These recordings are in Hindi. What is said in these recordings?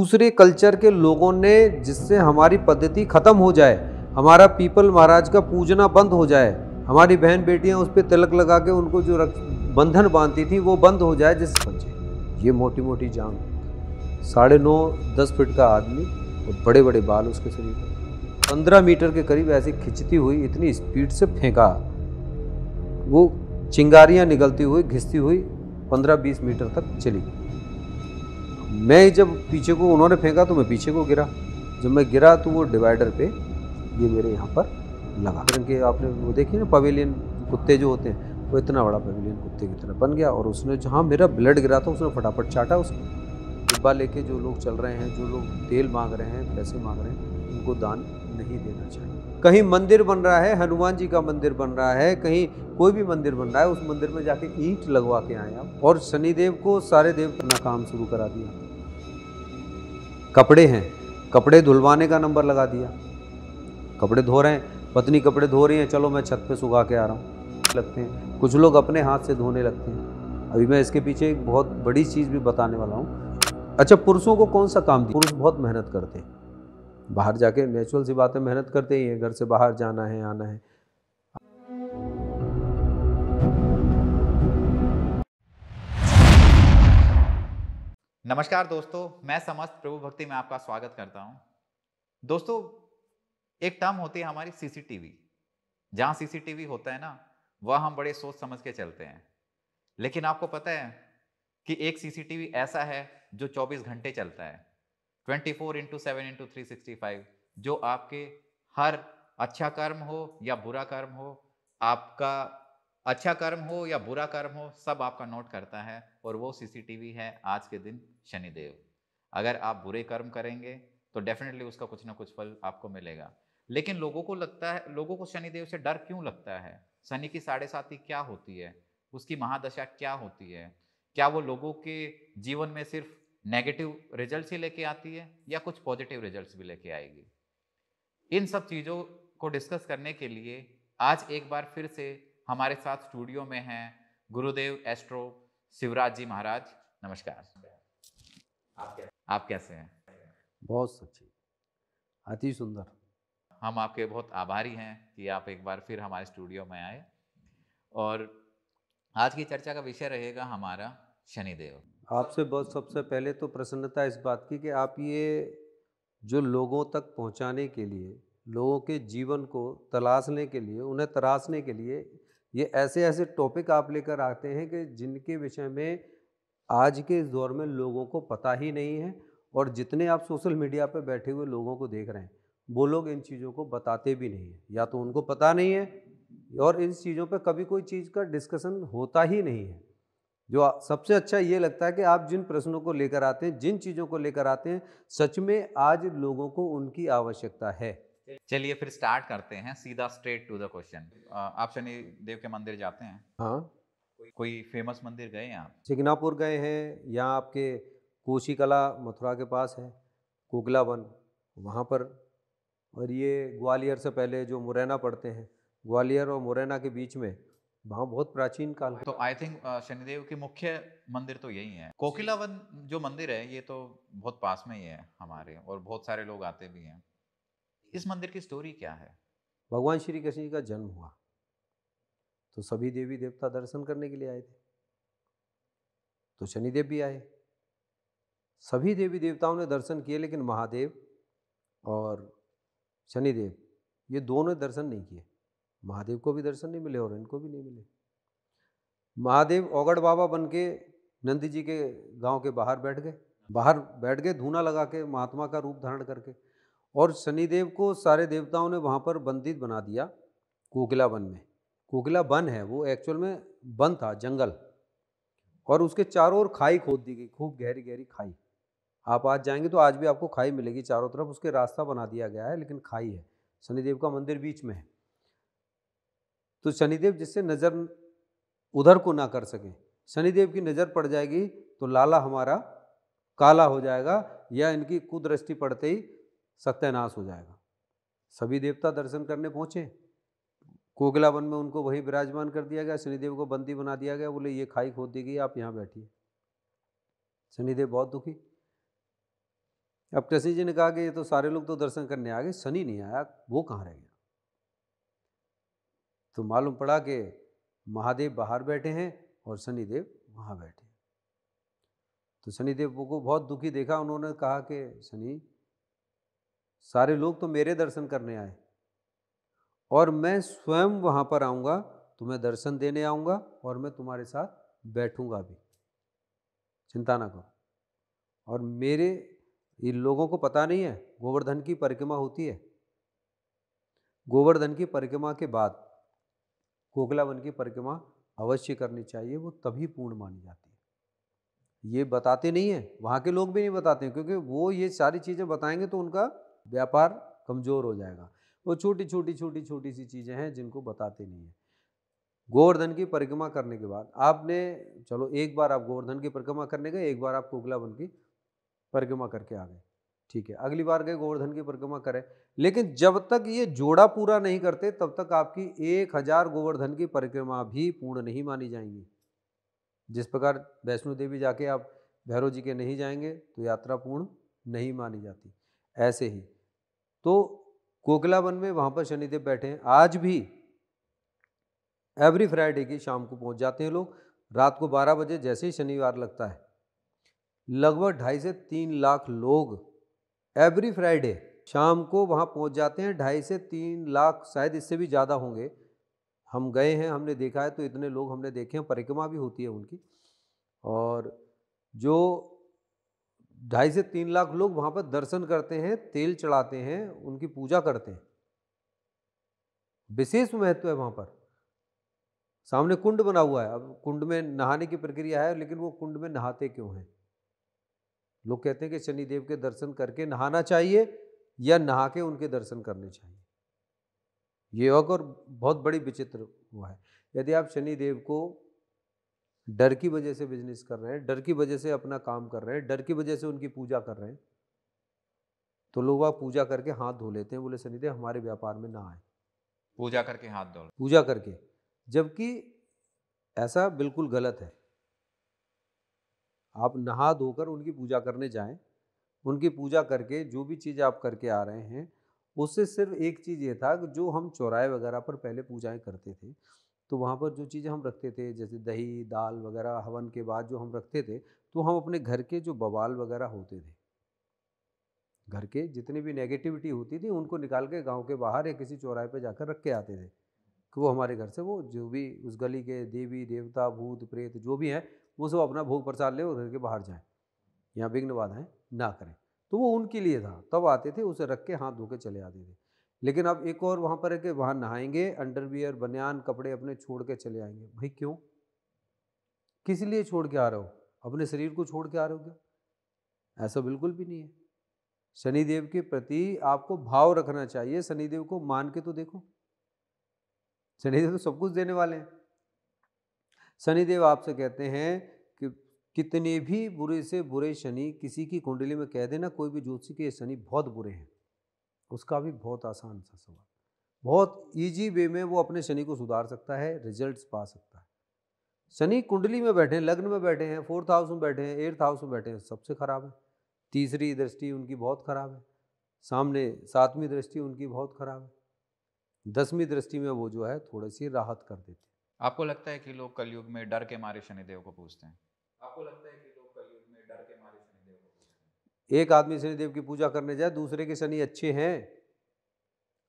दूसरे कल्चर के लोगों ने, जिससे हमारी पद्धति खत्म हो जाए, हमारा पीपल महाराज का पूजना बंद हो जाए, हमारी बहन बेटियां उस पर तिलक लगा के उनको जो बंधन बांधती थी वो बंद हो जाए। जिस बच्चे ये मोटी मोटी जांग, 9.5-10 फीट का आदमी और बड़े बड़े बाल उसके शरीर पर, 15 मीटर के करीब ऐसी खिंचती हुई इतनी स्पीड से फेंका, वो चिंगारियां निकलती हुई घिसती हुई 15-20 मीटर तक चली। मैं जब पीछे को उन्होंने फेंका तो मैं पीछे को गिरा। जब मैं गिरा तो वो डिवाइडर पे ये मेरे यहाँ पर लगा। के आपने वो देखी ना पवेलियन कुत्ते जो होते हैं, वो इतना बड़ा पवेलियन कुत्ते की तरह बन गया और उसने जहाँ मेरा ब्लड गिरा था उसने फटाफट चाटा उसको। डिब्बा लेके जो लोग चल रहे हैं, जो लोग तेल मांग रहे हैं, पैसे मांग रहे हैं, उनको दान नहीं देना चाहिए। कहीं मंदिर बन रहा है, हनुमान जी का मंदिर बन रहा है, कहीं कोई भी मंदिर बन रहा है, उस मंदिर में जाके ईंट लगवा के आए आप। और शनिदेव को सारे देव अपना काम शुरू करा दिया। कपड़े हैं, कपड़े धुलवाने का नंबर लगा दिया। कपड़े धो रहे हैं, पत्नी कपड़े धो रही है, चलो मैं छत पे सुखा के आ रहा हूँ लगते हैं। कुछ लोग अपने हाथ से धोने लगते हैं। अभी मैं इसके पीछे एक बहुत बड़ी चीज़ भी बताने वाला हूँ। अच्छा, पुरुषों को कौन सा काम दिया? पुरुष बहुत मेहनत करते हैं, बाहर जाके नेचुरल सी बात है, मेहनत करते ही हैं, घर से बाहर जाना है, आना है। नमस्कार दोस्तों, मैं समस्त प्रभु भक्ति में आपका स्वागत करता हूं। दोस्तों, एक टर्म होती है हमारी सीसीटीवी। जहां सीसीटीवी होता है ना, वह हम बड़े सोच समझ के चलते हैं। लेकिन आपको पता है कि एक सीसीटीवी ऐसा है जो 24 घंटे चलता है, 24/7/365, जो आपके हर अच्छा कर्म हो या बुरा कर्म हो, आपका अच्छा कर्म हो या बुरा कर्म हो, सब आपका नोट करता है। और वो सीसीटीवी है आज के दिन शनिदेव। अगर आप बुरे कर्म करेंगे तो डेफिनेटली उसका कुछ ना कुछ फल आपको मिलेगा। लेकिन लोगों को लगता है, लोगों को शनिदेव से डर क्यों लगता है? शनि की 7.5 क्या होती है? उसकी महादशा क्या होती है? क्या वो लोगों के जीवन में सिर्फ नेगेटिव रिजल्ट्स ही लेके आती है या कुछ पॉजिटिव रिजल्ट्स भी लेके आएगी? इन सब चीज़ों को डिस्कस करने के लिए आज एक बार फिर से हमारे साथ स्टूडियो में हैं गुरुदेव एस्ट्रो शिवराज जी महाराज। नमस्कार। आप कैसे हैं? बहुत सच्ची, अति सुंदर। हम आपके बहुत आभारी हैं कि आप एक बार फिर हमारे स्टूडियो में आए। और आज की चर्चा का विषय रहेगा हमारा शनिदेव। आपसे बहुत सबसे पहले तो प्रसन्नता इस बात की कि आप ये जो लोगों तक पहुंचाने के लिए, लोगों के जीवन को तलाशने के लिए, उन्हें तराशने के लिए ये ऐसे ऐसे टॉपिक आप लेकर आते हैं कि जिनके विषय में आज के इस दौर में लोगों को पता ही नहीं है। और जितने आप सोशल मीडिया पर बैठे हुए लोगों को देख रहे हैं, वो लोग इन चीज़ों को बताते भी नहीं हैं, या तो उनको पता नहीं है और इन चीज़ों पर कभी कोई चीज़ का डिस्कशन होता ही नहीं है। जो सबसे अच्छा ये लगता है कि आप जिन प्रश्नों को लेकर आते हैं, जिन चीज़ों को लेकर आते हैं, सच में आज लोगों को उनकी आवश्यकता है। चलिए फिर स्टार्ट करते हैं, सीधा स्ट्रेट टू द क्वेश्चन। आप शनि देव के मंदिर जाते हैं? हाँ, कोई फेमस मंदिर गए हैं आप? चिकनापुर गए हैं, यहाँ आपके कोशीकला मथुरा के पास है, कोकला वन, वहाँ पर। और ये ग्वालियर से पहले जो मुरैना पड़ते हैं, ग्वालियर और मुरैना के बीच में, वहाँ बहुत प्राचीन काल तो आई थिंक शनिदेव के मुख्य मंदिर तो यही है। कोकिला वन जो मंदिर है ये तो बहुत पास में ही है हमारे, और बहुत सारे लोग आते भी हैं। इस मंदिर की स्टोरी क्या है? भगवान श्री कृष्ण जी का जन्म हुआ तो सभी देवी देवता दर्शन करने के लिए आए थे, तो शनिदेव भी आए। सभी देवी देवताओं ने दर्शन किए, लेकिन महादेव और शनिदेव ये दोनों दर्शन नहीं किए। महादेव को भी दर्शन नहीं मिले और इनको भी नहीं मिले। महादेव औगड़ बाबा बन के नंदी जी के गांव के बाहर बैठ गए धूना लगा के, महात्मा का रूप धारण करके। और शनिदेव को सारे देवताओं ने वहाँ पर बंदित बना दिया कोकिला वन में। कोकिला वन है वो, एक्चुअल में वन था, जंगल, और उसके चारों ओर खाई खोद दी गई, खूब गहरी गहरी खाई। आप आज जाएंगे तो आज भी आपको खाई मिलेगी चारों तरफ, उसके रास्ता बना दिया गया है, लेकिन खाई है। शनिदेव का मंदिर बीच में है। तो शनिदेव जिससे नज़र उधर को ना कर सके, शनिदेव की नज़र पड़ जाएगी तो लाला हमारा काला हो जाएगा, या इनकी कुदृष्टि पड़ते ही सत्यानाश हो जाएगा। सभी देवता दर्शन करने पहुँचे, कोकिला वन में उनको वही विराजमान कर दिया गया, शनिदेव को बंदी बना दिया गया। बोले ये खाई खोद दी गई, आप यहाँ बैठिए। शनिदेव बहुत दुखी, अब कृष्ण जी ने कहा कि ये तो सारे लोग तो दर्शन करने आ गए, शनि नहीं आया, वो कहाँ रह गया? तो मालूम पड़ा कि महादेव बाहर बैठे हैं और शनिदेव वहाँ बैठे हैं। तो शनिदेव को बहुत दुखी देखा, उन्होंने कहा कि शनि, सारे लोग तो मेरे दर्शन करने आए और मैं स्वयं वहाँ पर आऊँगा, तुम्हें दर्शन देने आऊँगा और मैं तुम्हारे साथ बैठूँगा भी, चिंता ना करो। और मेरे इन लोगों को पता नहीं है गोवर्धन की परिक्रमा होती है। गोवर्धन की परिक्रमा के बाद कोकिला वन की परिक्रमा अवश्य करनी चाहिए, वो तभी पूर्ण मानी जाती है। ये बताते नहीं हैं, वहाँ के लोग भी नहीं बताते हैं, क्योंकि वो ये सारी चीज़ें बताएंगे तो उनका व्यापार कमज़ोर हो जाएगा। वो छोटी छोटी छोटी छोटी सी चीज़ें हैं जिनको बताते नहीं हैं। गोवर्धन की परिक्रमा करने के बाद आपने, चलो एक बार आप गोवर्धन की परिक्रमा करने गए, एक बार आप कोकिला वन की परिक्रमा करके आ गए, ठीक है, अगली बार गए गोवर्धन की परिक्रमा करें, लेकिन जब तक ये जोड़ा पूरा नहीं करते तब तक आपकी 1000 गोवर्धन की परिक्रमा भी पूर्ण नहीं मानी जाएंगी। जिस प्रकार वैष्णो देवी जाके आप भैरव जी के नहीं जाएंगे तो यात्रा पूर्ण नहीं मानी जाती, ऐसे ही तो कोकिला वन में वहाँ पर शनिदेव बैठे हैं। आज भी एवरी फ्राइडे की शाम को पहुँच जाते हैं लोग। रात को 12 बजे जैसे ही शनिवार लगता है, लगभग 2.5 से 3 लाख लोग एवरी फ्राइडे शाम को वहाँ पहुँच जाते हैं। 2.5 से 3 लाख, शायद इससे भी ज़्यादा होंगे। हम गए हैं, हमने देखा है, तो इतने लोग हमने देखे हैं। परिक्रमा भी होती है उनकी, और जो 2.5 से 3 लाख लोग वहाँ पर दर्शन करते हैं, तेल चढ़ाते हैं, उनकी पूजा करते हैं। विशेष महत्व है वहाँ पर। सामने कुंड बना हुआ है, अब कुंड में नहाने की प्रक्रिया है, लेकिन वो कुंड में नहाते क्यों हैं? लोग कहते हैं कि शनिदेव के दर्शन करके नहाना चाहिए या नहा के उनके दर्शन करने चाहिए। ये और बहुत बड़ी विचित्र हुआ है। यदि आप शनिदेव को डर की वजह से बिजनेस कर रहे हैं, डर की वजह से अपना काम कर रहे हैं, डर की वजह से उनकी पूजा कर रहे हैं, तो लोग वह पूजा करके हाथ धो लेते हैं, बोले शनिदेव हमारे व्यापार में ना आए। पूजा करके हाथ धो। पूजा करके, जबकि ऐसा बिल्कुल गलत है। आप नहा धोकर उनकी पूजा करने जाएं, उनकी पूजा करके जो भी चीज़ आप करके आ रहे हैं, उससे सिर्फ एक चीज़ ये था कि जो हम चौराहे वगैरह पर पहले पूजाएं करते थे, तो वहाँ पर जो चीज़ें हम रखते थे, जैसे दही दाल वगैरह हवन के बाद जो हम रखते थे, तो हम अपने घर के जो बवाल वगैरह होते थे, घर के जितनी भी नेगेटिविटी होती थी, उनको निकाल के गांव के बाहर या किसी चौराहे पे जाकर रख के आते थे, कि वो हमारे घर से, वो जो भी उस गली के देवी देवता भूत प्रेत जो भी हैं, वो सब अपना भोग प्रसाद ले और घर के बाहर जाएं, यहाँ विघ्न बाधाएं ना करें। तो वो उनके लिए था, तब आते थे, उसे रख के हाथ धो के चले आते थे। लेकिन अब एक और वहाँ पर है कि वहाँ नहाएंगे, अंडरवियर बनियान कपड़े अपने छोड़ के चले आएंगे। भाई क्यों, किस लिए छोड़ के आ रहे हो? अपने शरीर को छोड़ के आ रहे हो क्या? ऐसा बिल्कुल भी नहीं है। शनिदेव के प्रति आपको भाव रखना चाहिए। शनिदेव को मान के तो देखो, शनिदेव तो सब कुछ देने वाले हैं। शनिदेव आपसे कहते हैं कि कितने भी बुरे से बुरे शनि किसी की कुंडली में कह देना, कोई भी ज्योतिषी के शनि बहुत बुरे हैं, उसका भी बहुत आसान सा सवाल, बहुत इजी वे में वो अपने शनि को सुधार सकता है, रिजल्ट्स पा सकता है। शनि कुंडली में बैठे हैं, लग्न में बैठे हैं, 4th हाउस में बैठे हैं, 8th हाउस में बैठे हैं, सबसे खराब है। तीसरी दृष्टि उनकी बहुत खराब है, सामने 7वीं दृष्टि उनकी बहुत खराब है, 10वीं दृष्टि में वो जो है थोड़ी सी राहत कर देते हैं। आपको लगता है कि लोग कलयुग में डर के मारे शनिदेव को पूजते हैं? आपको लगता है कि लोग कलयुग में डर के मारे शनिदेव को पूजते हैं? एक आदमी शनिदेव की पूजा करने जाए, दूसरे के शनि अच्छे हैं,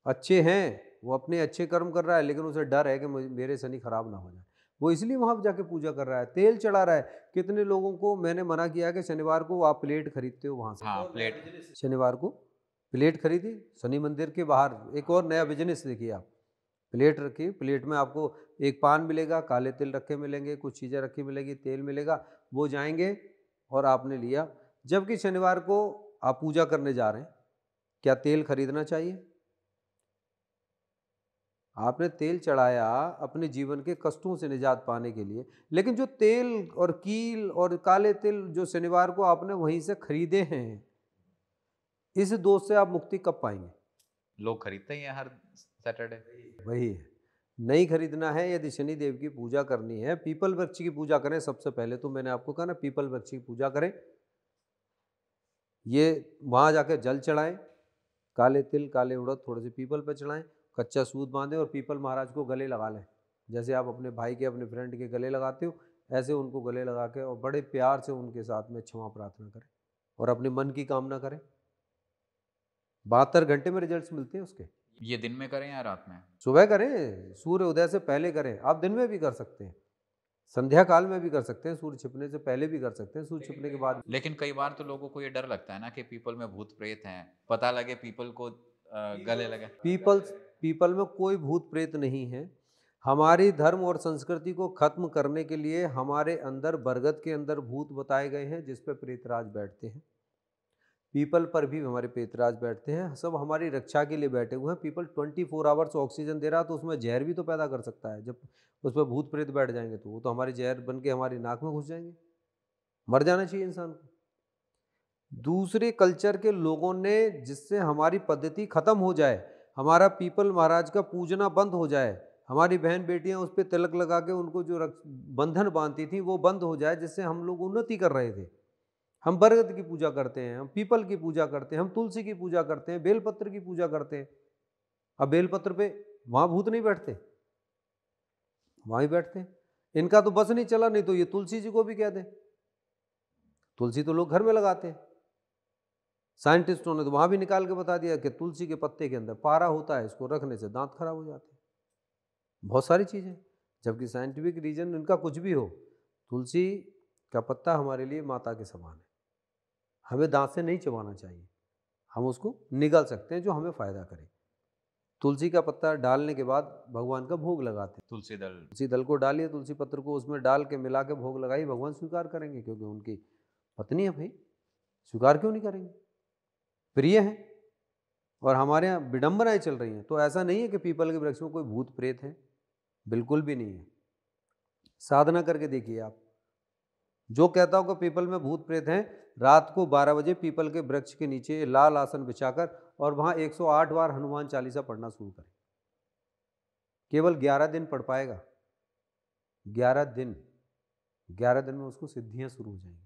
अच्छे हैं, वो अपने अच्छे कर्म कर रहा है, लेकिन उसे डर है कि मेरे शनि खराब ना हो जाए, वो इसलिए वहां पर जाके पूजा कर रहा है, तेल चढ़ा रहा है। कितने लोगों को मैंने मना किया कि शनिवार को आप प्लेट खरीदते हो वहां से, हाँ, प्लेट। शनिवार को प्लेट खरीदी, शनि मंदिर के बाहर एक और नया बिजनेस देखिए आप, प्लेट रखी, प्लेट में आपको एक पान मिलेगा, काले तिल रखे मिलेंगे, कुछ चीज़ें रखी मिलेगी, तेल मिलेगा, वो जाएंगे और आपने लिया। जबकि शनिवार को आप पूजा करने जा रहे हैं, क्या तेल खरीदना चाहिए? आपने तेल चढ़ाया अपने जीवन के कष्टों से निजात पाने के लिए, लेकिन जो तेल और कील और काले तिल जो शनिवार को आपने वहीं से खरीदे हैं, इस दोष से आप मुक्ति कब पाएंगे? लोग खरीदते ही हैं हर सैटरडे। वही है, नहीं खरीदना है। यदि शनि देव की पूजा करनी है, पीपल वृक्ष की पूजा करें। सबसे पहले तो मैंने आपको कहा ना, पीपल वृक्ष की पूजा करें, ये वहाँ जाकर जल चढ़ाएं, काले तिल काले उड़द थोड़े से पीपल पर चढ़ाएं, कच्चा सूत बांधें और पीपल महाराज को गले लगा लें। जैसे आप अपने भाई के अपने फ्रेंड के गले लगाते हो, ऐसे उनको गले लगा के और बड़े प्यार से उनके साथ में क्षमा प्रार्थना करें और अपने मन की कामना करें। 72 घंटे में रिजल्ट्स मिलते हैं उसके। ये दिन में करें या रात में? सुबह करें, सूर्य उदय से पहले करें। आप दिन में भी कर सकते हैं, संध्या काल में भी कर सकते हैं, सूर्य छिपने से पहले भी कर सकते हैं, सूर्य छिपने के बाद। लेकिन कई बार तो लोगों को ये डर लगता है ना कि पीपल में भूत प्रेत हैं, पता लगे पीपल को गले लगे। पीपल में कोई भूत प्रेत नहीं है। हमारी धर्म और संस्कृति को खत्म करने के लिए हमारे अंदर बरगद के अंदर भूत बताए गए हैं जिस पे प्रेतराज बैठते हैं। पीपल पर भी हमारे प्रेतराज बैठते हैं, सब हमारी रक्षा के लिए बैठे हुए हैं। पीपल 24 आवर्स ऑक्सीजन दे रहा, तो उसमें जहर भी तो पैदा कर सकता है। जब उस पर भूत प्रेत बैठ जाएंगे तो वो तो हमारे जहर बन के हमारी नाक में घुस जाएंगे। मर जाना चाहिए इंसान को। दूसरे कल्चर के लोगों ने, जिससे हमारी पद्धति खत्म हो जाए, हमारा पीपल महाराज का पूजना बंद हो जाए, हमारी बहन बेटियां उस पर तिलक लगा के उनको जो बंधन बांधती थी वो बंद हो जाए, जिससे हम लोग उन्नति कर रहे थे। हम बरगद की पूजा करते हैं, हम पीपल की पूजा करते हैं, हम तुलसी की पूजा करते हैं, बेलपत्र की पूजा करते हैं। अब बेलपत्र पे वहां भूत नहीं बैठते, वहां ही बैठते हैं। इनका तो बस नहीं चला, नहीं तो ये तुलसी जी को भी कह दें। तुलसी तो लोग घर में लगाते हैं। साइंटिस्टों ने तो वहां भी निकाल के बता दिया कि तुलसी के पत्ते के अंदर पारा होता है, इसको रखने से दांत खराब हो जाते हैं। बहुत सारी चीजें, जबकि साइंटिफिक रीजन इनका कुछ भी हो, तुलसी का पत्ता हमारे लिए माता के समान है। हमें दांत से नहीं चबाना चाहिए, हम उसको निगल सकते हैं जो हमें फायदा करे। तुलसी का पत्ता डालने के बाद भगवान का भोग लगाते हैं। तुलसी दल को डालिए, तुलसी पत्र को उसमें डाल के मिला के भोग लगाइए, भगवान स्वीकार करेंगे, क्योंकि उनकी पत्नी है भाई, स्वीकार क्यों नहीं करेंगे? प्रिय है। और हमारे यहाँ विडंबनाएं चल रही हैं। तो ऐसा नहीं है कि पीपल के वृक्ष में कोई भूत प्रेत है, बिल्कुल भी नहीं है। साधना करके देखिए आप। जो कहता हो कि पीपल में भूत प्रेत हैं, रात को 12 बजे पीपल के वृक्ष के नीचे लाल आसन बिछाकर और वहां 108 बार हनुमान चालीसा पढ़ना शुरू करें। केवल 11 दिन पढ़ पाएगा, 11 दिन, 11 दिन में उसको सिद्धियां शुरू हो जाएंगी।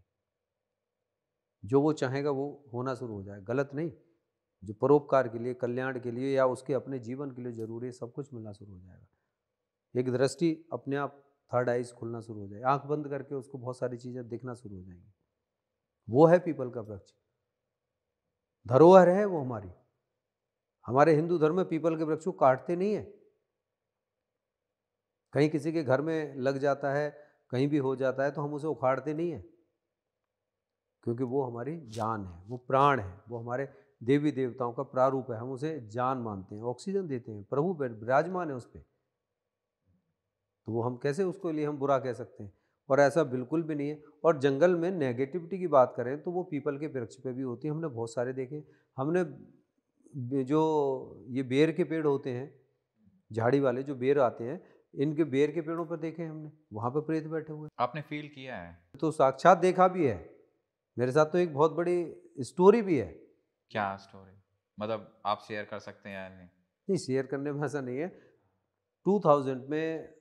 जो वो चाहेगा वो होना शुरू हो जाएगा। गलत नहीं, जो परोपकार के लिए, कल्याण के लिए या उसके अपने जीवन के लिए जरूरी है, सब कुछ मिलना शुरू हो जाएगा। एक दृष्टि अपने आप, थर्ड आइज खुलना शुरू हो जाएगी। आंख बंद करके उसको बहुत सारी चीजें दिखना शुरू हो जाएंगी। वो है पीपल का वृक्ष, धरोहर है वो हमारी। हमारे हिंदू धर्म में पीपल के वृक्ष को काटते नहीं है। कहीं किसी के घर में लग जाता है, कहीं भी हो जाता है, तो हम उसे उखाड़ते नहीं है, क्योंकि वो हमारी जान है, वो प्राण है, वो हमारे देवी देवताओं का प्रारूप है। हम उसे जान मानते हैं, ऑक्सीजन देते हैं, प्रभु विराजमान है उस पर, तो वो हम कैसे उसको लिए हम बुरा कह सकते हैं? और ऐसा बिल्कुल भी नहीं है। और जंगल में नेगेटिविटी की बात करें तो वो पीपल के वृक्ष पे भी होती है। हमने बहुत सारे देखे। हमने जो ये बेर के पेड़ होते हैं, झाड़ी वाले जो बेर आते हैं, इनके बेर के पेड़ों पर देखे हमने, वहां पर प्रेत बैठे हुए। आपने फील किया है? तो साक्षात देखा भी है, मेरे साथ तो एक बहुत बड़ी स्टोरी भी है। क्या स्टोरी? मतलब आप शेयर कर सकते हैं या नहीं? नहीं, शेयर करने में ऐसा नहीं है। 2000 में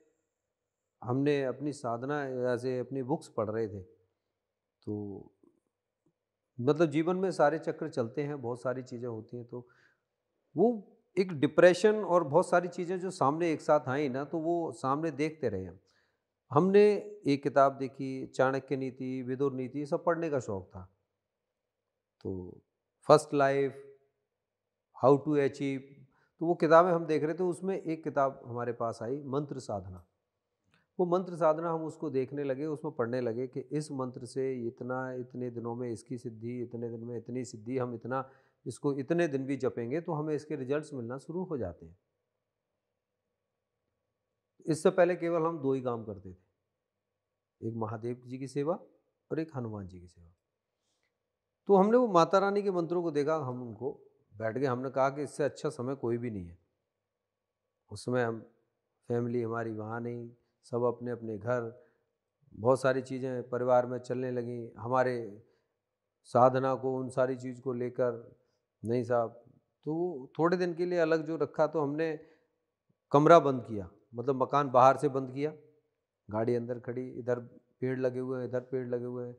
हमने अपनी साधना, ऐसे अपनी बुक्स पढ़ रहे थे, तो मतलब जीवन में सारे चक्र चलते हैं, बहुत सारी चीज़ें होती हैं, तो वो एक डिप्रेशन और बहुत सारी चीज़ें जो सामने एक साथ आई ना, तो वो सामने देखते रहे हम। हमने एक किताब देखी, चाणक्य नीति, विदुर नीति, ये सब पढ़ने का शौक था। तो first life, how to achieve, तो वो किताबें हम देख रहे थे। उसमें एक किताब हमारे पास आई, मंत्र साधना। वो मंत्र साधना हम उसको देखने लगे, उसमें पढ़ने लगे कि इस मंत्र से इतना, इतने दिनों में इसकी सिद्धि, इतने दिन में इतनी सिद्धि, हम इतना इसको इतने दिन भी जपेंगे तो हमें इसके रिजल्ट्स मिलना शुरू हो जाते हैं। इससे पहले केवल हम दो ही काम करते थे, एक महादेव जी की सेवा और एक हनुमान जी की सेवा। तो हमने वो माता रानी के मंत्रों को देखा, हम उनको बैठ गए, हमने कहा कि इससे अच्छा समय कोई भी नहीं है। उस समय हम फैमिली हमारी वहाँ नहीं, सब अपने अपने घर, बहुत सारी चीज़ें परिवार में चलने लगी। हमारे साधना को, उन सारी चीज़ को लेकर नहीं साहब, तो थोड़े दिन के लिए अलग जो रखा, तो हमने कमरा बंद किया, मतलब मकान बाहर से बंद किया, गाड़ी अंदर खड़ी, इधर पेड़ लगे हुए हैं, इधर पेड़ लगे हुए हैं,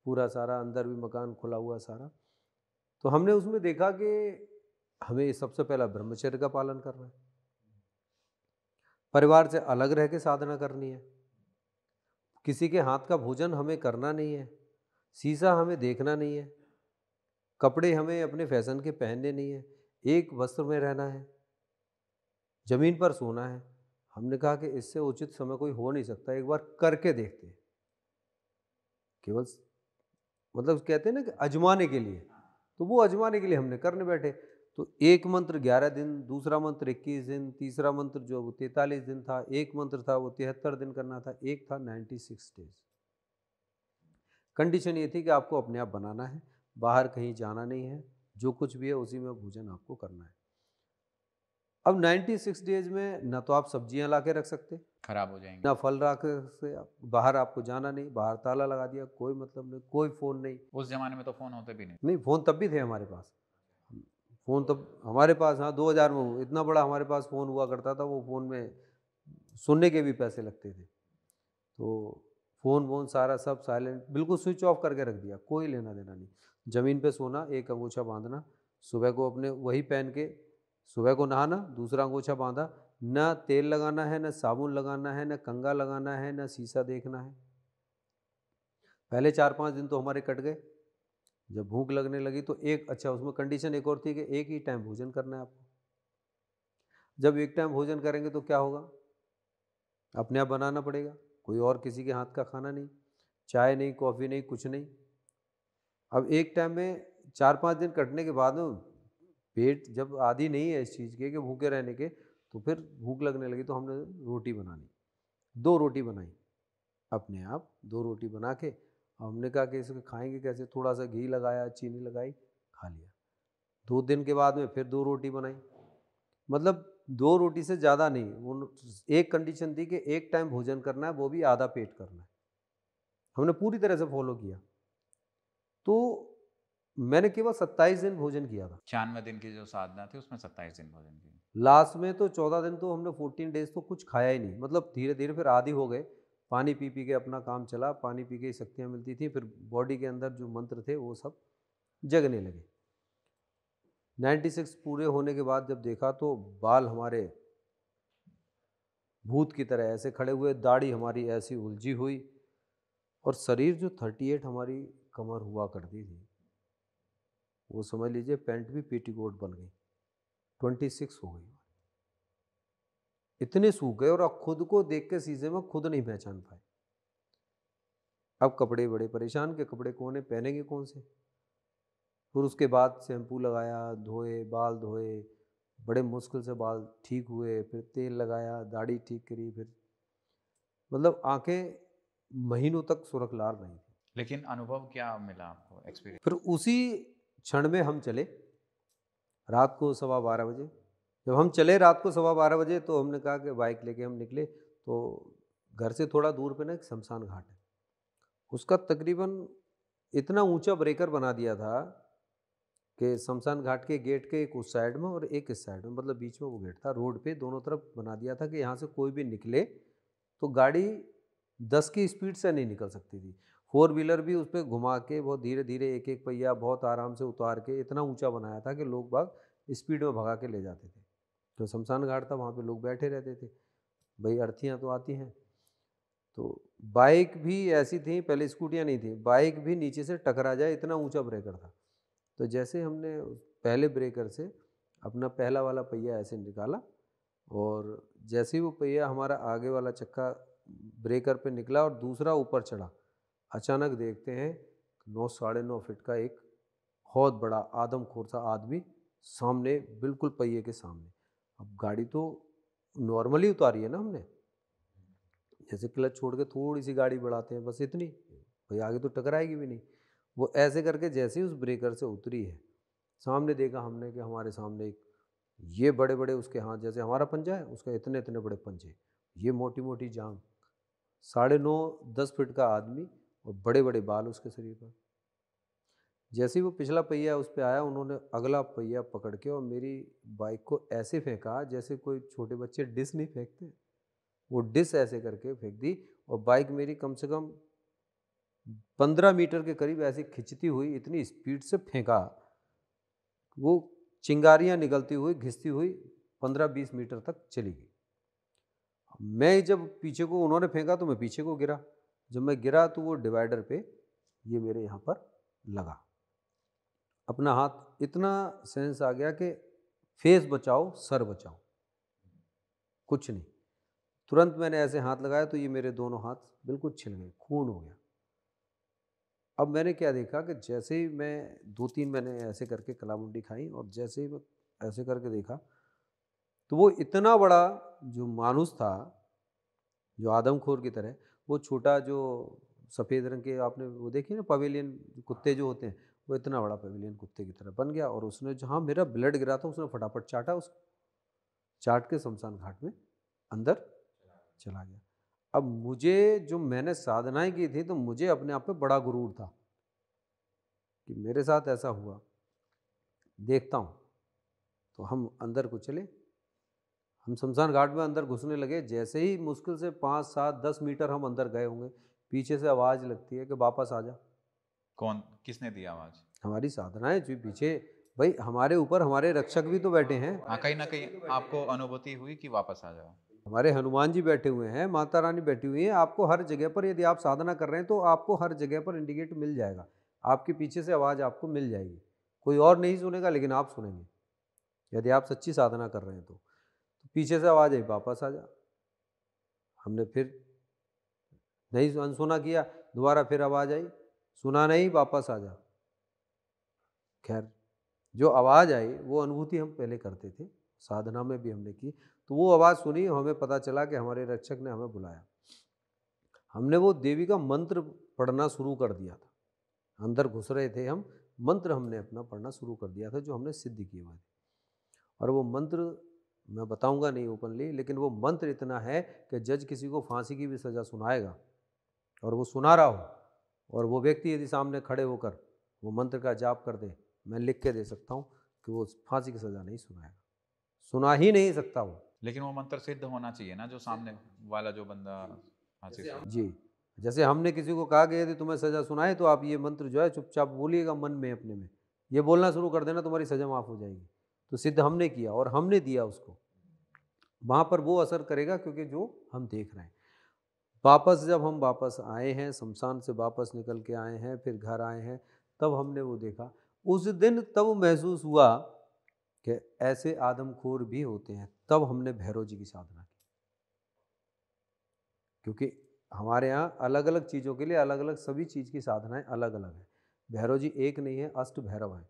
पूरा सारा अंदर भी मकान खुला हुआ सारा। तो हमने उसमें देखा कि हमें सबसे पहला ब्रह्मचर्य का पालन करना है, परिवार से अलग रह के साधना करनी है, किसी के हाथ का भोजन हमें करना नहीं है, शीशा हमें देखना नहीं है, कपड़े हमें अपने फैशन के पहनने नहीं है, एक वस्त्र में रहना है, जमीन पर सोना है। हमने कहा कि इससे उचित समय कोई हो नहीं सकता, एक बार करके देखते हैं। केवल मतलब कहते हैं ना कि आजमाने के लिए, तो वो आजमाने के लिए हमने करने बैठे। तो एक मंत्र 11 दिन, दूसरा मंत्र 21 दिन, तीसरा मंत्र जो वो 43 दिन था, एक मंत्र था वो 73 दिन करना था, एक था 96 डेज। कंडीशन ये थी कि आपको अपने आप बनाना है, बाहर कहीं जाना नहीं है, जो कुछ भी है उसी में भोजन आपको करना है। अब 96 डेज में ना तो आप सब्जियां ला के रख सकते, खराब हो जाएंगे, ना फल रख सकते, बाहर आपको जाना नहीं, बाहर ताला लगा दिया, कोई मतलब नहीं, कोई फ़ोन नहीं। उस जमाने में तो फोन होते भी नहीं। नहीं, फ़ोन तब भी थे हमारे पास, फ़ोन तब हमारे पास, हाँ 2000 में इतना बड़ा हमारे पास फ़ोन हुआ करता था, वो फ़ोन में सुनने के भी पैसे लगते थे। तो फ़ोन वोन सारा सब साइलेंट, बिल्कुल स्विच ऑफ करके रख दिया, कोई लेना देना नहीं। ज़मीन पे सोना, एक अंगोछा बांधना, सुबह को अपने वही पहन के सुबह को नहाना, दूसरा अंगोछा बांधा, ना तेल लगाना है, ना साबुन लगाना है, ना कंघा लगाना है, ना शीशा देखना है। पहले 4-5 दिन तो हमारे कट गए। जब भूख लगने लगी तो एक अच्छा उसमें कंडीशन एक और थी कि एक ही टाइम भोजन करना है आपको। जब एक टाइम भोजन करेंगे तो क्या होगा? अपने आप बनाना पड़ेगा, कोई और किसी के हाथ का खाना नहीं, चाय नहीं, कॉफ़ी नहीं, कुछ नहीं। अब एक टाइम में 4-5 दिन कटने के बाद में पेट जब आदी नहीं है इस चीज़ के कि भूखे रहने के, तो फिर भूख लगने लगी तो हमने रोटी बना ली। 2 रोटी बनाई अपने आप, 2 रोटी बना के हमने कहा कि इसको खाएँगे कैसे? थोड़ा-सा घी लगाया, चीनी लगाई, खा लिया। 2 दिन के बाद में फिर 2 रोटी बनाई। मतलब 2 रोटी से ज़्यादा नहीं, उन एक कंडीशन थी कि एक टाइम भोजन करना है, वो भी आधा पेट करना है। हमने पूरी तरह से फ़ॉलो किया। तो मैंने केवल 27 दिन भोजन किया था। 96 दिन की जो साधना थी उसमें 27 दिन भोजन की। लास्ट में तो 14 दिन तो हमने 14 डेज़ तो कुछ खाया ही नहीं। मतलब धीरे-धीरे फिर आदी हो गए। पानी पी-पी के अपना काम चला, पानी पी के ही शक्तियाँ मिलती थी। फिर बॉडी के अंदर जो मंत्र थे वो सब जगने लगे। 96 पूरे होने के बाद जब देखा तो बाल हमारे भूत की तरह ऐसे खड़े हुए, दाढ़ी हमारी ऐसी उलझी हुई और शरीर जो 38 हमारी कमर हुआ करती थी, वो समझ लीजिए पैंट भी पेटीकोट बन गई, 26 हो गई। इतने सूख गए और अब खुद को देख के शीशे में खुद नहीं पहचान पाए। अब कपड़े बड़े परेशान के कपड़े कौन है, पहनेंगे कौन से? फिर उसके बाद शैम्पू लगाया, धोए, बाल धोए, बड़े मुश्किल से बाल ठीक हुए, फिर तेल लगाया, दाढ़ी ठीक करी, फिर मतलब आंखें महीनों तक सुरखलार नहीं थी। लेकिन अनुभव क्या मिला आपको, एक्सपीरियंस? फिर उसी क्षण में हम चले रात को 12:15 बजे। जब हम चले रात को 12:15 बजे तो हमने कहा कि बाइक लेके हम निकले, तो घर से थोड़ा दूर पे ना एक शमशान घाट है। उसका तकरीबन इतना ऊंचा ब्रेकर बना दिया था कि शमशान घाट के गेट के एक उस साइड में और एक इस साइड में, मतलब बीच में वो गेट था, रोड पे दोनों तरफ बना दिया था कि यहाँ से कोई भी निकले तो गाड़ी 10 की स्पीड से नहीं निकल सकती थी। 4 व्हीलर भी उस पर घुमा के बहुत धीरे धीरे एक एक पहिया बहुत आराम से उतार के इतना ऊंचा बनाया था कि लोग बाग स्पीड में भगा के ले जाते थे। तो शमशान घाट था, वहाँ पे लोग बैठे रहते थे, भाई अर्थियाँ तो आती हैं। तो बाइक भी ऐसी थी, पहले स्कूटियाँ नहीं थी, बाइक भी नीचे से टकरा जाए इतना ऊंचा ब्रेकर था। तो जैसे हमने पहले ब्रेकर से अपना पहला वाला पहिया ऐसे निकाला और जैसे ही वो पहिया हमारा आगे वाला चक्का ब्रेकर पे निकला और दूसरा ऊपर चढ़ा, अचानक देखते हैं 9 साढ़े 9 फीट का एक बहुत बड़ा आदमखोर सा आदमी सामने, बिल्कुल पहिए के सामने। अब गाड़ी तो नॉर्मली उतारी है ना हमने, जैसे क्लच छोड़ के थोड़ी सी गाड़ी बढ़ाते हैं बस इतनी, भाई आगे तो टकराएगी भी नहीं। वो ऐसे करके जैसे ही उस ब्रेकर से उतरी है, सामने देखा हमने कि हमारे सामने एक ये बड़े बड़े उसके हाथ जैसे हमारा पंजा है, उसका इतने इतने बड़े पंजे, ये मोटी मोटी जांग, 9.5-10 फीट का आदमी और बड़े बड़े बाल उसके शरीर पर। जैसे ही वो पिछला पहिया उस पर आया, उन्होंने अगला पहिया पकड़ के और मेरी बाइक को ऐसे फेंका जैसे कोई छोटे बच्चे डिश नहीं फेंकते, वो डिश ऐसे करके फेंक दी और बाइक मेरी कम से कम 15 मीटर के करीब ऐसी खिंचती हुई इतनी स्पीड से फेंका वो चिंगारियाँ निकलती हुई, घिसती हुई 15-20 मीटर तक चली गई। मैं जब पीछे को उन्होंने फेंका तो मैं पीछे को गिरा। जब मैं गिरा तो वो डिवाइडर पे ये मेरे यहाँ पर लगा। अपना हाथ, इतना सेंस आ गया कि फेस बचाओ, सर बचाओ, कुछ नहीं। तुरंत मैंने ऐसे हाथ लगाया तो ये मेरे दोनों हाथ बिल्कुल छिल गए, खून हो गया। अब मैंने क्या देखा कि जैसे ही मैं 2-3 मैंने ऐसे करके कलामुंडी खाई और जैसे ही मैं ऐसे करके देखा तो वो इतना बड़ा जो मानुस था, जो आदमखोर की तरह, वो छोटा जो सफ़ेद रंग के आपने वो देखे ना पवेलियन कुत्ते जो होते हैं, वो इतना बड़ा पवेलियन कुत्ते की तरह बन गया और उसने जहाँ मेरा ब्लड गिरा था उसने फटाफट चाटा, उसको चाट के शमशान घाट में अंदर चला गया। अब मुझे जो मैंने साधनाएँ की थी तो मुझे अपने आप पे बड़ा गुरूर था कि मेरे साथ ऐसा हुआ, देखता हूँ। तो हम अंदर को चले, हम शमशान घाट में अंदर घुसने लगे। जैसे ही मुश्किल से 5, 7, 10 मीटर हम अंदर गए होंगे, पीछे से आवाज़ लगती है कि वापस आ जा। कौन, किसने दी आवाज़? हमारी साधनाएँ जो पीछे, भाई हमारे ऊपर हमारे रक्षक भी तो बैठे हैं। हाँ, कहीं न कहीं आपको अनुभूति हुई कि वापस आ जाओ। हमारे हनुमान जी बैठे हुए हैं, माता रानी बैठी हुई हैं। आपको हर जगह पर, यदि आप साधना कर रहे हैं तो आपको हर जगह पर इंडिकेट मिल जाएगा। आपके पीछे से आवाज़ आपको मिल जाएगी। कोई और नहीं सुनेगा लेकिन आप सुनेंगे, यदि आप सच्ची साधना कर रहे हैं तो। पीछे से आवाज़ आई, वापस आ जा। हमने फिर नहीं अनसुना किया, दोबारा फिर आवाज़ आई, सुना नहीं, वापस आ जा। खैर, जो आवाज़ आई वो अनुभूति हम पहले करते थे, साधना में भी हमने की। तो वो आवाज़ सुनी, हमें पता चला कि हमारे रक्षक ने हमें बुलाया। हमने वो देवी का मंत्र पढ़ना शुरू कर दिया था। अंदर घुस रहे थे हम, मंत्र हमने अपना पढ़ना शुरू कर दिया था जो हमने सिद्ध किए हुए थे। और वो मंत्र मैं बताऊंगा नहीं ओपनली, लेकिन वो मंत्र इतना है कि जज किसी को फांसी की भी सज़ा सुनाएगा और वो सुना रहा हो और वो व्यक्ति यदि सामने खड़े होकर वो मंत्र का जाप कर दे, मैं लिख के दे सकता हूँ कि वो फांसी की सज़ा नहीं सुनाएगा, सुना ही नहीं सकता वो। लेकिन वो मंत्र सिद्ध होना चाहिए ना, जो सामने वाला जो बंदा फांसी से। जी, जैसे हमने किसी को कहा कि यदि तुम्हें सज़ा सुनाए तो आप ये मंत्र जो है चुपचाप बोलिएगा मन में अपने में, ये बोलना शुरू कर देना, तुम्हारी सज़ा माफ़ हो जाएगी। तो सिद्ध हमने किया और हमने दिया उसको, वहाँ पर वो असर करेगा क्योंकि जो हम देख रहे हैं। वापस जब हम वापस आए हैं, शमशान से वापस निकल के आए हैं, फिर घर आए हैं, तब हमने वो देखा। उस दिन तब महसूस हुआ कि ऐसे आदमखोर भी होते हैं। तब हमने भैरव जी की साधना की, क्योंकि हमारे यहाँ अलग-अलग चीज़ों के लिए अलग-अलग सभी चीज़ की साधनाएँ अलग-अलग हैं। भैरव जी एक नहीं है, अष्ट भैरव हैं।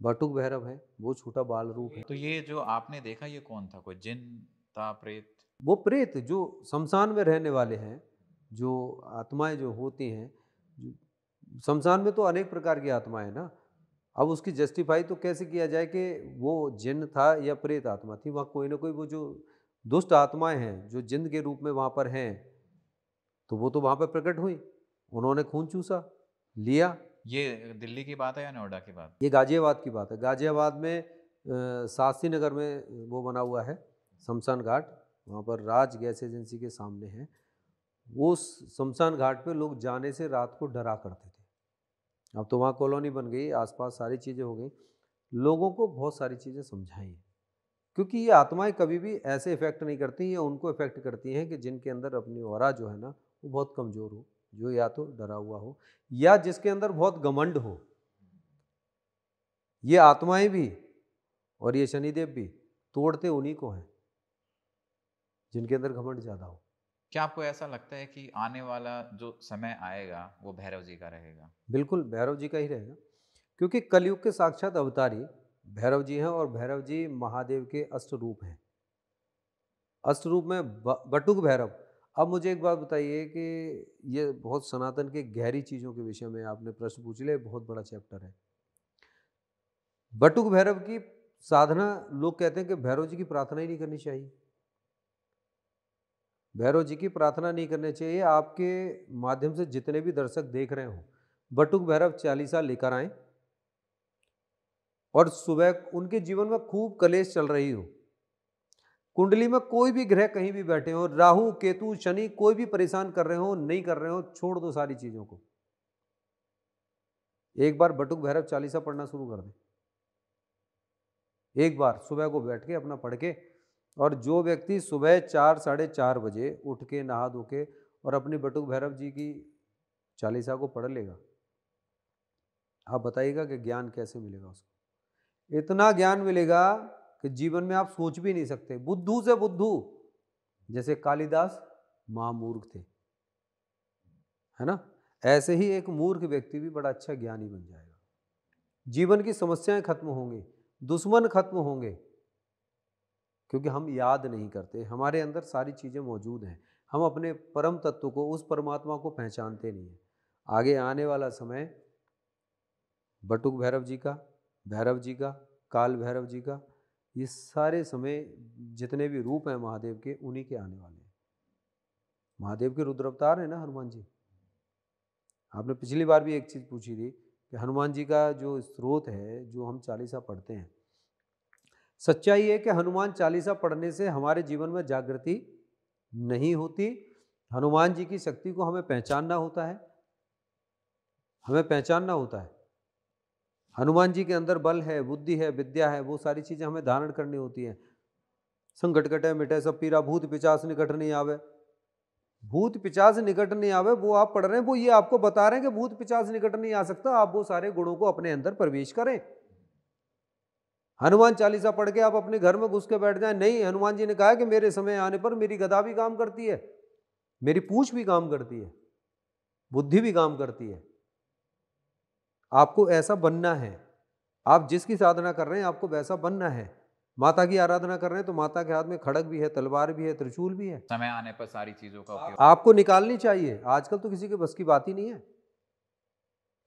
बटुक भैरव हैं, वो छोटा बाल रूप है। तो ये जो आपने देखा, ये कौन था? कोई जिन था, प्रेत? वो प्रेत जो शमशान में रहने वाले हैं, जो आत्माएँ जो होती हैं, शमशान में तो अनेक प्रकार की आत्माएँ हैं ना। अब उसकी जस्टिफाई तो कैसे किया जाए कि वो जिन्न था या प्रेत आत्मा थी, वहाँ कोई ना कोई वो जो दुष्ट आत्माएँ हैं, जो जिन्न के रूप में वहाँ पर हैं, तो वो तो वहाँ पे प्रकट हुई। उन्होंने खून चूसा, लिया। ये दिल्ली की बात है या नोएडा की बात? ये गाज़ियाबाद की बात है। गाज़ियाबाद में शास्त्री नगर में वो बना हुआ है शमशान घाट, वहाँ पर राज गैस एजेंसी के सामने है। वो शमशान घाट पे लोग जाने से रात को डरा करते थे। अब तो वहाँ कॉलोनी बन गई, आसपास सारी चीज़ें हो गई। लोगों को बहुत सारी चीज़ें समझाई हैं, क्योंकि ये आत्माएँ कभी भी ऐसे इफ़ेक्ट नहीं करती, ये उनको इफ़ेक्ट करती हैं कि जिनके अंदर अपनी ऑरा जो है ना, वो बहुत कमज़ोर हो, जो या तो डरा हुआ हो या जिसके अंदर बहुत घमंड हो। ये आत्माएँ भी और ये शनिदेव भी तोड़ते उन्हीं को हैं, जिनके अंदर घमंड ज़्यादा हो। क्या आपको ऐसा लगता है कि आने वाला जो समय आएगा वो भैरव जी का रहेगा? बिल्कुल भैरव जी का ही रहेगा, क्योंकि कलयुग के साक्षात अवतारी भैरव जी हैं और भैरव जी महादेव के अष्ट रूप हैं। अष्ट रूप में बटुक भैरव। अब मुझे एक बात बताइए कि ये बहुत सनातन के गहरी चीज़ों के विषय में आपने प्रश्न पूछ लिया, बहुत बड़ा चैप्टर है। बटुक भैरव की साधना, लोग कहते हैं कि भैरव जी की प्रार्थना ही नहीं करनी चाहिए। भैरव जी की प्रार्थना नहीं करनी चाहिए। आपके माध्यम से जितने भी दर्शक देख रहे हों, बटुक भैरव चालीसा लेकर आएँ और सुबह उनके जीवन में खूब कलेश चल रही हो, कुंडली में कोई भी ग्रह कहीं भी बैठे हो, राहु केतु शनि कोई भी परेशान कर रहे हो, नहीं कर रहे हो, छोड़ दो सारी चीज़ों को। एक बार बटुक भैरव चालीसा पढ़ना शुरू कर दें, एक बार सुबह को बैठ के अपना पढ़ के, और जो व्यक्ति सुबह 4 साढ़े 4 बजे उठ के नहा धो के और अपनी बटुक भैरव जी की चालीसा को पढ़ लेगा, आप बताइएगा कि ज्ञान कैसे मिलेगा उसको। इतना ज्ञान मिलेगा कि जीवन में आप सोच भी नहीं सकते। बुद्धू से बुद्धू, जैसे कालिदास महामूर्ख थे, है ना, ऐसे ही एक मूर्ख व्यक्ति भी बड़ा अच्छा ज्ञानी बन जाएगा। जीवन की समस्याएं खत्म होंगी, दुश्मन खत्म होंगे, क्योंकि हम याद नहीं करते। हमारे अंदर सारी चीज़ें मौजूद हैं, हम अपने परम तत्व को, उस परमात्मा को पहचानते नहीं हैं। आगे आने वाला समय बटुक भैरव जी का, भैरव जी का, काल भैरव जी का, ये सारे समय जितने भी रूप हैं महादेव के, उन्हीं के आने वाले हैं। महादेव के रुद्र अवतार है ना हनुमान जी। आपने पिछली बार भी एक चीज़ पूछी थी कि हनुमान जी का जो स्रोत है, जो हम चालीसा पढ़ते हैं, सच्चाई है कि हनुमान चालीसा पढ़ने से हमारे जीवन में जागृति नहीं होती। हनुमान जी की शक्ति को हमें पहचानना होता है, हमें पहचानना होता है। हनुमान जी के अंदर बल है, बुद्धि है, विद्या है, वो सारी चीज़ें हमें धारण करनी होती हैं। संकट कटे मिटे सब पीरा, भूत पिचास निकट नहीं आवे। भूत पिचास निकट नहीं आवे, वो आप पढ़ रहे हैं, वो ये आपको बता रहे हैं कि भूत पिचास निकट नहीं आ सकता। आप वो सारे गुणों को अपने अंदर प्रवेश करें। हनुमान चालीसा पढ़ के आप अपने घर में घुस के बैठ जाएं, नहीं, हनुमान जी ने कहा कि मेरे समय आने पर मेरी गदा भी काम करती है, मेरी पूंछ भी काम करती है, बुद्धि भी काम करती है। आपको ऐसा बनना है। आप जिसकी साधना कर रहे हैं, आपको वैसा बनना है। माता की आराधना कर रहे हैं तो माता के हाथ में खड़ग भी है, तलवार भी है, त्रिशूल भी है। समय आने पर सारी चीजों का उपयोग आपको निकालनी चाहिए। आजकल तो किसी के बस की बात ही नहीं है।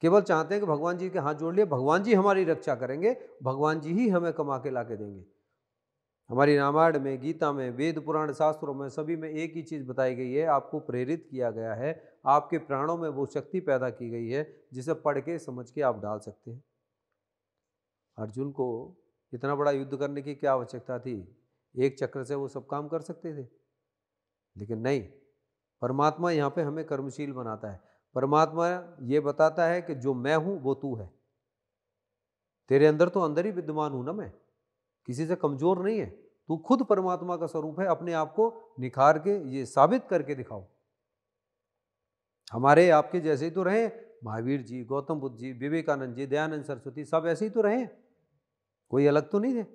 केवल चाहते हैं कि भगवान जी के हाथ जोड़ लिए, भगवान जी हमारी रक्षा करेंगे, भगवान जी ही हमें कमा के ला के देंगे। हमारी रामायण में, गीता में, वेद पुराण शास्त्रों में, सभी में एक ही चीज़ बताई गई है, आपको प्रेरित किया गया है, आपके प्राणों में वो शक्ति पैदा की गई है जिसे पढ़ के समझ के आप डाल सकते हैं। अर्जुन को इतना बड़ा युद्ध करने की क्या आवश्यकता थी? एक चक्र से वो सब काम कर सकते थे, लेकिन नहीं। परमात्मा यहाँ पे हमें कर्मशील बनाता है। परमात्मा ये बताता है कि जो मैं हूँ वो तू है, तेरे अंदर तो अंदर ही विद्यमान हूँ ना मैं, किसी से कमजोर नहीं है। तू खुद परमात्मा का स्वरूप है, अपने आप को निखार के ये साबित करके दिखाओ। हमारे आपके जैसे ही तो रहे महावीर जी, गौतम बुद्ध जी, विवेकानंद जी, दयानंद सरस्वती, सब ऐसे ही तो रहे, कोई अलग तो नहीं थे।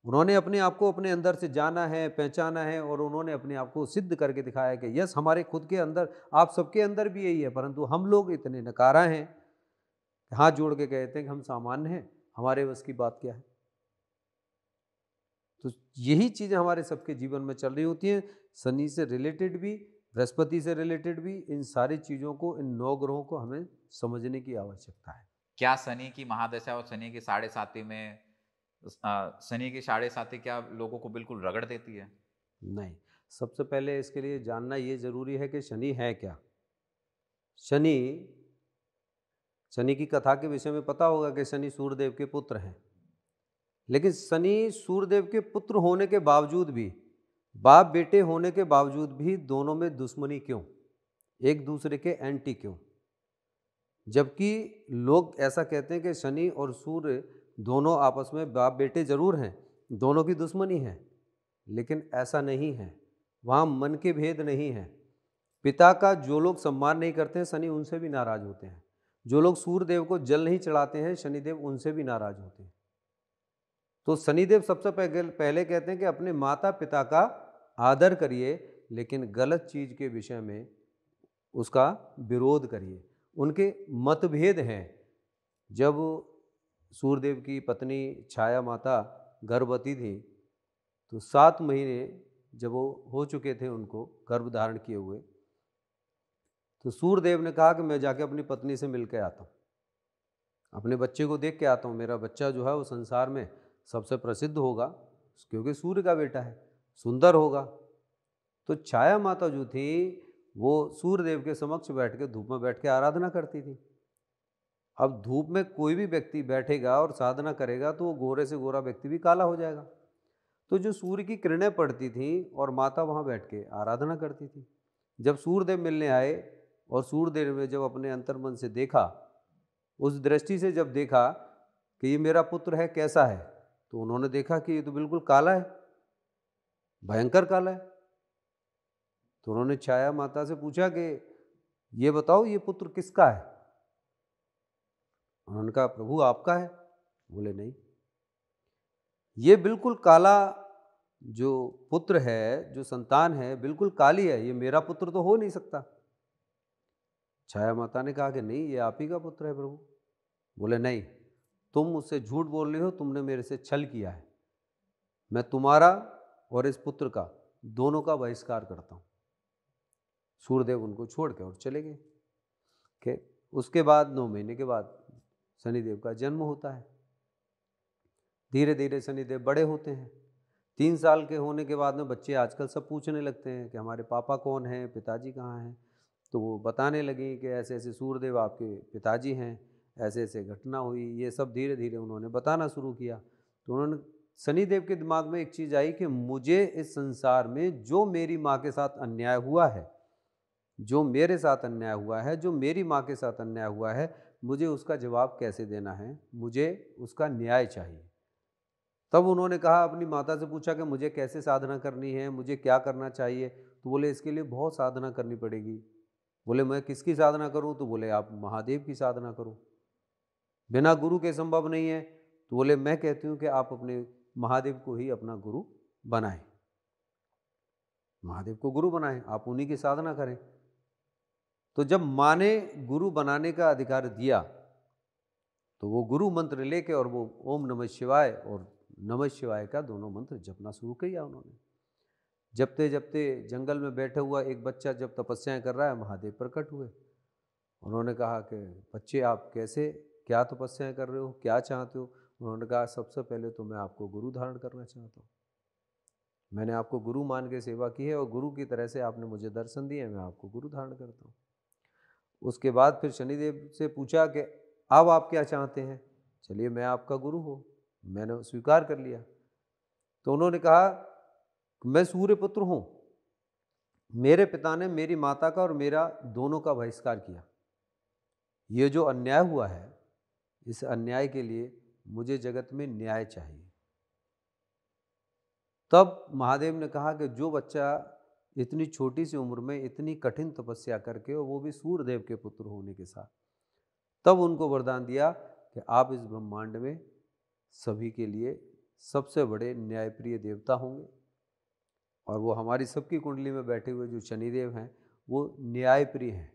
उन्होंने अपने आप को अपने अंदर से जाना है, पहचाना है, और उन्होंने अपने आप को सिद्ध करके दिखाया कि यस, हमारे खुद के अंदर, आप सबके अंदर भी यही है, परंतु हम लोग इतने नकारा हैं, हाथ जोड़ के कहते हैं कि हम सामान्य हैं, हमारे बस की बात क्या है। तो यही चीज़ें हमारे सबके जीवन में चल रही होती हैं। शनि से रिलेटेड भी, बृहस्पति से रिलेटेड भी, इन सारी चीज़ों को, इन 9 ग्रहों को हमें समझने की आवश्यकता है। क्या शनि की महादशा और शनि की साढ़े साती में शनि की साढ़े साती क्या लोगों को बिल्कुल रगड़ देती है? नहीं, सबसे पहले इसके लिए जानना ये जरूरी है कि शनि है क्या। शनि, शनि की कथा के विषय में पता होगा कि शनि सूर्यदेव के पुत्र हैं, लेकिन शनि सूर्यदेव के पुत्र होने के बावजूद भी, बाप बेटे होने के बावजूद भी, दोनों में दुश्मनी क्यों, एक दूसरे के एंटी क्यों? जबकि लोग ऐसा कहते हैं कि शनि और सूर्य दोनों आपस में बाप बेटे जरूर हैं, दोनों की दुश्मनी है, लेकिन ऐसा नहीं है। वहाँ मन के भेद नहीं है। पिता का जो लोग सम्मान नहीं करते हैं, शनि उनसे भी नाराज होते हैं। जो लोग सूर्यदेव को जल नहीं चढ़ाते हैं, शनिदेव उनसे भी नाराज होते हैं। तो शनिदेव सबसे पहले कहते हैं कि अपने माता पिता का आदर करिए, लेकिन गलत चीज़ के विषय में उसका विरोध करिए। उनके मतभेद हैं। जब सूर्यदेव की पत्नी छाया माता गर्भवती थी, तो 7 महीने जब वो हो चुके थे उनको गर्भ धारण किए हुए, तो सूर्यदेव ने कहा कि मैं जाके अपनी पत्नी से मिल के आता हूँ, अपने बच्चे को देख के आता हूँ। मेरा बच्चा जो है वो संसार में सबसे प्रसिद्ध होगा, क्योंकि सूर्य का बेटा है, सुंदर होगा। तो छाया माता जो थी वो सूर्यदेव के समक्ष बैठ के, धूप में बैठ के आराधना करती थी। अब धूप में कोई भी व्यक्ति बैठेगा और साधना करेगा तो वो गोरे से गोरा व्यक्ति भी काला हो जाएगा। तो जो सूर्य की किरणें पड़ती थी और माता वहाँ बैठ के आराधना करती थी। जब सूर्यदेव मिलने आए और सूर्यदेव ने जब अपने अंतर्मन से देखा, उस दृष्टि से जब देखा कि ये मेरा पुत्र है, कैसा है, तो उन्होंने देखा कि ये तो बिल्कुल काला है, भयंकर काला है। तो उन्होंने छाया माता से पूछा कि ये बताओ ये पुत्र किसका है? उन्होंने कहा प्रभु आपका है। बोले नहीं, ये बिल्कुल काला जो पुत्र है, जो संतान है, बिल्कुल काली है, ये मेरा पुत्र तो हो नहीं सकता। छाया माता ने कहा कि नहीं, ये आप ही का पुत्र है प्रभु। बोले नहीं, तुम मुझसे झूठ बोल रहे हो, तुमने मेरे से छल किया है। मैं तुम्हारा और इस पुत्र का दोनों का बहिष्कार करता हूँ। सूर्यदेव उनको छोड़ के और चले गए। कि उसके बाद 9 महीने के बाद शनिदेव का जन्म होता है। धीरे धीरे शनिदेव बड़े होते हैं। 3 साल के होने के बाद में बच्चे आजकल सब पूछने लगते हैं कि हमारे पापा कौन हैं, पिताजी कहाँ हैं। तो वो बताने लगी कि ऐसे ऐसे सूर्यदेव आपके पिताजी हैं, ऐसे ऐसे घटना हुई। ये सब धीरे धीरे उन्होंने बताना शुरू किया। तो उन्होंने शनिदेव के दिमाग में एक चीज़ आई कि मुझे इस संसार में जो मेरी माँ के साथ अन्याय हुआ है, जो मेरे साथ अन्याय हुआ है, जो मेरी माँ के साथ अन्याय हुआ है, मुझे उसका जवाब कैसे देना है, मुझे उसका न्याय चाहिए। तब उन्होंने कहा, अपनी माता से पूछा कि मुझे कैसे साधना करनी है, मुझे क्या करना चाहिए। तो बोले इसके लिए बहुत साधना करनी पड़ेगी। बोले मैं किसकी साधना करूं? तो बोले आप महादेव की साधना करो, बिना गुरु के संभव नहीं है। तो बोले मैं कहती हूँ कि आप अपने महादेव को ही अपना गुरु बनाएं, महादेव को गुरु बनाएं, आप उन्हीं की साधना करें। तो जब माँ ने गुरु बनाने का अधिकार दिया तो वो गुरु मंत्र लेके और वो ओम नमः शिवाय और नमः शिवाय का दोनों मंत्र जपना शुरू किया उन्होंने। जपते जपते जंगल में बैठा हुआ एक बच्चा जब तपस्याएं कर रहा है, महादेव प्रकट हुए। उन्होंने कहा कि बच्चे आप कैसे, क्या तपस्याएं कर रहे हो, क्या चाहते हो? उन्होंने कहा सबसे पहले तो मैं आपको गुरु धारण करना चाहता हूँ। मैंने आपको गुरु मान के सेवा की है और गुरु की तरह से आपने मुझे दर्शन दिए, मैं आपको गुरु धारण करता हूँ। उसके बाद फिर शनिदेव से पूछा कि अब आप क्या चाहते हैं? चलिए मैं आपका गुरु हूँ, मैंने स्वीकार कर लिया। तो उन्होंने कहा मैं सूर्यपुत्र हूँ, मेरे पिता ने मेरी माता का और मेरा दोनों का बहिष्कार किया। ये जो अन्याय हुआ है, इस अन्याय के लिए मुझे जगत में न्याय चाहिए। तब महादेव ने कहा कि जो बच्चा इतनी छोटी सी उम्र में इतनी कठिन तपस्या करके, और वो भी सूर्यदेव के पुत्र होने के साथ, तब उनको वरदान दिया कि आप इस ब्रह्मांड में सभी के लिए सबसे बड़े न्यायप्रिय देवता होंगे। और वो हमारी सबकी कुंडली में बैठे हुए जो शनिदेव हैं वो न्यायप्रिय हैं,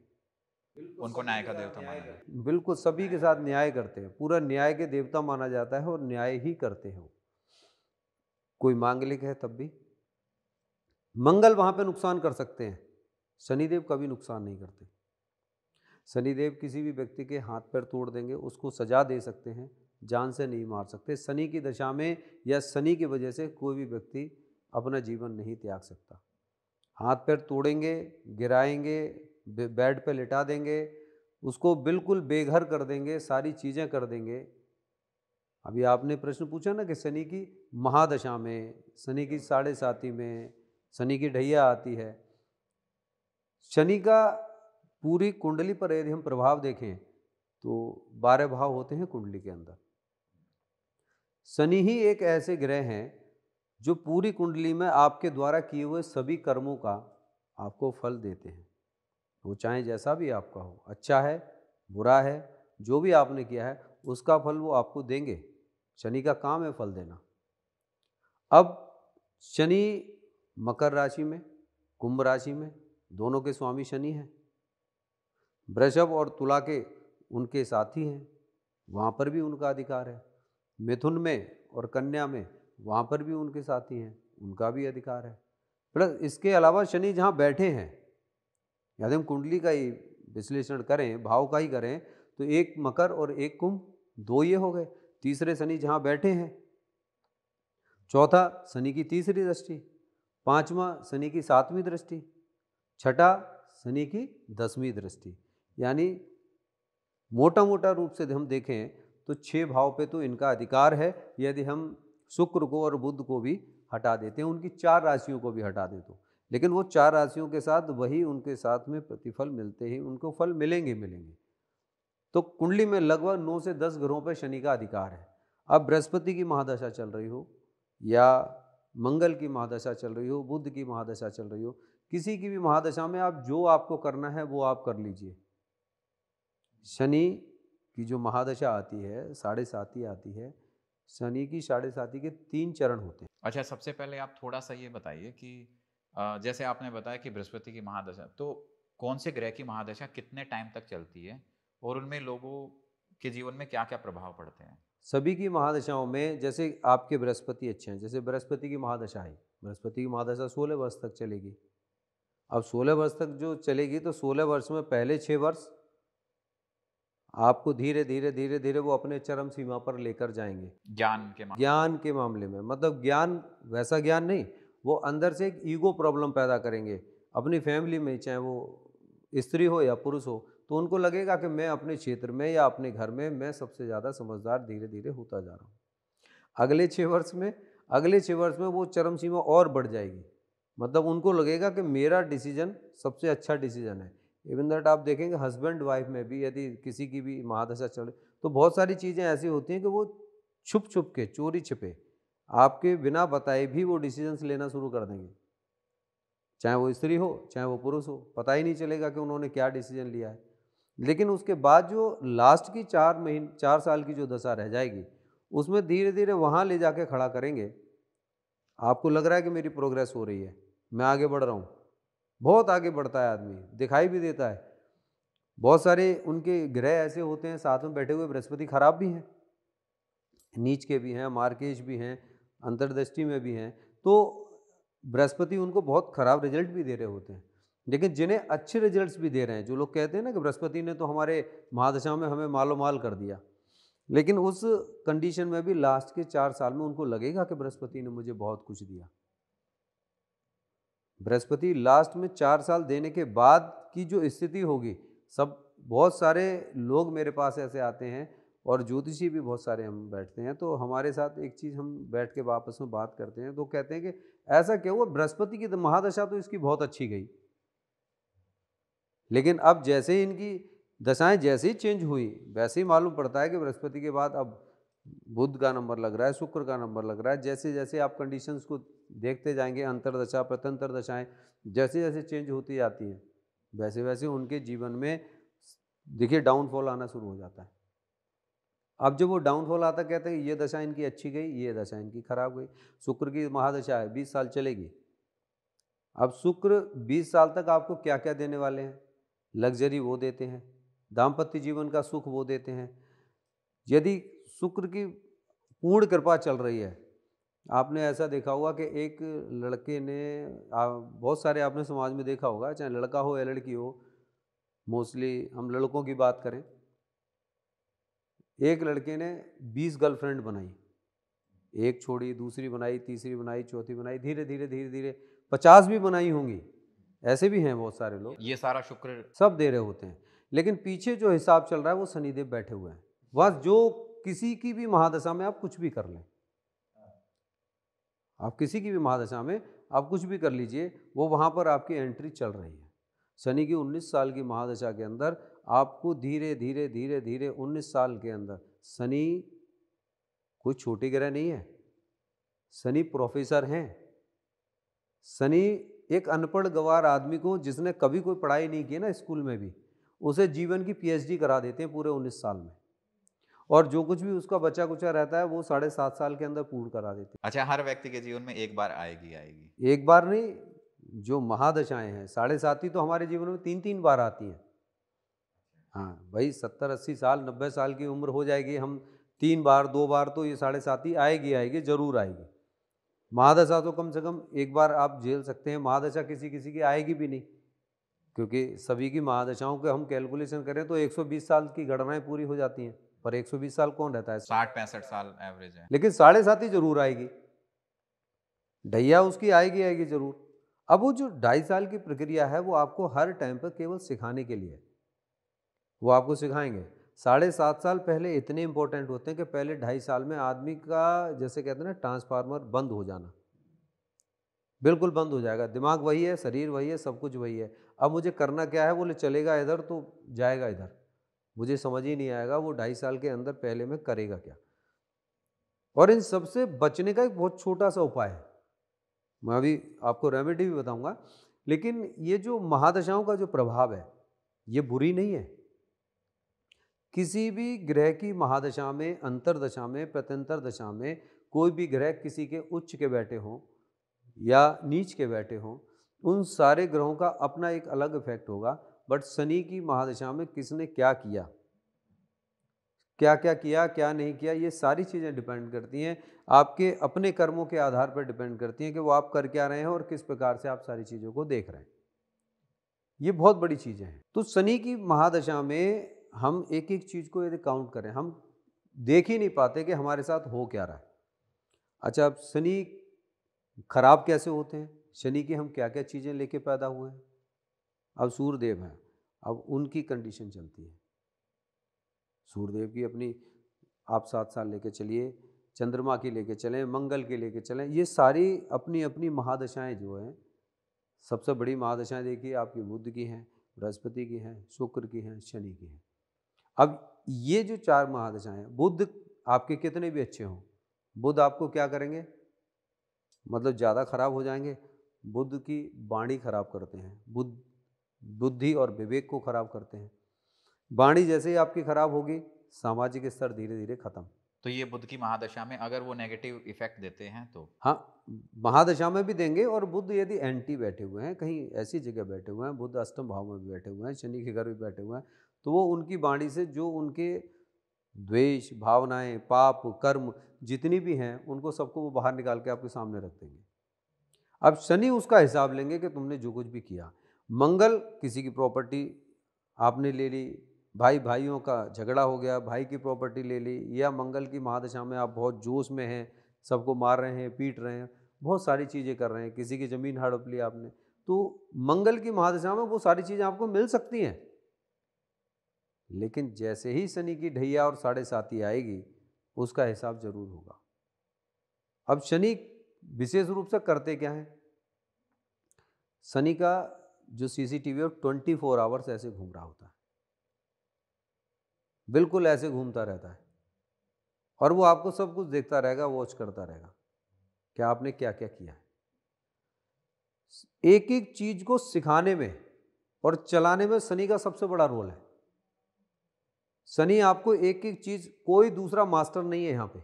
उनको न्याय का देवता माना जाता है। बिल्कुल सभी के साथ न्याय करते हैं, पूरा न्याय के देवता माना जाता है और न्याय ही करते हैं। कोई मांगलिक है तब भी मंगल वहाँ पे नुकसान कर सकते हैं, शनिदेव कभी नुकसान नहीं करते। शनिदेव किसी भी व्यक्ति के हाथ पैर तोड़ देंगे, उसको सजा दे सकते हैं, जान से नहीं मार सकते। शनि की दशा में या शनि की वजह से कोई भी व्यक्ति अपना जीवन नहीं त्याग सकता। हाथ पैर तोड़ेंगे, गिराएंगे, बेड पे लिटा देंगे, उसको बिल्कुल बेघर कर देंगे, सारी चीज़ें कर देंगे। अभी आपने प्रश्न पूछा ना कि शनि की महादशा में, शनि की 7.5 में शनि की ढैया आती है। शनि का पूरी कुंडली पर यदि हम प्रभाव देखें तो 12 भाव होते हैं कुंडली के अंदर। शनि ही एक ऐसे ग्रह हैं जो पूरी कुंडली में आपके द्वारा किए हुए सभी कर्मों का आपको फल देते हैं। वो चाहे जैसा भी आपका हो, अच्छा है बुरा है, जो भी आपने किया है उसका फल वो आपको देंगे। शनि का काम है फल देना। अब शनि मकर राशि में, कुंभ राशि में, दोनों के स्वामी शनि हैं। वृषभ और तुला के उनके साथी हैं, वहाँ पर भी उनका अधिकार है। मिथुन में और कन्या में वहाँ पर भी उनके साथी हैं, उनका भी अधिकार है। प्लस इसके अलावा शनि जहाँ बैठे हैं, यदि हम कुंडली का ही विश्लेषण करें, भाव का ही करें, तो एक मकर और एक कुंभ, 2 ये हो गए। तीसरे शनि जहाँ बैठे हैं, चौथा शनि की तीसरी दृष्टि, 5वां शनि की 7वीं दृष्टि, छठा शनि की 10वीं दृष्टि। यानी मोटा मोटा रूप से हम देखें तो 6 भाव पे तो इनका अधिकार है। यदि हम शुक्र को और बुध को भी हटा देते हैं, उनकी 4 राशियों को भी हटा दें तो, लेकिन वो 4 राशियों के साथ वही उनके साथ में प्रतिफल मिलते ही उनको फल मिलेंगे। तो कुंडली में लगभग 9 से 10 ग्रहों पर शनि का अधिकार है। अब बृहस्पति की महादशा चल रही हो या मंगल की महादशा चल रही हो, बुध की महादशा चल रही हो, किसी की भी महादशा में आप जो आपको करना है वो आप कर लीजिए। शनि की जो महादशा आती है, साढ़े साती आती है, शनि की साढ़े साती के 3 चरण होते हैं। अच्छा, सबसे पहले आप थोड़ा-सा ये बताइए कि जैसे आपने बताया कि बृहस्पति की महादशा, तो कौन से ग्रह की महादशा कितने टाइम तक चलती है और उनमें लोगों के जीवन में क्या-क्या प्रभाव पड़ते हैं? सभी की महादशाओं में जैसे आपके बृहस्पति अच्छे हैं, जैसे बृहस्पति की महादशा है, बृहस्पति की महादशा 16 वर्ष तक चलेगी। अब 16 वर्ष तक जो चलेगी तो 16 वर्ष में पहले 6 वर्ष आपको धीरे धीरे धीरे धीरे वो अपने चरम सीमा पर लेकर जाएंगे। ज्ञान के मामले में मतलब ज्ञान वैसा ज्ञान नहीं, वो अंदर से एक ईगो प्रॉब्लम पैदा करेंगे अपनी फैमिली में, चाहे वो स्त्री हो या पुरुष हो, तो उनको लगेगा कि मैं अपने क्षेत्र में या अपने घर में मैं सबसे ज़्यादा समझदार धीरे धीरे होता जा रहा हूँ। अगले 6 वर्ष में वो चरम सीमा और बढ़ जाएगी, मतलब उनको लगेगा कि मेरा डिसीजन सबसे अच्छा डिसीजन है। इवन दैट आप देखेंगे हस्बैंड वाइफ में भी यदि किसी की भी महादशा चले तो बहुत सारी चीज़ें ऐसी होती हैं कि वो छुप छुप के, चोरी छिपे, आपके बिना बताए भी वो डिसीजंस लेना शुरू कर देंगे, चाहे वो स्त्री हो चाहे वो पुरुष हो, पता ही नहीं चलेगा कि उन्होंने क्या डिसीजन लिया है। लेकिन उसके बाद जो लास्ट की 4 साल की जो दशा रह जाएगी, उसमें धीरे धीरे वहाँ ले जाके खड़ा करेंगे। आपको लग रहा है कि मेरी प्रोग्रेस हो रही है, मैं आगे बढ़ रहा हूँ, बहुत आगे बढ़ता है आदमी, दिखाई भी देता है। बहुत सारे उनके ग्रह ऐसे होते हैं साथ में बैठे हुए, बृहस्पति खराब भी हैं, नीच के भी हैं, मार्केश भी हैं, अंतर्दृष्टि में भी हैं, तो बृहस्पति उनको बहुत खराब रिजल्ट भी दे रहे होते हैं। लेकिन जिन्हें अच्छे रिजल्ट्स भी दे रहे हैं, जो लोग कहते हैं ना कि बृहस्पति ने तो हमारे महादशा में हमें मालो माल कर दिया, लेकिन उस कंडीशन में भी लास्ट के 4 साल में उनको लगेगा कि बृहस्पति ने मुझे बहुत कुछ दिया। बृहस्पति लास्ट में 4 साल देने के बाद की जो स्थिति होगी, सब बहुत सारे लोग मेरे पास ऐसे आते हैं और ज्योतिषी भी बहुत सारे हम बैठते हैं, तो हमारे साथ एक चीज़ हम बैठ के आपस में बात करते हैं, तो कहते हैं कि ऐसा क्या हुआ, बृहस्पति की महादशा तो इसकी बहुत अच्छी गई, लेकिन अब जैसे ही इनकी दशाएं जैसे ही चेंज हुई वैसे ही मालूम पड़ता है कि बृहस्पति के बाद अब बुध का नंबर लग रहा है, शुक्र का नंबर लग रहा है। जैसे जैसे आप कंडीशंस को देखते जाएंगे, अंतरदशा प्रत्यंतर दशाएं जैसे जैसे चेंज होती जाती हैं, वैसे वैसे उनके जीवन में देखिए डाउनफॉल आना शुरू हो जाता है। अब जब वो डाउनफॉल आता है, कहते हैं ये दशा इनकी अच्छी गई, ये दशा इनकी खराब गई। शुक्र की महादशा है, 20 साल चलेगी। अब शुक्र 20 साल तक आपको क्या क्या देने वाले हैं? लग्जरी वो देते हैं, दाम्पत्य जीवन का सुख वो देते हैं। यदि शुक्र की पूर्ण कृपा चल रही है, आपने ऐसा देखा होगा कि एक लड़के ने बहुत सारे आपने समाज में देखा होगा, चाहे लड़का हो या लड़की हो, मोस्टली हम लड़कों की बात करें, एक लड़के ने 20 गर्लफ्रेंड बनाई, एक छोड़ी, दूसरी बनाई, तीसरी बनाई, चौथी बनाई, धीरे धीरे धीरे धीरे 50 भी बनाई होंगी, ऐसे भी हैं बहुत सारे लोग। ये सारा शुक्र सब दे रहे होते हैं, लेकिन पीछे जो हिसाब चल रहा है वो शनिदेव बैठे हुए हैं। बस जो किसी की भी महादशा में आप कुछ भी कर लें, आप किसी की भी महादशा में आप कुछ भी कर लीजिए, वो वहाँ पर आपकी एंट्री चल रही है। शनि की 19 साल की महादशा के अंदर आपको धीरे धीरे धीरे धीरे 19 साल के अंदर, शनि कोई छोटी ग्रह नहीं है, शनि प्रोफेसर हैं। शनि एक अनपढ़ गवार आदमी को, जिसने कभी कोई पढ़ाई नहीं की ना स्कूल में भी, उसे जीवन की पीएचडी करा देते हैं पूरे 19 साल में, और जो कुछ भी उसका बचा कुचा रहता है वो 7.5 साल के अंदर पूर्ण करा देते हैं। अच्छा, हर व्यक्ति के जीवन में एक बार आएगी? एक बार नहीं, जो महादशाएं हैं 7.5 तो हमारे जीवन में 3-3 बार आती हैं। हाँ भाई, 70-80 साल 90 साल की उम्र हो जाएगी, हम 3 बार 2 बार तो ये 7.5 आएगी, जरूर आएगी। महादशा तो कम से कम एक बार आप झेल सकते हैं, महादशा किसी किसी की आएगी भी नहीं, क्योंकि सभी की महादशाओं के हम कैलकुलेशन करें तो 120 साल की गणनाएं पूरी हो जाती हैं, पर 120 साल कौन रहता है? 60-65 साल एवरेज है। लेकिन 7.5 जरूर आएगी, ढैया उसकी आएगी जरूर। अब वो जो 2.5 साल की प्रक्रिया है वो आपको हर टाइम पर केवल सिखाने के लिए, वो आपको सिखाएंगे। 7.5 साल पहले इतने इंपॉर्टेंट होते हैं कि पहले 2.5 साल में आदमी का, जैसे कहते हैं ना, ट्रांसफार्मर बंद हो जाना, बिल्कुल बंद हो जाएगा। दिमाग वही है, शरीर वही है, सब कुछ वही है। अब मुझे करना क्या है, बोले चलेगा इधर तो जाएगा इधर, मुझे समझ ही नहीं आएगा वो 2.5 साल के अंदर पहले में करेगा क्या। और इन सबसे बचने का एक बहुत छोटा सा उपाय है, मैं अभी आपको रेमेडी भी बताऊंगा। लेकिन ये जो महादशाओं का जो प्रभाव है ये बुरी नहीं है। किसी भी ग्रह की महादशा में, अंतरदशा में, प्रत्यंतर दशा में कोई भी ग्रह किसी के उच्च के बैठे हों या नीच के बैठे हों, उन सारे ग्रहों का अपना एक अलग इफेक्ट होगा। बट शनि की महादशा में किसने क्या किया, क्या क्या किया, क्या नहीं किया, ये सारी चीज़ें डिपेंड करती हैं, आपके अपने कर्मों के आधार पर डिपेंड करती हैं कि वो आप कर क्या रहे हैं और किस प्रकार से आप सारी चीज़ों को देख रहे हैं। ये बहुत बड़ी चीज़ें हैं। तो शनि की महादशा में हम एक एक चीज़ को यदि काउंट करें, हम देख ही नहीं पाते कि हमारे साथ हो क्या रहा है। अच्छा, अब शनि खराब कैसे होते हैं, शनि की हम क्या क्या चीज़ें लेके पैदा हुए हैं। अब सूर्यदेव हैं, अब उनकी कंडीशन चलती है। सूर्यदेव की अपनी आप 7 साल लेके चलिए, चंद्रमा की लेके चलें, मंगल की लेके चलें, ये सारी अपनी अपनी महादशाएं जो हैं, सबसे बड़ी महादशाएं देखिए आपकी बुध की हैं, बृहस्पति की हैं, शुक्र की हैं, शनि की हैं। अब ये जो 4 महादशाएं हैं, बुध आपके कितने भी अच्छे हों, बुध आपको क्या करेंगे, मतलब ज़्यादा खराब हो जाएंगे। बुध की वाणी खराब करते हैं, बुध बुद्धि और विवेक को खराब करते हैं। वाणी जैसे ही आपकी खराब होगी, सामाजिक स्तर धीरे धीरे खत्म। तो ये बुध की महादशा में अगर वो नेगेटिव इफेक्ट देते हैं तो? हाँ, महादशा में भी देंगे। और बुध यदि एंटी बैठे हुए हैं, कहीं ऐसी जगह बैठे हुए हैं, बुध अष्टम भाव में भी बैठे हुए हैं, शनि के घर भी बैठे हुए हैं, तो वो उनकी वाणी से जो उनके द्वेष, भावनाएं, पाप, कर्म जितनी भी हैं, उनको सबको वो बाहर निकाल के आपके सामने रख देंगे। अब शनि उसका हिसाब लेंगे कि तुमने जो कुछ भी किया। मंगल किसी की प्रॉपर्टी आपने ले ली, भाई भाइयों का झगड़ा हो गया, भाई की प्रॉपर्टी ले ली, या मंगल की महादशा में आप बहुत जोश में हैं, सबको मार रहे हैं, पीट रहे हैं, बहुत सारी चीज़ें कर रहे हैं, किसी की ज़मीन हड़प ली आपने, तो मंगल की महादशा में वो सारी चीज़ें आपको मिल सकती हैं। लेकिन जैसे ही शनि की ढैया और साढ़े साती आएगी, उसका हिसाब जरूर होगा। अब शनि विशेष रूप से करते क्या है, शनि का जो सीसीटीवी है 24 आवर्स ऐसे घूम रहा होता है, बिल्कुल ऐसे घूमता रहता है, और वो आपको सब कुछ देखता रहेगा, वॉच करता रहेगा कि आपने क्या क्या किया है। एक एक चीज को सिखाने में और चलाने में शनि का सबसे बड़ा रोल है। शनि आपको एक एक चीज, कोई दूसरा मास्टर नहीं है यहाँ पे,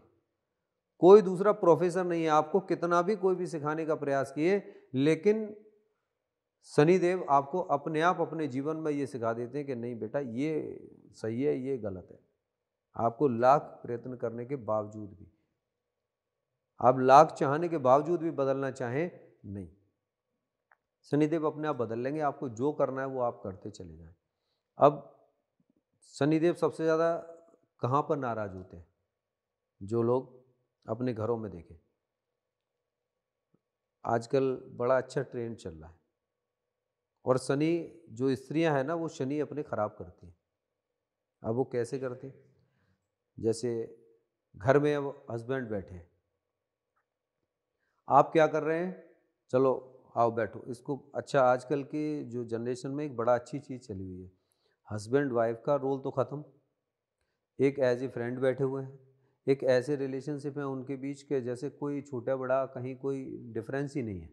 कोई दूसरा प्रोफेसर नहीं है, आपको कितना भी कोई भी सिखाने का प्रयास किए, लेकिन शनिदेव आपको अपने आप अपने जीवन में ये सिखा देते हैं कि नहीं बेटा, ये सही है, ये गलत है। आपको लाख प्रयत्न करने के बावजूद भी, आप लाख चाहने के बावजूद भी बदलना चाहें, नहीं, शनिदेव अपने आप बदल लेंगे। आपको जो करना है वो आप करते चले जाएं। अब शनिदेव सबसे ज़्यादा कहाँ पर नाराज होते हैं, जो लोग अपने घरों में देखें, आजकल बड़ा अच्छा ट्रेंड चल रहा है, और शनि जो स्त्रियां हैं ना, वो शनि अपने खराब करती हैं। अब वो कैसे करती हैं, जैसे घर में अब हस्बैंड बैठे हैं, आप क्या कर रहे हैं, चलो आओ बैठो इसको। अच्छा, आजकल के जो जनरेशन में एक बड़ा अच्छी चीज़ चली हुई है, हस्बैंड वाइफ का रोल तो ख़त्म, एक एज ए फ्रेंड बैठे हुए हैं, एक ऐसे रिलेशनशिप है उनके बीच के जैसे कोई छोटा बड़ा कहीं कोई डिफरेंस ही नहीं है।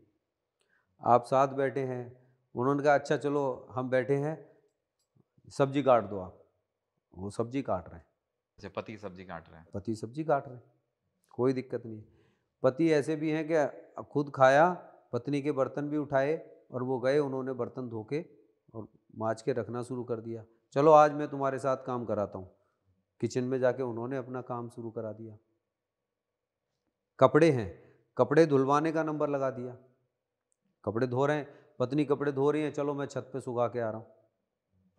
आप साथ बैठे हैं, उन्होंने कहा अच्छा चलो हम बैठे हैं, सब्जी काट दो आप, वो सब्जी काट रहे हैं, जैसे पति सब्जी काट रहे हैं। पति सब्जी काट रहे हैं, कोई दिक्कत नहीं है। पति ऐसे भी हैं कि खुद खाया, पत्नी के बर्तन भी उठाए, और वो गए, उन्होंने बर्तन धो के और माँज के रखना शुरू कर दिया, चलो आज मैं तुम्हारे साथ काम कराता हूँ, किचन में जाके उन्होंने अपना काम शुरू करा दिया। कपड़े हैं, कपड़े धुलवाने का नंबर लगा दिया, कपड़े धो रहे हैं, पत्नी कपड़े धो रही हैं, चलो मैं छत पे सुखा के आ रहा हूँ,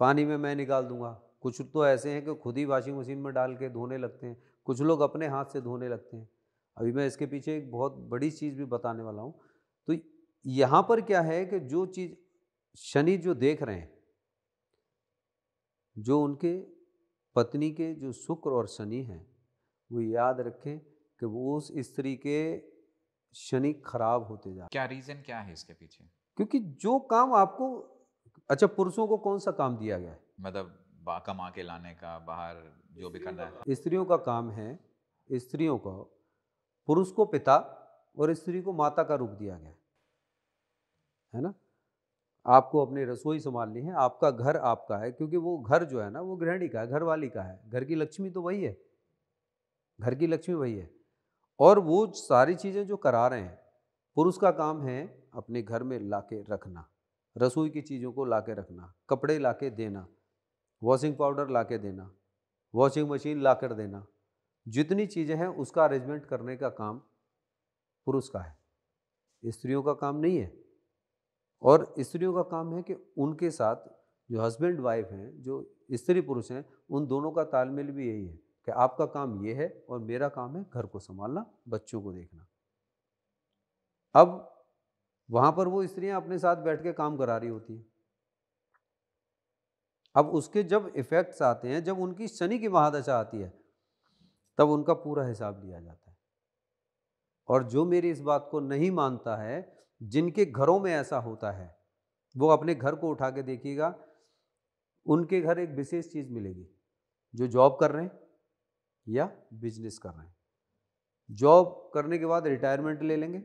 पानी में मैं निकाल दूंगा। कुछ तो ऐसे हैं कि खुद ही वॉशिंग मशीन में डाल के धोने लगते हैं, कुछ लोग अपने हाथ से धोने लगते हैं। अभी मैं इसके पीछे एक बहुत बड़ी चीज़ भी बताने वाला हूँ। तो यहाँ पर क्या है कि जो चीज़ शनि जो देख रहे हैं, जो उनके पत्नी के जो शुक्र और शनि हैं, वो याद रखें कि वो उस स्त्री के शनि खराब होते जा रहे हैं। क्या रीजन क्या है इसके पीछे? क्योंकि जो काम आपको, अच्छा पुरुषों को कौन सा काम दिया गया है, मतलब कमा के लाने का, बाहर जो भी करना है। स्त्रियों का काम है, स्त्रियों को पुरुष को पिता और स्त्री को माता का रूप दिया गया है ना। आपको अपनी रसोई संभालनी है, आपका घर आपका है, क्योंकि वो घर जो है ना वो गृहिणी का है, घर वाली का है। घर की लक्ष्मी तो वही है, घर की लक्ष्मी वही है। और वो सारी चीज़ें जो करा रहे हैं, पुरुष का काम है अपने घर में लाके रखना, रसोई की चीज़ों को लाके रखना, कपड़े लाके देना, वॉशिंग पाउडर लाके देना, वॉशिंग मशीन लाकर देना, जितनी चीज़ें हैं उसका अरेंजमेंट करने का काम पुरुष का है, स्त्रियों का काम नहीं है। और स्त्रियों का काम है कि उनके साथ जो हस्बैंड वाइफ हैं, जो स्त्री पुरुष हैं, उन दोनों का तालमेल भी यही है कि आपका काम ये है और मेरा काम है घर को संभालना, बच्चों को देखना। अब वहाँ पर वो स्त्रियाँ अपने साथ बैठ के काम करा रही होती हैं। अब उसके जब इफ़ेक्ट्स आते हैं, जब उनकी शनि की महादशा आती है, तब उनका पूरा हिसाब लिया जाता है। और जो मेरी इस बात को नहीं मानता है, जिनके घरों में ऐसा होता है, वो अपने घर को उठा के देखिएगा, उनके घर एक विशेष चीज़ मिलेगी। जो जॉब कर रहे हैं या बिजनेस कर रहे हैं, जॉब करने के बाद रिटायरमेंट ले लेंगे,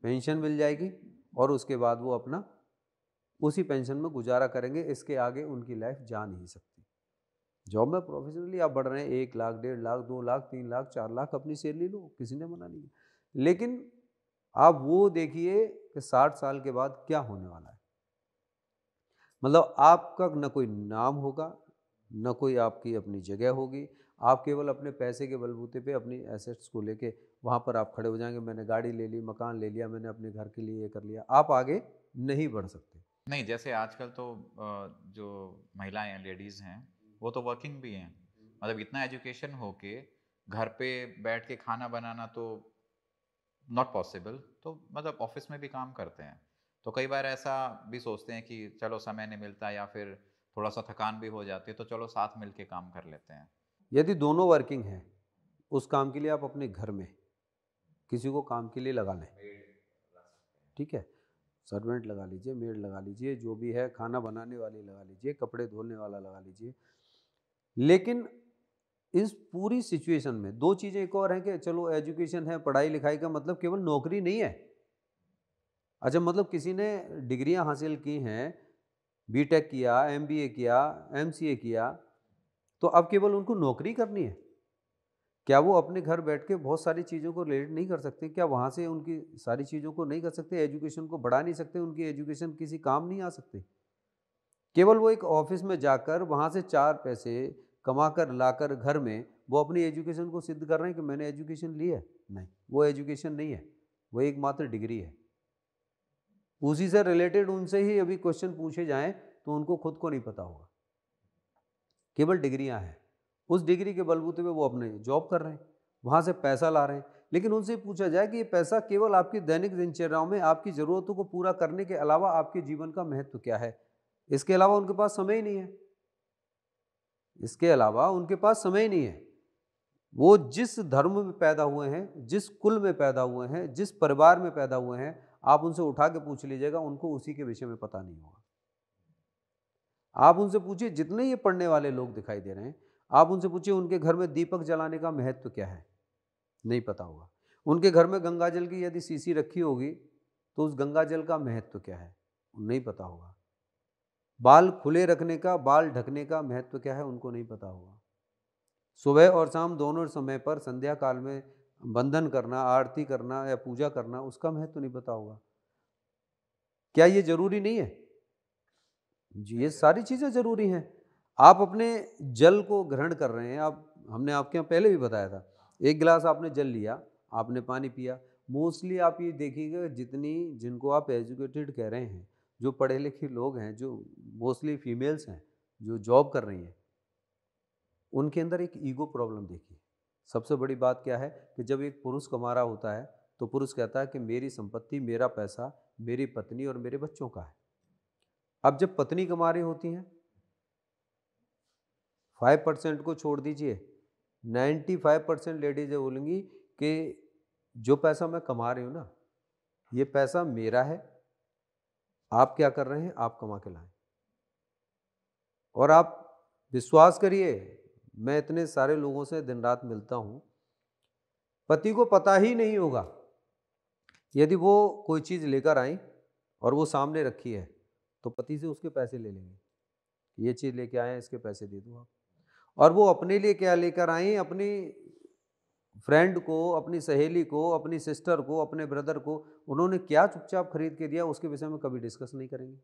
पेंशन मिल जाएगी और उसके बाद वो अपना उसी पेंशन में गुजारा करेंगे। इसके आगे उनकी लाइफ जा नहीं सकती। जॉब में प्रोफेशनली आप बढ़ रहे हैं, 1 लाख, 1.5 लाख, 2 लाख, 3 लाख, 4 लाख अपनी सैलरी लो, किसी ने मना नहीं किया। लेकिन आप वो देखिए कि 60 साल के बाद क्या होने वाला है। मतलब आपका न कोई नाम होगा, न कोई आपकी अपनी जगह होगी। आप केवल अपने पैसे के बलबूते पे अपनी एसेट्स को लेके वहाँ पर आप खड़े हो जाएंगे, मैंने गाड़ी ले ली, मकान ले लिया, मैंने अपने घर के लिए ये कर लिया। आप आगे नहीं बढ़ सकते। नहीं, जैसे आजकल तो जो महिलाएं हैं, लेडीज़ हैं, वो तो वर्किंग भी हैं। मतलब इतना एजुकेशन हो के घर पे बैठ के खाना बनाना तो नॉट पॉसिबल, तो मतलब ऑफिस में भी काम करते हैं। तो कई बार ऐसा भी सोचते हैं कि चलो समय नहीं मिलता या फिर थोड़ा सा थकान भी हो जाती है, तो चलो साथ मिल के काम कर लेते हैं। यदि दोनों वर्किंग हैं, उस काम के लिए आप अपने घर में किसी को काम के लिए लगा लें, ठीक है। सर्वेंट लगा लीजिए, मेड लगा लीजिए, जो भी है, खाना बनाने वाली लगा लीजिए, कपड़े धोने वाला लगा लीजिए। लेकिन इस पूरी सिचुएशन में दो चीज़ें एक और हैं कि चलो एजुकेशन है, पढ़ाई लिखाई का मतलब केवल नौकरी नहीं है। अच्छा, मतलब किसी ने डिग्रियां हासिल की हैं, बीटेक किया, एमबीए किया, एमसीए किया, तो अब केवल उनको नौकरी करनी है? क्या वो अपने घर बैठ के बहुत सारी चीज़ों को रिलेट नहीं कर सकते? क्या वहाँ से उनकी सारी चीज़ों को नहीं कर सकते? एजुकेशन को बढ़ा नहीं सकते? उनकी एजुकेशन किसी काम नहीं आ सकती? केवल वो एक ऑफिस में जाकर वहाँ से 4 पैसे कमा कर लाकर घर में वो अपनी एजुकेशन को सिद्ध कर रहे हैं कि मैंने एजुकेशन ली है? नहीं, वो एजुकेशन नहीं है, वो एकमात्र डिग्री है। उसी से रिलेटेड उनसे ही अभी क्वेश्चन पूछे जाएँ तो उनको खुद को नहीं पता होगा। केवल डिग्रियाँ हैं। उस डिग्री के बलबूते पे वो अपने जॉब कर रहे हैं, वहाँ से पैसा ला रहे हैं। लेकिन उनसे पूछा जाए कि ये पैसा केवल आपकी दैनिक दिनचर्याओं में आपकी ज़रूरतों को पूरा करने के अलावा आपके जीवन का महत्व क्या है? इसके अलावा उनके पास समय ही नहीं है। इसके अलावा उनके पास समय ही नहीं है। वो जिस धर्म में पैदा हुए हैं, जिस कुल में पैदा हुए हैं, जिस परिवार में पैदा हुए हैं, आप उनसे उठा के पूछ लीजिएगा, उनको उसी के विषय में पता नहीं होगा। आप उनसे पूछिए, जितने ये पढ़ने वाले लोग दिखाई दे रहे हैं, आप उनसे पूछिए उनके घर में दीपक जलाने का महत्व क्या है? नहीं पता होगा। उनके घर में गंगा जल की यदि शीशी रखी होगी, तो उस गंगा जल का महत्व क्या है? नहीं पता होगा। बाल खुले रखने का, बाल ढकने का महत्व क्या है? उनको नहीं पता होगा। सुबह और शाम दोनों समय पर संध्या काल में बंधन करना, आरती करना या पूजा करना, उसका महत्व नहीं पता होगा। क्या ये जरूरी नहीं है? जी, ये सारी चीज़ें ज़रूरी हैं। आप अपने जल को ग्रहण कर रहे हैं, आप, हमने आपके यहाँ पहले भी बताया था, 1 गिलास आपने जल लिया, आपने पानी पिया। मोस्टली आप ये देखिएगा, जितनी जिनको आप एजुकेटेड कह रहे हैं, जो पढ़े लिखे लोग हैं, जो मोस्टली फीमेल्स हैं, जो जॉब कर रही हैं, उनके अंदर एक ईगो प्रॉब्लम देखिए। सबसे बड़ी बात क्या है कि जब एक पुरुष कमा रहा होता है, तो पुरुष कहता है कि मेरी संपत्ति, मेरा पैसा, मेरी पत्नी और मेरे बच्चों का है। अब जब पत्नी कमा रही होती हैं, 5% को छोड़ दीजिए, 95% लेडीज ये बोलेंगी कि जो पैसा मैं कमा रही हूँ ना, ये पैसा मेरा है, आप क्या कर रहे हैं? आप कमा के लाएं। और आप विश्वास करिए, मैं इतने सारे लोगों से दिन रात मिलता हूँ, पति को पता ही नहीं होगा। यदि वो कोई चीज़ लेकर आई और वो सामने रखी है तो पति से उसके पैसे ले लेंगे, ये चीज़ लेके आए हैं इसके पैसे दे दो आप। और वो अपने लिए क्या लेकर आई, अपनी फ्रेंड को, अपनी सहेली को, अपनी सिस्टर को, अपने ब्रदर को उन्होंने क्या चुपचाप खरीद के दिया उसके विषय में कभी डिस्कस नहीं करेंगे।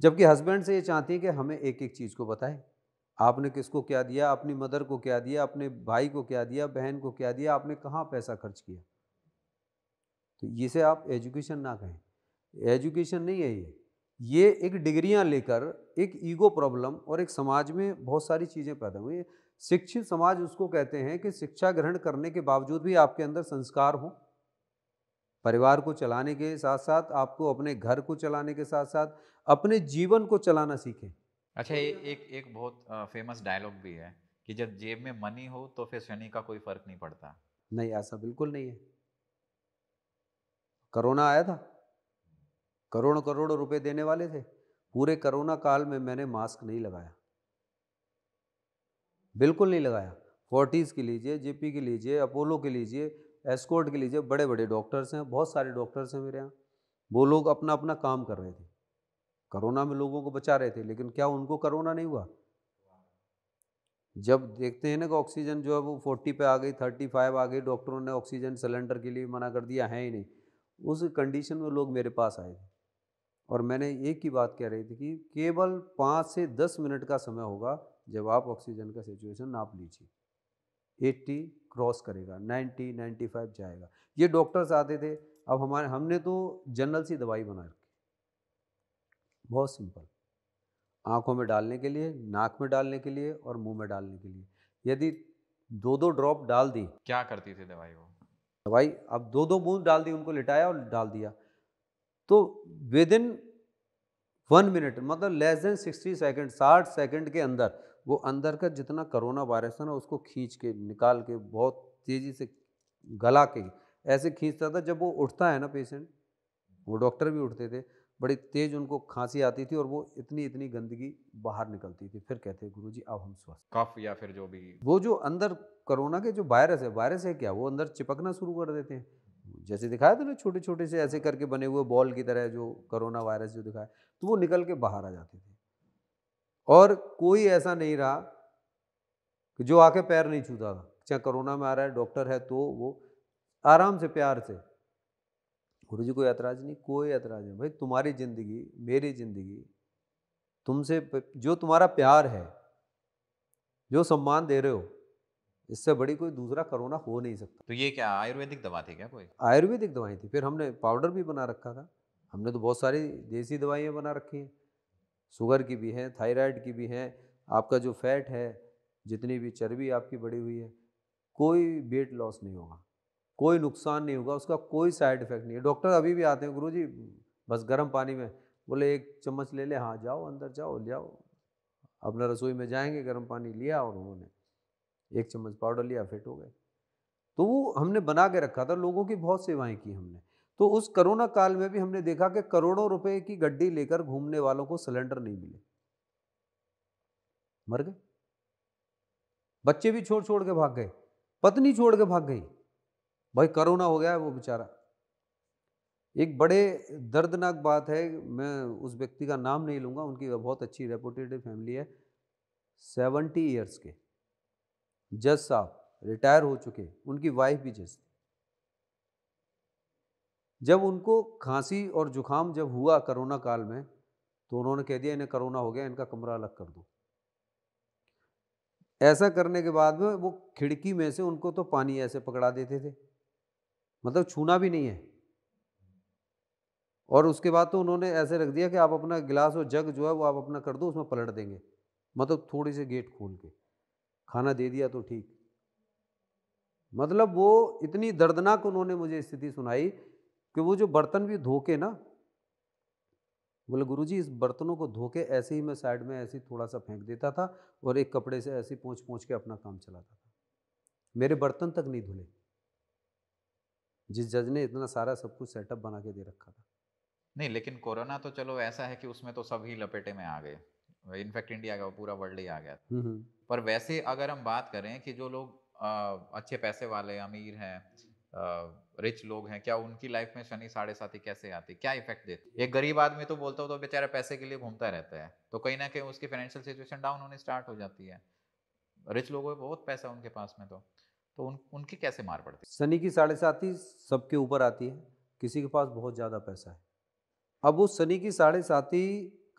जबकि हस्बैंड से ये चाहती है कि हमें एक एक चीज़ को बताएं, आपने किसको क्या दिया, अपनी मदर को क्या दिया, अपने भाई को क्या दिया, बहन को क्या दिया, आपने कहाँ पैसा खर्च किया। तो इसे आप एजुकेशन ना कहें, एजुकेशन नहीं है ये एक डिग्रियां लेकर एक ईगो प्रॉब्लम और एक समाज में बहुत सारी चीज़ें पैदा हुई। शिक्षित समाज उसको कहते हैं कि शिक्षा ग्रहण करने के बावजूद भी आपके अंदर संस्कार हो, परिवार को चलाने के साथ साथ आपको अपने घर को चलाने के साथ साथ अपने जीवन को चलाना सीखें। अच्छा, ये एक एक बहुत फेमस डायलॉग भी है कि जब जेब में मनी हो तो फिर शनि का कोई फर्क नहीं पड़ता। नहीं, ऐसा बिल्कुल नहीं है। कोरोना आया था, करोड़ करोड़ रुपए देने वाले थे, पूरे कोरोना काल में मैंने मास्क नहीं लगाया, बिल्कुल नहीं लगाया। फोर्टिस की लीजिए, जेपी की लीजिए, अपोलो की लीजिए, एस्कॉर्ट की लीजिए, बड़े बड़े डॉक्टर्स हैं, बहुत सारे डॉक्टर्स हैं मेरे यहाँ, वो लोग अपना अपना काम कर रहे थे, कोरोना में लोगों को बचा रहे थे, लेकिन क्या उनको कोरोना नहीं हुआ? जब देखते हैं ना कि ऑक्सीजन जो है वो 40 पे आ गई, 35 आ गई, डॉक्टरों ने ऑक्सीजन सिलेंडर के लिए मना कर दिया, है ही नहीं, उस कंडीशन में लोग मेरे पास आए थे और मैंने एक ही बात कह रही थी कि केवल 5 से 10 मिनट का समय होगा जब आप ऑक्सीजन का सिचुएशन नाप लीजिए, 80 क्रॉस करेगा, 90 95 जाएगा। ये डॉक्टर्स आते थे। अब हमने तो जनरल सी दवाई बना रखी, बहुत सिंपल, आँखों में डालने के लिए, नाक में डालने के लिए और मुँह में डालने के लिए। यदि 2-2 ड्रॉप डाल दी क्या करती थी दवाई वो? दवाई, अब 2-2 बूँद डाल दी, उनको लिटाया और डाल दिया, तो विदिन 1 मिनट मतलब लेस देन 60 सेकंड, 60 सेकंड के अंदर वो अंदर का जितना कोरोना वायरस था ना उसको खींच के निकाल के बहुत तेज़ी से गला के ऐसे खींचता था। जब वो उठता है ना पेशेंट, वो डॉक्टर भी उठते थे, बड़ी तेज़ उनको खांसी आती थी और वो इतनी इतनी गंदगी बाहर निकलती थी, फिर कहते गुरुजी अब हम स्वस्थ। कफ या फिर जो भी। वो जो अंदर कोरोना के जो वायरस है क्या, वो अंदर चिपकना शुरू कर देते हैं, जैसे दिखाया था ना छोटे छोटे से ऐसे करके बने हुए बॉल की तरह जो कोरोना वायरस जो दिखाया, तो वो निकल के बाहर आ जाते थे। और कोई ऐसा नहीं रहा कि जो आके पैर नहीं छूता था, चाहे कोरोना में आ रहा है, डॉक्टर है तो वो आराम से प्यार से, गुरुजी कोई ऐतराज नहीं, कोई ऐतराज नहीं भाई, तुम्हारी ज़िंदगी मेरी ज़िंदगी, तुमसे जो तुम्हारा प्यार है, जो सम्मान दे रहे हो, इससे बड़ी कोई दूसरा कोरोना हो नहीं सकता। तो ये क्या आयुर्वेदिक दवा थी क्या कोई? आयुर्वेदिक दवाई थी, फिर हमने पाउडर भी बना रखा था, हमने तो बहुत सारी देसी दवाइयाँ बना रखी हैं, शुगर की भी हैं, थायराइड की भी हैं, आपका जो फैट है, जितनी भी चर्बी आपकी बढ़ी हुई है, कोई वेट लॉस नहीं होगा, कोई नुकसान नहीं होगा, उसका कोई साइड इफेक्ट नहीं है। डॉक्टर अभी भी आते हैं, गुरुजी बस गर्म पानी में, बोले 1 चम्मच ले ले, हाँ जाओ अंदर जाओ ले आओ, अपना रसोई में जाएंगे, गर्म पानी लिया और उन्होंने 1 चम्मच पाउडर लिया, फिट हो गए। तो वो हमने बना के रखा था, लोगों की बहुत सेवाएं की हमने। तो उस कोरोना काल में भी हमने देखा कि करोड़ों रुपए की गड्डी लेकर घूमने वालों को सिलेंडर नहीं मिले, मर गए, बच्चे भी छोड़ छोड़ के भाग गए, पत्नी छोड़ के भाग गई, भाई कोरोना हो गया है वो बेचारा। एक बड़े दर्दनाक बात है, मैं उस व्यक्ति का नाम नहीं लूंगा, उनकी बहुत अच्छी रेपुटेड फैमिली है, 70 ईयर्स के जज साहब रिटायर हो चुके, उनकी वाइफ भी जज थी। जब उनको खांसी और जुखाम जब हुआ कोरोना काल में, तो उन्होंने कह दिया इन्हें कोरोना हो गया, इनका कमरा अलग कर दो। ऐसा करने के बाद में वो खिड़की में से उनको तो पानी ऐसे पकड़ा देते थे, मतलब छूना भी नहीं है, और उसके बाद तो उन्होंने ऐसे रख दिया कि आप अपना गिलास और जग जो है वो आप अपना कर दो, उसमें पलट देंगे, मतलब थोड़ी सी गेट खोल के खाना दे दिया तो ठीक। मतलब वो इतनी दर्दनाक उन्होंने मुझे स्थिति सुनाई कि वो जो बर्तन भी धो के ना, बोले गुरुजी इस बर्तनों को धो के ऐसे ही मैं साइड में ऐसे ही थोड़ा सा फेंक देता था और एक कपड़े से ऐसे पोंछ पोंछ के अपना काम चलाता था, मेरे बर्तन तक नहीं धुले, जिस जज ने इतना सारा सब कुछ सेटअप बना के दे रखा था। नहीं, लेकिन कोरोना तो चलो ऐसा है कि उसमें तो सब ही लपेटे में आ गए, इनफैक्ट इंडिया का पूरा वर्ल्ड ही आ गया था। हम्म। पर वैसे अगर हम बात करें कि जो लोग अच्छे पैसे वाले अमीर हैं, रिच लोग हैं, क्या उनकी लाइफ में शनि साढ़े साथी कैसे आती, क्या इफेक्ट देती? एक गरीब आदमी तो बोलता हो तो बेचारा पैसे के लिए घूमता रहता है, तो कहीं ना कहीं उसकी फाइनेंशियल सिचुएशन डाउन होनी स्टार्ट हो जाती है। रिच लोगों को बहुत पैसा उनके पास में, तो उनकी कैसे मार पड़ती शनि की साढ़े साथी सबके ऊपर आती है, किसी के पास बहुत ज़्यादा पैसा है। अब उस शनि की साढ़े साथी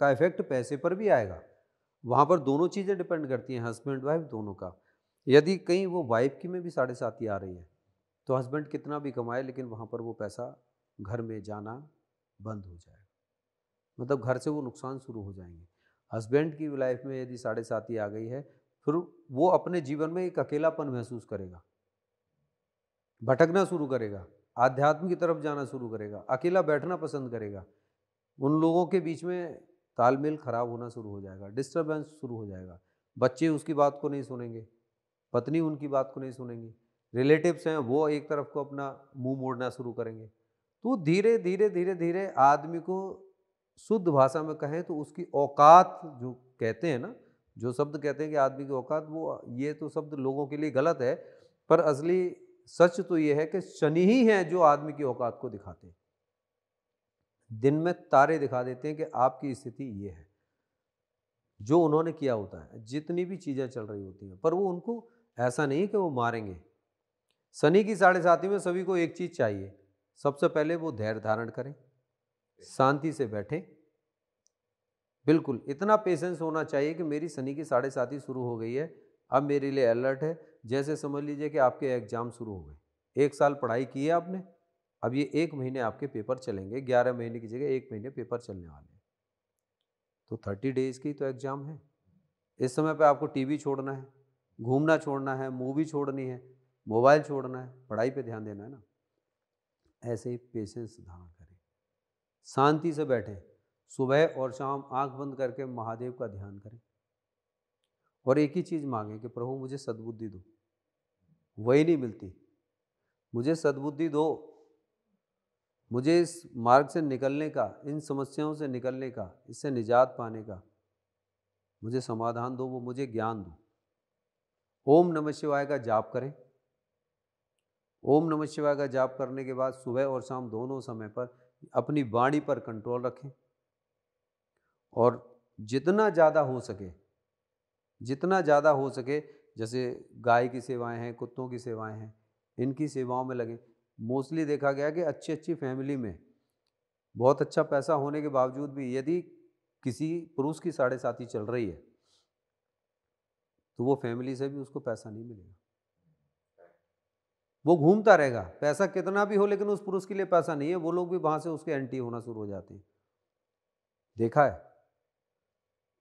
का इफेक्ट पैसे पर भी आएगा। वहाँ पर दोनों चीज़ें डिपेंड करती हैं, हस्बैंड वाइफ दोनों का। यदि कहीं वो वाइफ की में भी साढ़े साथी आ रही है तो हस्बैंड कितना भी कमाए लेकिन वहाँ पर वो पैसा घर में जाना बंद हो जाएगा, मतलब घर से वो नुकसान शुरू हो जाएंगे। हस्बैंड की लाइफ में यदि साढ़े साथी आ गई है फिर वो अपने जीवन में एक अकेलापन महसूस करेगा, भटकना शुरू करेगा, आध्यात्म की तरफ जाना शुरू करेगा, अकेला बैठना पसंद करेगा। उन लोगों के बीच में तालमेल खराब होना शुरू हो जाएगा, डिस्टर्बेंस शुरू हो जाएगा। बच्चे उसकी बात को नहीं सुनेंगे, पत्नी उनकी बात को नहीं सुनेंगी, रिलेटिव्स हैं वो एक तरफ को अपना मुंह मोड़ना शुरू करेंगे। तो धीरे धीरे धीरे धीरे आदमी को, शुद्ध भाषा में कहें तो उसकी औकात जो कहते हैं ना, जो शब्द कहते हैं कि आदमी की औकात, वो ये तो शब्द लोगों के लिए गलत है, पर असली सच तो ये है कि शनि ही है जो आदमी की औकात को दिखाते हैं। दिन में तारे दिखा देते हैं कि आपकी स्थिति ये है, जो उन्होंने किया होता है, जितनी भी चीज़ें चल रही होती हैं, पर वो उनको ऐसा नहीं कि वो मारेंगे। शनि की साढ़े साथी में सभी को एक चीज़ चाहिए, सबसे पहले वो धैर्य धारण करें, शांति से बैठें। बिल्कुल इतना पेशेंस होना चाहिए कि मेरी शनि की साढ़े साथी शुरू हो गई है, अब मेरे लिए अलर्ट है। जैसे समझ लीजिए कि आपके एग्ज़ाम शुरू हो गए, 1 साल पढ़ाई की है आपने, अब ये 1 महीने आपके पेपर चलेंगे, 11 महीने की जगह 1 महीने पेपर चलने वाले हैं। तो 30 डेज़ की तो एग्ज़ाम है। इस समय पे आपको टीवी छोड़ना है, घूमना छोड़ना है, मूवी छोड़नी है, मोबाइल छोड़ना है, पढ़ाई पे ध्यान देना है ना। ऐसे ही पेशेंस धारण करें, शांति से बैठें, सुबह और शाम आंख बंद करके महादेव का ध्यान करें और एक ही चीज़ मांगें कि प्रभु मुझे सद्बुद्धि दो। वही नहीं मिलती, मुझे सद्बुद्धि दो, मुझे इस मार्ग से निकलने का, इन समस्याओं से निकलने का, इससे निजात पाने का मुझे समाधान दो, वो मुझे ज्ञान दो। ओम नमः शिवाय का जाप करें। ओम नमः शिवाय का जाप करने के बाद सुबह और शाम दोनों समय पर अपनी वाणी पर कंट्रोल रखें और जितना ज़्यादा हो सके, जितना ज़्यादा हो सके, जैसे गाय की सेवाएं हैं, कुत्तों की सेवाएं हैं, इनकी सेवाओं में लगें। मोस्टली देखा गया कि अच्छी अच्छी फैमिली में बहुत अच्छा पैसा होने के बावजूद भी यदि किसी पुरुष की साढ़े साथी चल रही है तो वो फैमिली से भी उसको पैसा नहीं मिलेगा, वो घूमता रहेगा। पैसा कितना भी हो लेकिन उस पुरुष के लिए पैसा नहीं है, वो लोग भी वहां से उसके एंटी होना शुरू हो जाते हैं। देखा है,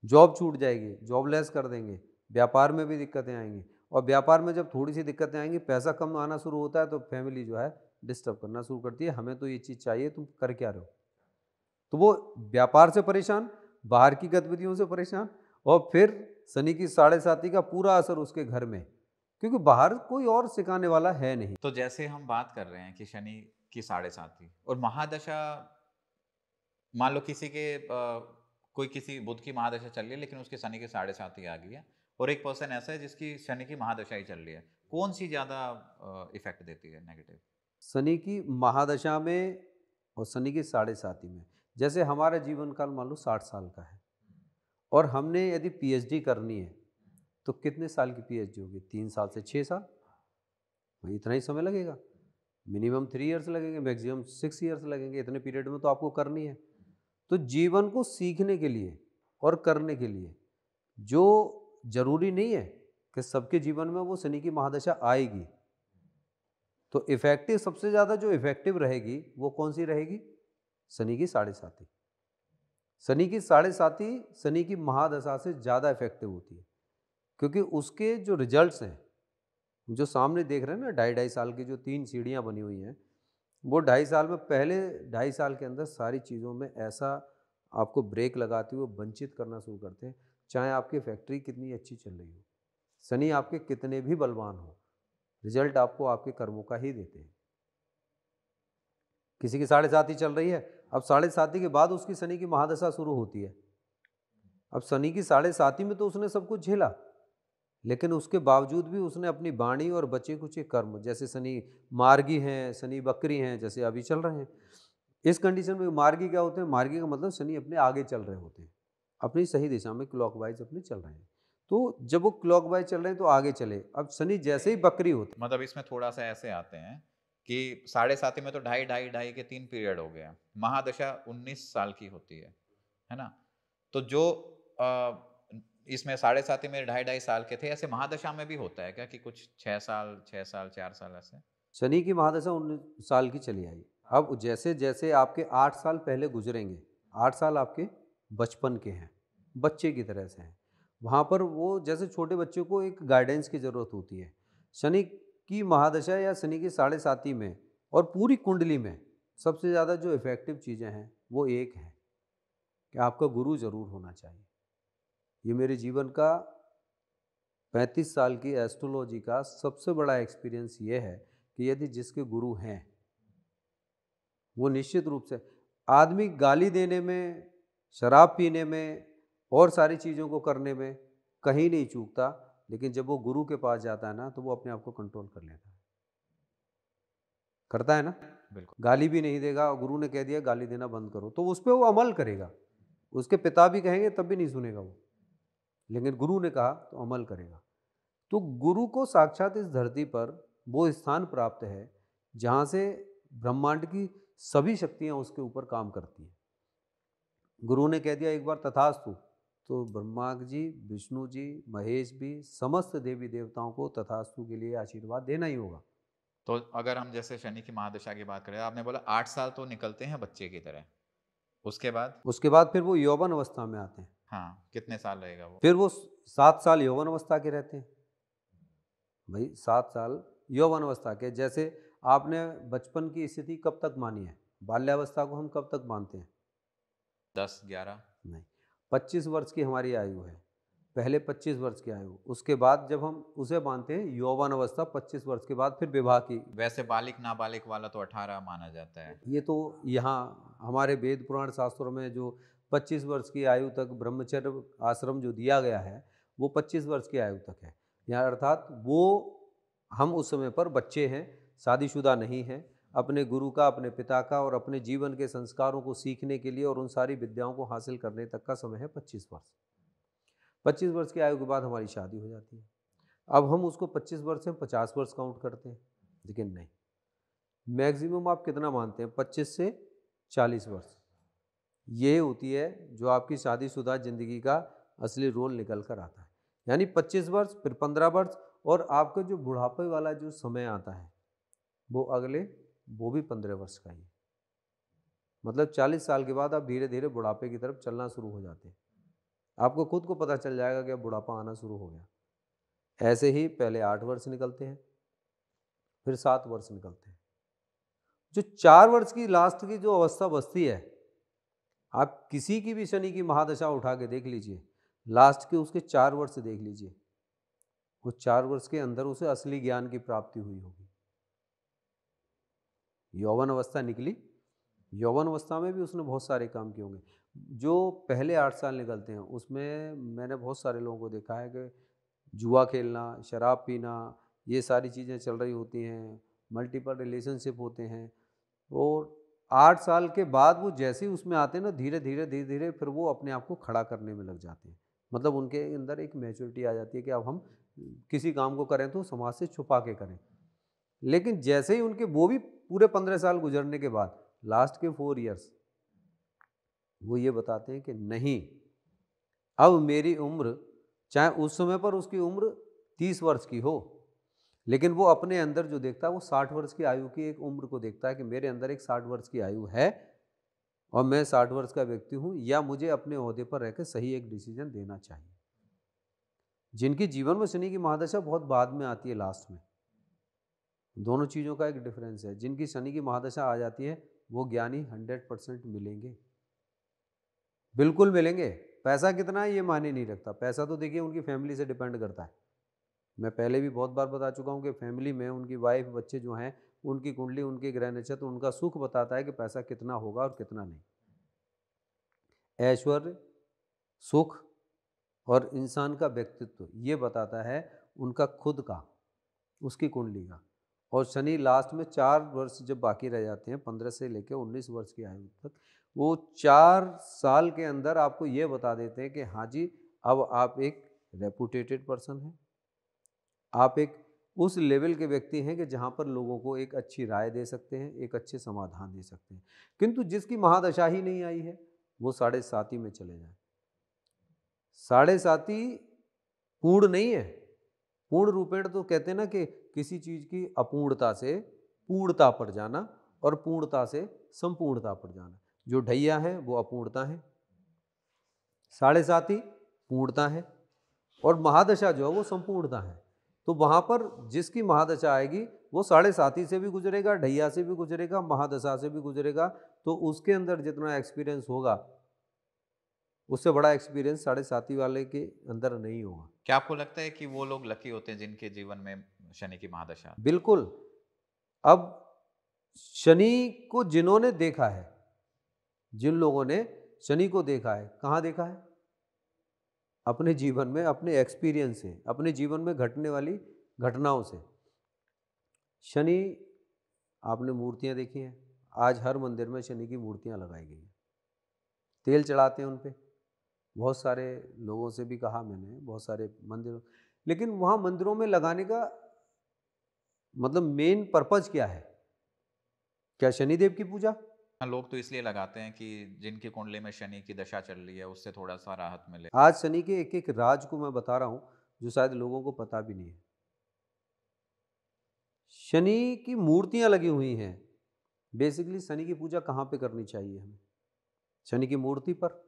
जॉब छूट जाएगी, जॉबलेस कर देंगे, व्यापार में भी दिक्कतें आएंगी, और व्यापार में जब थोड़ी सी दिक्कतें आएंगी, पैसा कम आना शुरू होता है तो फैमिली जो है डिस्टर्ब करना शुरू करती है, हमें तो ये चीज़ चाहिए, तुम कर क्या रहे हो। तो वो व्यापार से परेशान, बाहर की गतिविधियों से परेशान, और फिर शनि की साढ़े साथी का पूरा असर उसके घर में, क्योंकि बाहर कोई और सिखाने वाला है नहीं। तो जैसे हम बात कर रहे हैं कि शनि की साढ़े साथी और महादशा, मान लो किसी के कोई किसी बुध की महादशा चल रही है लेकिन उसके शनि की साढ़े साथी आ गई है, और एक पर्सन ऐसा है जिसकी शनि की महादशा ही चल रही है, कौन सी ज़्यादा इफेक्ट देती है नेगेटिव? शनि की महादशा में और शनि की साढ़े साथी में, जैसे हमारा जीवन काल मान लो 60 साल का है और हमने यदि पीएचडी करनी है तो कितने साल की पीएचडी होगी? 3 साल से 6 साल, वही इतना ही समय लगेगा। मिनिमम 3 इयर्स लगेंगे, मैक्सिमम 6 इयर्स लगेंगे। इतने पीरियड में तो आपको करनी है। तो जीवन को सीखने के लिए और करने के लिए, जो जरूरी नहीं है कि सबके जीवन में वो शनि की महादशा आएगी, तो इफेक्टिव, सबसे ज़्यादा जो इफेक्टिव रहेगी वो कौन सी रहेगी? शनि की साढ़े साथी। शनि की साढ़े साथी शनि की महादशा से ज़्यादा इफेक्टिव होती है, क्योंकि उसके जो रिजल्ट्स हैं, जो सामने देख रहे हैं ना, 2.5 साल की जो 3 सीढ़ियाँ बनी हुई हैं, वो 2.5 साल में, पहले 2.5 साल के अंदर सारी चीज़ों में ऐसा आपको ब्रेक लगाते हुए वंचित करना शुरू करते हैं, चाहे आपकी फैक्ट्री कितनी अच्छी चल रही हो, शनि आपके कितने भी बलवान हो, रिजल्ट आपको आपके कर्मों का ही देते हैं। किसी की साढ़े साथी चल रही है, अब साढ़े साथी के बाद उसकी शनि की महादशा शुरू होती है। अब शनि की साढ़े साथी में तो उसने सब कुछ झेला, लेकिन उसके बावजूद भी उसने अपनी वाणी और बचे कुचे कर्म, जैसे शनि मार्गी हैं, शनि वक्री हैं, जैसे अभी चल रहे हैं। इस कंडीशन में मार्गी क्या होते हैं? मार्गी का मतलब शनि अपने आगे चल रहे होते हैं, अपनी सही दिशा में क्लॉकवाइज अपने चल रहे हैं। तो जब वो क्लॉकवाइज चल रहे हैं तो आगे चले। अब शनि जैसे ही वक्री होते हैं, मतलब इसमें थोड़ा सा ऐसे आते हैं कि साढ़े साथी में तो ढाई ढाई ढाई के 3 पीरियड हो गया। महादशा 19 साल की होती है ना? तो जो इसमें साढ़े साथी में ढाई ढाई साल के थे, ऐसे महादशा में भी होता है क्या कि कुछ 6 साल 6 साल 4 साल ऐसे? शनि की महादशा 19 साल की चली आई। अब जैसे जैसे आपके 8 साल पहले गुजरेंगे, 8 साल आपके बचपन के हैं, बच्चे की तरह से हैं। वहाँ पर वो जैसे छोटे बच्चों को एक गाइडेंस की ज़रूरत होती है। शनि की महादशा या शनि की साढ़े साती में और पूरी कुंडली में सबसे ज़्यादा जो इफ़ेक्टिव चीज़ें हैं, वो एक है कि आपका गुरु ज़रूर होना चाहिए। ये मेरे जीवन का 35 साल की एस्ट्रोलॉजी का सबसे बड़ा एक्सपीरियंस ये है कि यदि जिसके गुरु हैं, वो निश्चित रूप से आदमी गाली देने में, शराब पीने में और सारी चीज़ों को करने में कहीं नहीं चूकता, लेकिन जब वो गुरु के पास जाता है ना, तो वो अपने आप को कंट्रोल कर लेता है। करता है ना? बिल्कुल। गाली भी नहीं देगा और गुरु ने कह दिया गाली देना बंद करो, तो उस पे वो अमल करेगा। उसके पिता भी कहेंगे तब भी नहीं सुनेगा वो, लेकिन गुरु ने कहा तो अमल करेगा। तो गुरु को साक्षात इस धरती पर वो स्थान प्राप्त है जहाँ से ब्रह्मांड की सभी शक्तियाँ उसके ऊपर काम करती हैं। गुरु ने कह दिया एक बार तथास्तु, तो ब्रह्मा जी, विष्णु जी, महेश भी, समस्त देवी देवताओं को तथास्तु के लिए आशीर्वाद देना ही होगा। तो अगर हम जैसे शनि की महादशा की बात करें, आपने बोला 8 साल तो निकलते हैं बच्चे की तरह, उसके बाद? उसके बाद फिर वो यौवन अवस्था में आते हैं। हाँ, कितने साल रहेगा वो? फिर वो 7 साल यौवन अवस्था के रहते हैं। भाई 7 साल यौवन अवस्था के, जैसे आपने बचपन की स्थिति कब तक मानी है? बाल्यावस्था को हम कब तक मानते हैं? 10 11? नहीं, 25 वर्ष की हमारी आयु है। पहले 25 वर्ष की आयु, उसके बाद जब हम उसे मानते हैं यौवन अवस्था, 25 वर्ष के बाद फिर विवाह की। वैसे बालिक नाबालिग वाला तो 18 माना जाता है। ये तो यहाँ हमारे वेद पुराण शास्त्रों में जो 25 वर्ष की आयु तक ब्रह्मचर्य आश्रम जो दिया गया है, वो 25 वर्ष की आयु तक है। या अर्थात वो हम उस समय पर बच्चे हैं, शादीशुदा नहीं हैं, अपने गुरु का, अपने पिता का और अपने जीवन के संस्कारों को सीखने के लिए और उन सारी विद्याओं को हासिल करने तक का समय है 25 वर्ष। 25 वर्ष की आयु के बाद हमारी शादी हो जाती है। अब हम उसको 25 वर्ष से 50 वर्ष काउंट करते हैं, लेकिन नहीं, मैक्सिमम आप कितना मानते हैं? 25 से 40 वर्ष। ये होती है जो आपकी शादीशुदा ज़िंदगी का असली रोल निकल कर आता है। यानी 25 वर्ष, फिर 15 वर्ष और आपका जो बुढ़ापे वाला जो समय आता है, वो अगले वो भी 15 वर्ष का ही है। मतलब 40 साल के बाद आप धीरे-धीरे बुढ़ापे की तरफ चलना शुरू हो जाते हैं। आपको खुद को पता चल जाएगा कि अब बुढ़ापा आना शुरू हो गया। ऐसे ही पहले 8 वर्ष निकलते हैं, फिर 7 वर्ष निकलते हैं। जो 4 वर्ष की लास्ट की जो अवस्था बचती है, आप किसी की भी शनि की महादशा उठा के देख लीजिए, लास्ट के उसके 4 वर्ष देख लीजिए, वो 4 वर्ष के अंदर उसे असली ज्ञान की प्राप्ति हुई होगी। यौवन अवस्था निकली, यौवन अवस्था में भी उसने बहुत सारे काम किए होंगे। जो पहले 8 साल निकलते हैं उसमें मैंने बहुत सारे लोगों को देखा है कि जुआ खेलना, शराब पीना, ये सारी चीज़ें चल रही होती हैं, मल्टीपल रिलेशनशिप होते हैं। और 8 साल के बाद वो जैसे ही उसमें आते हैं ना, धीरे-धीरे फिर वो अपने आप को खड़ा करने में लग जाते हैं। मतलब उनके अंदर एक मैच्योरिटी आ जाती है कि अब हम किसी काम को करें तो समाज से छुपा के करें। लेकिन जैसे ही उनके वो भी पूरे 15 साल गुजरने के बाद लास्ट के 4 ईयर्स वो ये बताते हैं कि नहीं, अब मेरी उम्र, चाहे उस समय पर उसकी उम्र 30 वर्ष की हो, लेकिन वो अपने अंदर जो देखता है वो 60 वर्ष की आयु की एक उम्र को देखता है कि मेरे अंदर एक 60 वर्ष की आयु है और मैं 60 वर्ष का व्यक्ति हूँ, या मुझे अपने ओहदे पर रहकर सही एक डिसीजन देना चाहिए। जिनके जीवन में शनि की महादशा बहुत बाद में आती है, लास्ट में, दोनों चीज़ों का एक डिफरेंस है। जिनकी शनि की महादशा आ जाती है वो ज्ञानी 100% मिलेंगे, बिल्कुल मिलेंगे। पैसा कितना है ये मायने नहीं रखता, पैसा तो देखिए उनकी फैमिली से डिपेंड करता है। मैं पहले भी बहुत बार बता चुका हूँ कि फैमिली में उनकी वाइफ, बच्चे जो हैं, उनकी कुंडली, उनके ग्रह नक्षत्र, उनका सुख बताता है कि पैसा कितना होगा और कितना नहीं। ऐश्वर्य, सुख और इंसान का व्यक्तित्व ये बताता है उनका खुद का, उसकी कुंडली का। और शनि लास्ट में 4 वर्ष जब बाकी रह जाते हैं, 15 से लेकर 19 वर्ष की आयु तक, वो 4 साल के अंदर आपको ये बता देते हैं कि हाँ जी, अब आप एक रेपुटेटेड पर्सन हैं, आप एक उस लेवल के व्यक्ति हैं कि जहाँ पर लोगों को एक अच्छी राय दे सकते हैं, एक अच्छे समाधान दे सकते हैं। किंतु जिसकी महादशा ही नहीं आई है, वो 7.5 में चले जाए। 7.5 पूर्ण नहीं है। पूर्ण रूपेण तो कहते हैं ना कि किसी चीज की अपूर्णता से पूर्णता पर जाना और पूर्णता से संपूर्णता पर जाना। जो ढैया है वो अपूर्णता है, 7.5 पूर्णता है, और महादशा जो है वो संपूर्णता है। तो वहां पर जिसकी महादशा आएगी वो 7.5 से भी गुजरेगा, ढैया से भी गुजरेगा, महादशा से भी गुजरेगा। तो उसके अंदर जितना एक्सपीरियंस होगा, उससे बड़ा एक्सपीरियंस 7.5 वाले के अंदर नहीं होगा। क्या आपको लगता है कि वो लोग लकी होते हैं जिनके जीवन में शनि की महादशा आती है? बिल्कुल। अब शनि को जिन्होंने देखा है, जिन लोगों ने शनि को देखा है, कहाँ देखा है? अपने जीवन में, अपने एक्सपीरियंस से, अपने जीवन में घटने वाली घटनाओं से। शनि, आपने मूर्तियां देखी हैं, आज हर मंदिर में शनि की मूर्तियां लगाई गई हैं, तेल चढ़ाते हैं उन पे। बहुत सारे लोगों से भी कहा मैंने, बहुत सारे मंदिरों, लेकिन वहाँ मंदिरों में लगाने का मतलब मेन पर्पज क्या है? क्या शनिदेव की पूजा? हाँ, लोग तो इसलिए लगाते हैं कि जिनकी कुंडली में शनि की दशा चल रही है उससे थोड़ा सा राहत मिले। आज शनि के एक एक राज को मैं बता रहा हूँ जो शायद लोगों को पता भी नहीं है। शनि की मूर्तियां लगी हुई हैं। बेसिकली शनि की पूजा कहाँ पे करनी चाहिए हमें? शनि की मूर्ति पर?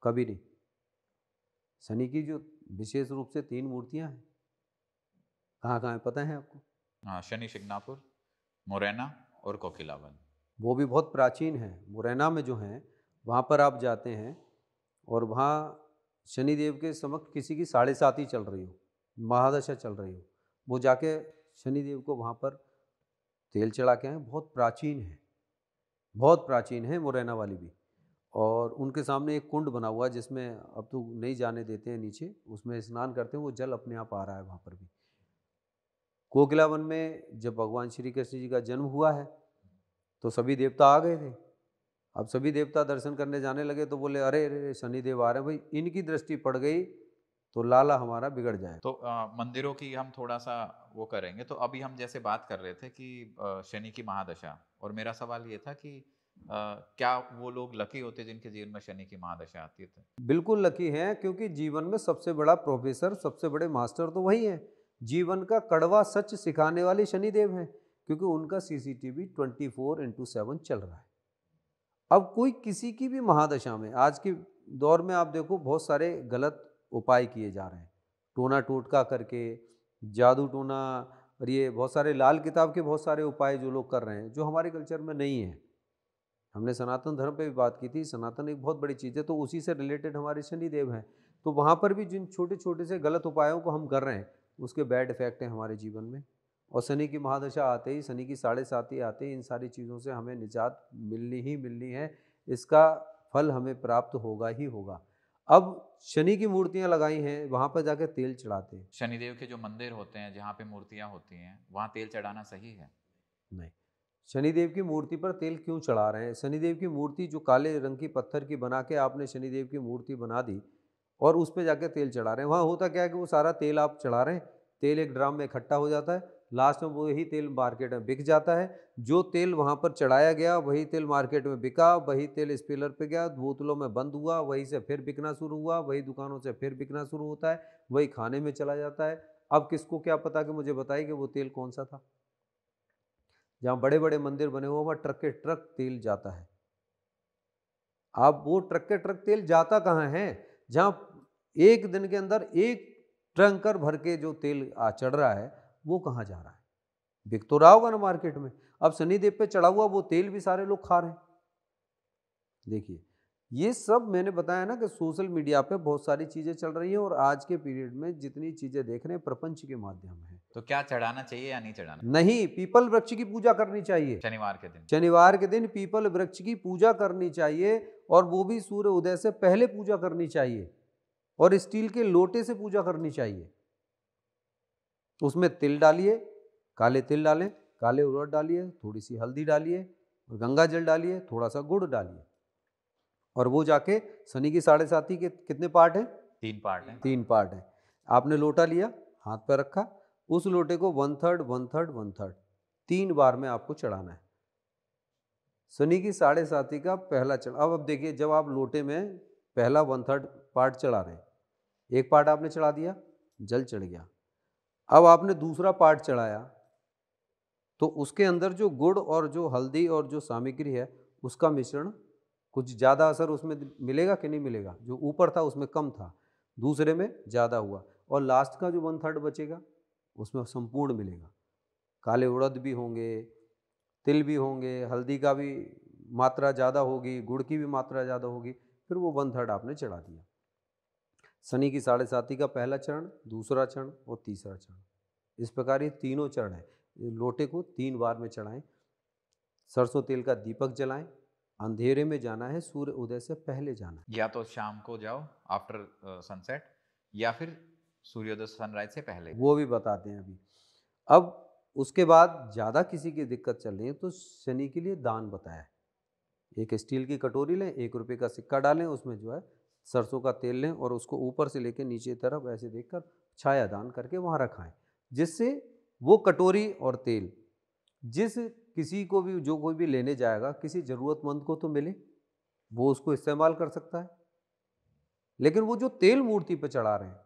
कभी नहीं। शनि की जो विशेष रूप से 3 मूर्तियां हैं, कहाँ कहाँ है पता है आपको? हाँ, शनि शिंगणापुर, मुरैना और कोकिलावन। वो भी बहुत प्राचीन है। मुरैना में जो है वहाँ पर आप जाते हैं और वहाँ शनिदेव के समक्ष किसी की 7.5 चल रही हो, महादशा चल रही हो, वो जाके शनिदेव को वहाँ पर तेल चढ़ा के आए। बहुत प्राचीन है, बहुत प्राचीन है मुरैना वाली भी। और उनके सामने एक कुंड बना हुआ है जिसमें अब तो नहीं जाने देते हैं नीचे, उसमें स्नान करते हैं, वो जल अपने आप आ रहा है वहाँ पर भी। कोकिलावन में जब भगवान श्री कृष्ण जी का जन्म हुआ है तो सभी देवता आ गए थे। अब सभी देवता दर्शन करने जाने लगे तो बोले अरे अरे शनिदेव आ रहे हैं, भाई इनकी दृष्टि पड़ गई तो लाला हमारा बिगड़ जाए। तो मंदिरों की हम थोड़ा सा वो करेंगे। तो अभी हम जैसे बात कर रहे थे कि शनि की महादशा, और मेरा सवाल ये था कि क्या वो लोग लकी होते जिनके जीवन में शनि की महादशा आती है? बिल्कुल लकी हैं, क्योंकि जीवन में सबसे बड़ा प्रोफेसर, सबसे बड़े मास्टर तो वही हैं। जीवन का कड़वा सच सिखाने वाले शनिदेव हैं, क्योंकि उनका CCTV 24/7 चल रहा है। अब कोई किसी की भी महादशा में, आज के दौर में आप देखो बहुत सारे गलत उपाय किए जा रहे हैं, टोना टोटका करके, जादू टोना, और ये बहुत सारे लाल किताब के बहुत सारे उपाय जो लोग कर रहे हैं, जो हमारे कल्चर में नहीं है। हमने सनातन धर्म पे भी बात की थी, सनातन एक बहुत बड़ी चीज़ है, तो उसी से रिलेटेड हमारे शनिदेव हैं। तो वहाँ पर भी जिन छोटे छोटे से गलत उपायों को हम कर रहे हैं, उसके बैड इफेक्ट हैं हमारे जीवन में। और शनि की महादशा आते ही, शनि की 7.5 आते ही इन सारी चीज़ों से हमें निजात मिलनी ही मिलनी है। इसका फल हमें प्राप्त होगा ही होगा। अब शनि की मूर्तियाँ लगाई हैं, वहाँ पर जाकर तेल चढ़ाते हैं। शनिदेव के जो मंदिर होते हैं जहाँ पे मूर्तियाँ होती हैं वहाँ तेल चढ़ाना सही है? नहीं, शनिदेव की मूर्ति पर तेल क्यों चढ़ा रहे हैं? शनिदेव की मूर्ति जो काले रंग की पत्थर की बना के आपने शनिदेव की मूर्ति बना दी और उस पे जाके तेल चढ़ा रहे हैं। वहाँ होता क्या है कि वो सारा तेल आप चढ़ा रहे हैं, तेल एक ड्राम में इकट्ठा हो जाता है, लास्ट में वही तेल मार्केट में बिक जाता है। जो तेल वहाँ पर चढ़ाया गया वही तेल मार्केट में बिका, वही तेल स्पेलर पे गया, बोतलों में बंद हुआ, वहीं से फिर बिकना शुरू हुआ, वही दुकानों से फिर बिकना शुरू होता है, वही खाने में चला जाता है। अब किसको क्या पता कि मुझे बताइए कि वो तेल कौन सा था? जहाँ बड़े बड़े मंदिर बने हुए वहाँ ट्रक के ट्रक तेल जाता है। आप वो ट्रक के ट्रक तेल जाता कहाँ है? जहाँ एक दिन के अंदर एक टैंकर भर के जो तेल चढ़ रहा है, वो कहाँ जा रहा है? बिक तो रहा होगा ना मार्केट में। अब शनिदेव पे चढ़ा हुआ वो तेल भी सारे लोग खा रहे हैं। देखिए, ये सब मैंने बताया ना कि सोशल मीडिया पे बहुत सारी चीज़ें चल रही हैं, और आज के पीरियड में जितनी चीज़ें देख रहे हैं प्रपंच के माध्यम है। तो क्या चढ़ाना चाहिए या नहीं चढ़ाना? नहीं, पीपल वृक्ष की पूजा करनी चाहिए। शनिवार के दिन? शनिवार के दिन पीपल वृक्ष की पूजा करनी चाहिए, और वो भी सूर्य उदय से पहले पूजा करनी चाहिए। और स्टील के लोटे से पूजा करनी चाहिए। उसमें तिल डालिए, काले तिल डालें, काले उड़द डालिए, थोड़ी सी हल्दी डालिए, गंगा जल डालिए, थोड़ा सा गुड़ डालिए, और वो जाके शनि की 7.5 के कितने पार्ट हैं? 3 पार्ट हैं। 3 पार्ट हैं। आपने लोटा लिया, हाथ पर रखा, उस लोटे को 1/3 1/3 1/3 3 बार में आपको चढ़ाना है। शनि की 7.5 का पहला चढ़। अब देखिए, जब आप लोटे में पहला 1/3 पार्ट चढ़ा रहे हैं, एक पार्ट आपने चढ़ा दिया, जल चढ़ गया। अब आपने दूसरा पार्ट चढ़ाया, तो उसके अंदर जो गुड़ और जो हल्दी और जो सामग्री है उसका मिश्रण, कुछ ज़्यादा असर उसमें मिलेगा कि नहीं मिलेगा? जो ऊपर था उसमें कम था, दूसरे में ज़्यादा हुआ, और लास्ट का जो 1/3 बचेगा उसमें संपूर्ण मिलेगा। काले उड़द भी होंगे, तिल भी होंगे, हल्दी का भी मात्रा ज़्यादा होगी, गुड़ की भी मात्रा ज़्यादा होगी, फिर वो 1/3 आपने चढ़ा दिया। शनि की 7.5 का पहला चरण, दूसरा चरण और तीसरा चरण, इस प्रकार ये तीनों चरण हैं। लोटे को 3 बार में चढ़ाएं। सरसों तेल का दीपक जलाएं। अंधेरे में जाना है, सूर्य उदय से पहले जाना है। या तो शाम को जाओ आफ्टर सनसेट, या फिर सूर्योदय सनराइज से पहले। वो भी बताते हैं अभी। अब उसके बाद ज़्यादा किसी की दिक्कत चल रही है तो शनि के लिए दान बताया है। एक स्टील की कटोरी लें, 1 रुपये का सिक्का डालें, उसमें जो है सरसों का तेल लें और उसको ऊपर से लेकर नीचे तरफ ऐसे देखकर छाया दान करके वहाँ रखाएं, जिससे वो कटोरी और तेल जिस किसी को भी, जो कोई भी लेने जाएगा, किसी ज़रूरतमंद को तो मिले, वो उसको इस्तेमाल कर सकता है। लेकिन वो जो तेल मूर्ति पर चढ़ा रहे हैं,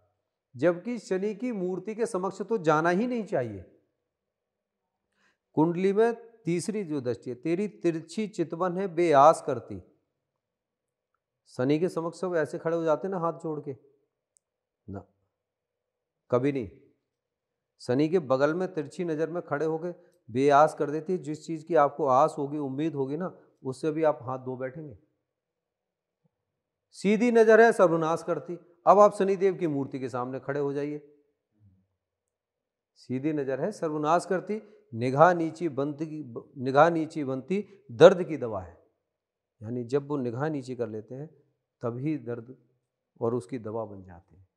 जबकि शनि की मूर्ति के समक्ष तो जाना ही नहीं चाहिए। कुंडली में तीसरी जो दृष्टि है, तेरी तिरछी चितवन है बेआस करती। शनि के समक्ष सब ऐसे खड़े हो जाते ना, हाथ जोड़ के ना, कभी नहीं। शनि के बगल में तिरछी नज़र में खड़े होकर बेआस कर देती है। जिस चीज़ की आपको आस होगी, उम्मीद होगी ना, उससे भी आप हाथ धो बैठेंगे। सीधी नज़र है सर्वनाश करती। अब आप शनिदेव की मूर्ति के सामने खड़े हो जाइए। सीधी नज़र है सर्वनाश करती, निगाह नीची बनती दर्द की दवा है। यानी जब वो निगाह नीची कर लेते हैं तभी दर्द और उसकी दवा बन जाते हैं।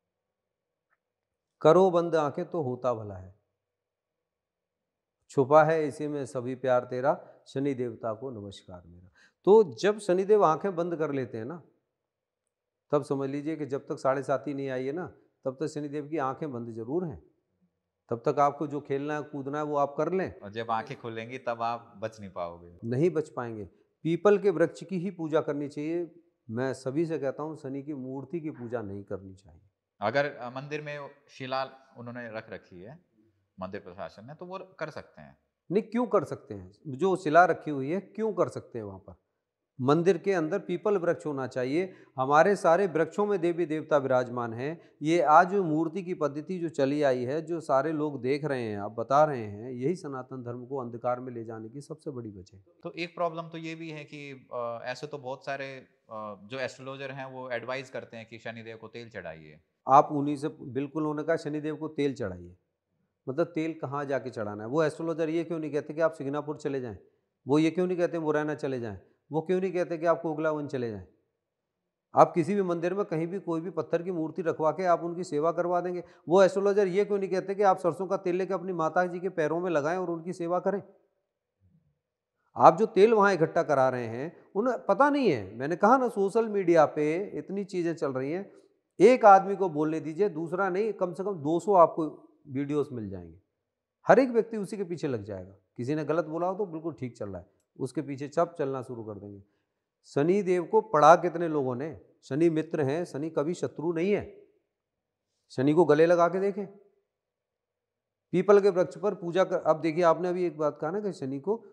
करो बंद आंखें तो होता भला है, छुपा है इसी में सभी प्यार तेरा, शनि देवता को नमस्कार मेरा। तो जब शनिदेव आंखें बंद कर लेते हैं ना, तब समझ लीजिए कि जब तक 7.5 नहीं आई है ना, तब तक शनिदेव की आंखें बंद जरूर हैं। तब तक आपको जो खेलना है कूदना है वो आप कर लें, और जब आंखें खुलेंगी तब आप बच नहीं पाओगे। नहीं बच पाएंगे। पीपल के वृक्ष की ही पूजा करनी चाहिए। मैं सभी से कहता हूँ, शनि की मूर्ति की पूजा नहीं करनी चाहिए। अगर मंदिर में शिला उन्होंने रख रखी है, मंदिर प्रशासन ने, तो वो कर सकते हैं। नहीं, क्यों कर सकते हैं? जो शिला रखी हुई है क्यों कर सकते हैं? वहाँ पर मंदिर के अंदर पीपल वृक्ष होना चाहिए। हमारे सारे वृक्षों में देवी देवता विराजमान हैं। ये आज जो मूर्ति की पद्धति जो चली आई है, जो सारे लोग देख रहे हैं, आप बता रहे हैं, यही सनातन धर्म को अंधकार में ले जाने की सबसे बड़ी वजह है। तो एक प्रॉब्लम तो ये भी है कि ऐसे तो बहुत सारे जो एस्ट्रोलॉजर हैं वो एडवाइस करते हैं कि शनिदेव को तेल चढ़ाइए। आप उन्हीं से बिल्कुल, उन्होंने कहा शनिदेव को तेल चढ़ाइए। मतलब तेल कहाँ जाके चढ़ाना है? वो एस्ट्रोलॉजर ये क्यों नहीं कहते कि आप सिग्नापुर चले जाएं? वो ये क्यों नहीं कहते मुरैना चले जाएं? वो क्यों नहीं कहते कि आप कोगलावन चले जाएं? आप किसी भी मंदिर में कहीं भी कोई भी पत्थर की मूर्ति रखवा के आप उनकी सेवा करवा देंगे। वो एस्ट्रोलॉजर ये क्यों नहीं कहते कि आप सरसों का तेल लेकर अपनी माता जी के पैरों में लगाएं और उनकी सेवा करें? आप जो तेल वहाँ इकट्ठा करा रहे हैं, उन्हें पता नहीं है। मैंने कहा ना, सोशल मीडिया पे इतनी चीज़ें चल रही हैं, एक आदमी को बोलने दीजिए, दूसरा नहीं, कम से कम 200 आपको वीडियोस मिल जाएंगे। हर एक व्यक्ति उसी के पीछे लग जाएगा। किसी ने गलत बोला हो तो बिल्कुल ठीक चल रहा है, उसके पीछे सब चलना शुरू कर देंगे। शनि देव को पढ़ा कितने लोगों ने? शनि मित्र हैं, शनि कभी शत्रु नहीं है। शनि को गले लगा के देखें। पीपल के वृक्ष पर पूजा कर। अब देखिए, आपने अभी एक बात कहा ना कि शनि को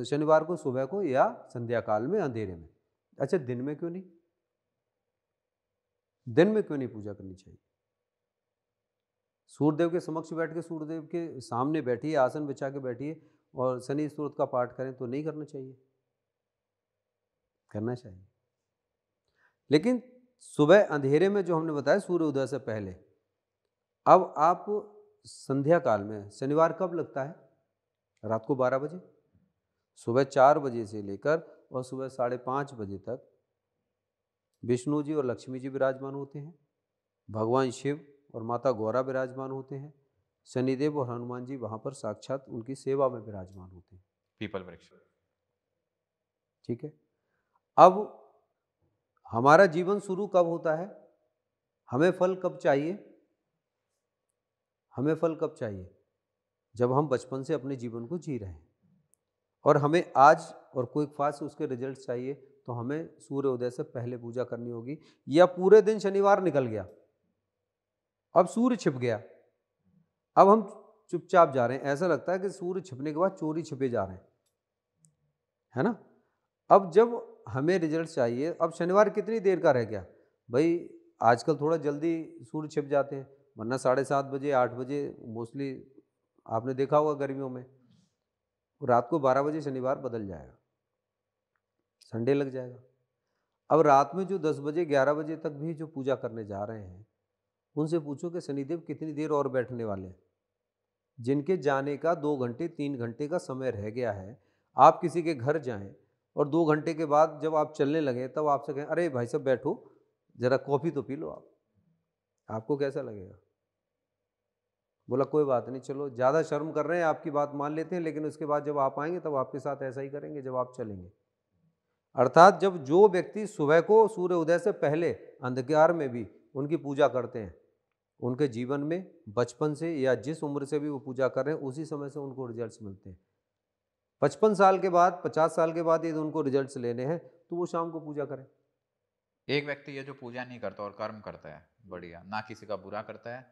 शनिवार को सुबह को या संध्या काल में अंधेरे में। अच्छा, दिन में क्यों नहीं? दिन में क्यों नहीं पूजा करनी चाहिए? सूर्यदेव के समक्ष बैठ के, सूर्यदेव के सामने बैठिए, आसन बिछा के बैठिए और शनि स्तोत्र का पाठ करें, तो नहीं करना चाहिए? करना चाहिए। लेकिन सुबह अंधेरे में जो हमने बताया, सूर्य उदय से पहले। अब आप संध्या काल में, शनिवार कब लगता है? रात को 12 बजे। सुबह 4 बजे से लेकर और सुबह 5:30 बजे तक विष्णु जी और लक्ष्मी जी विराजमान होते हैं। भगवान शिव और माता गौरा विराजमान होते हैं। शनिदेव और हनुमान जी वहाँ पर साक्षात उनकी सेवा में विराजमान होते हैं। पीपल वृक्ष। ठीक है। अब हमारा जीवन शुरू कब होता है? हमें फल कब चाहिए? हमें फल कब चाहिए? जब हम बचपन से अपने जीवन को जी रहे हैं और हमें आज और कोई खास उसके रिजल्ट चाहिए, तो हमें सूर्योदय से पहले पूजा करनी होगी। या पूरे दिन शनिवार निकल गया, अब सूर्य छिप गया, अब हम चुपचाप जा रहे हैं, ऐसा लगता है कि सूर्य छिपने के बाद चोरी छिपे जा रहे हैं, है ना। अब जब हमें रिजल्ट चाहिए, अब शनिवार कितनी देर का रह गया भाई? आजकल थोड़ा जल्दी सूर्य छिप जाते हैं, वरना 7:30 बजे 8 बजे मोस्टली आपने देखा होगा गर्मियों में, रात को 12 बजे शनिवार बदल जाएगा, संडे लग जाएगा। अब रात में जो 10 बजे 11 बजे तक भी जो पूजा करने जा रहे हैं, उनसे पूछो कि शनिदेव कितनी देर और बैठने वाले हैं। जिनके जाने का 2 घंटे 3 घंटे का समय रह गया है, आप किसी के घर जाएं और 2 घंटे के बाद जब आप चलने लगे तब आपसे कहें अरे भाई साहब बैठो ज़रा कॉफ़ी तो पी लो आप, आपको कैसा लगेगा? बोला कोई बात नहीं, चलो ज़्यादा शर्म कर रहे हैं, आपकी बात मान लेते हैं, लेकिन उसके बाद जब आप आएंगे तब आपके साथ ऐसा ही करेंगे जब आप चलेंगे। अर्थात जब जो व्यक्ति सुबह को सूर्य उदय से पहले अंधकार में भी उनकी पूजा करते हैं, उनके जीवन में बचपन से या जिस उम्र से भी वो पूजा कर रहे हैं, उसी समय से उनको रिजल्ट्स मिलते हैं। 55 साल के बाद 50 साल के बाद यदि उनको रिजल्ट्स लेने हैं तो वो शाम को पूजा करें। एक व्यक्ति ये जो पूजा नहीं करता और कर्म करता है, बढ़िया, ना किसी का बुरा करता है,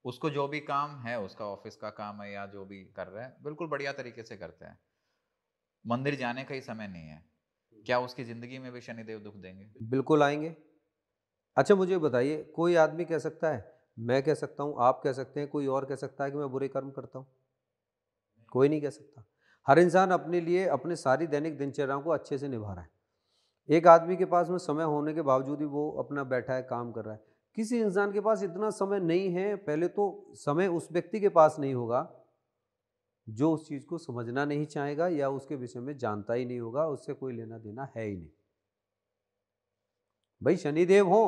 उसको जो भी काम है, उसका ऑफिस का काम है या जो भी कर रहा है, बिल्कुल बढ़िया तरीके से करता है, मंदिर जाने का ही समय नहीं है, क्या उसकी जिंदगी में भी शनिदेव दुख देंगे? बिल्कुल आएंगे। अच्छा मुझे बताइए, कोई आदमी कह सकता है, मैं कह सकता हूँ, आप कह सकते हैं, कोई और कह सकता है कि मैं बुरे कर्म करता हूँ? कोई नहीं कह सकता। हर इंसान अपने लिए अपने सारी दैनिक दिनचर्याओं को अच्छे से निभा रहा है। एक आदमी के पास में समय होने के बावजूद भी वो अपना बैठा है, काम कर रहा है। किसी इंसान के पास इतना समय नहीं है, पहले तो समय उस व्यक्ति के पास नहीं होगा जो उस चीज़ को समझना नहीं चाहेगा या उसके विषय में जानता ही नहीं होगा, उससे कोई लेना देना है ही नहीं। भाई शनिदेव हो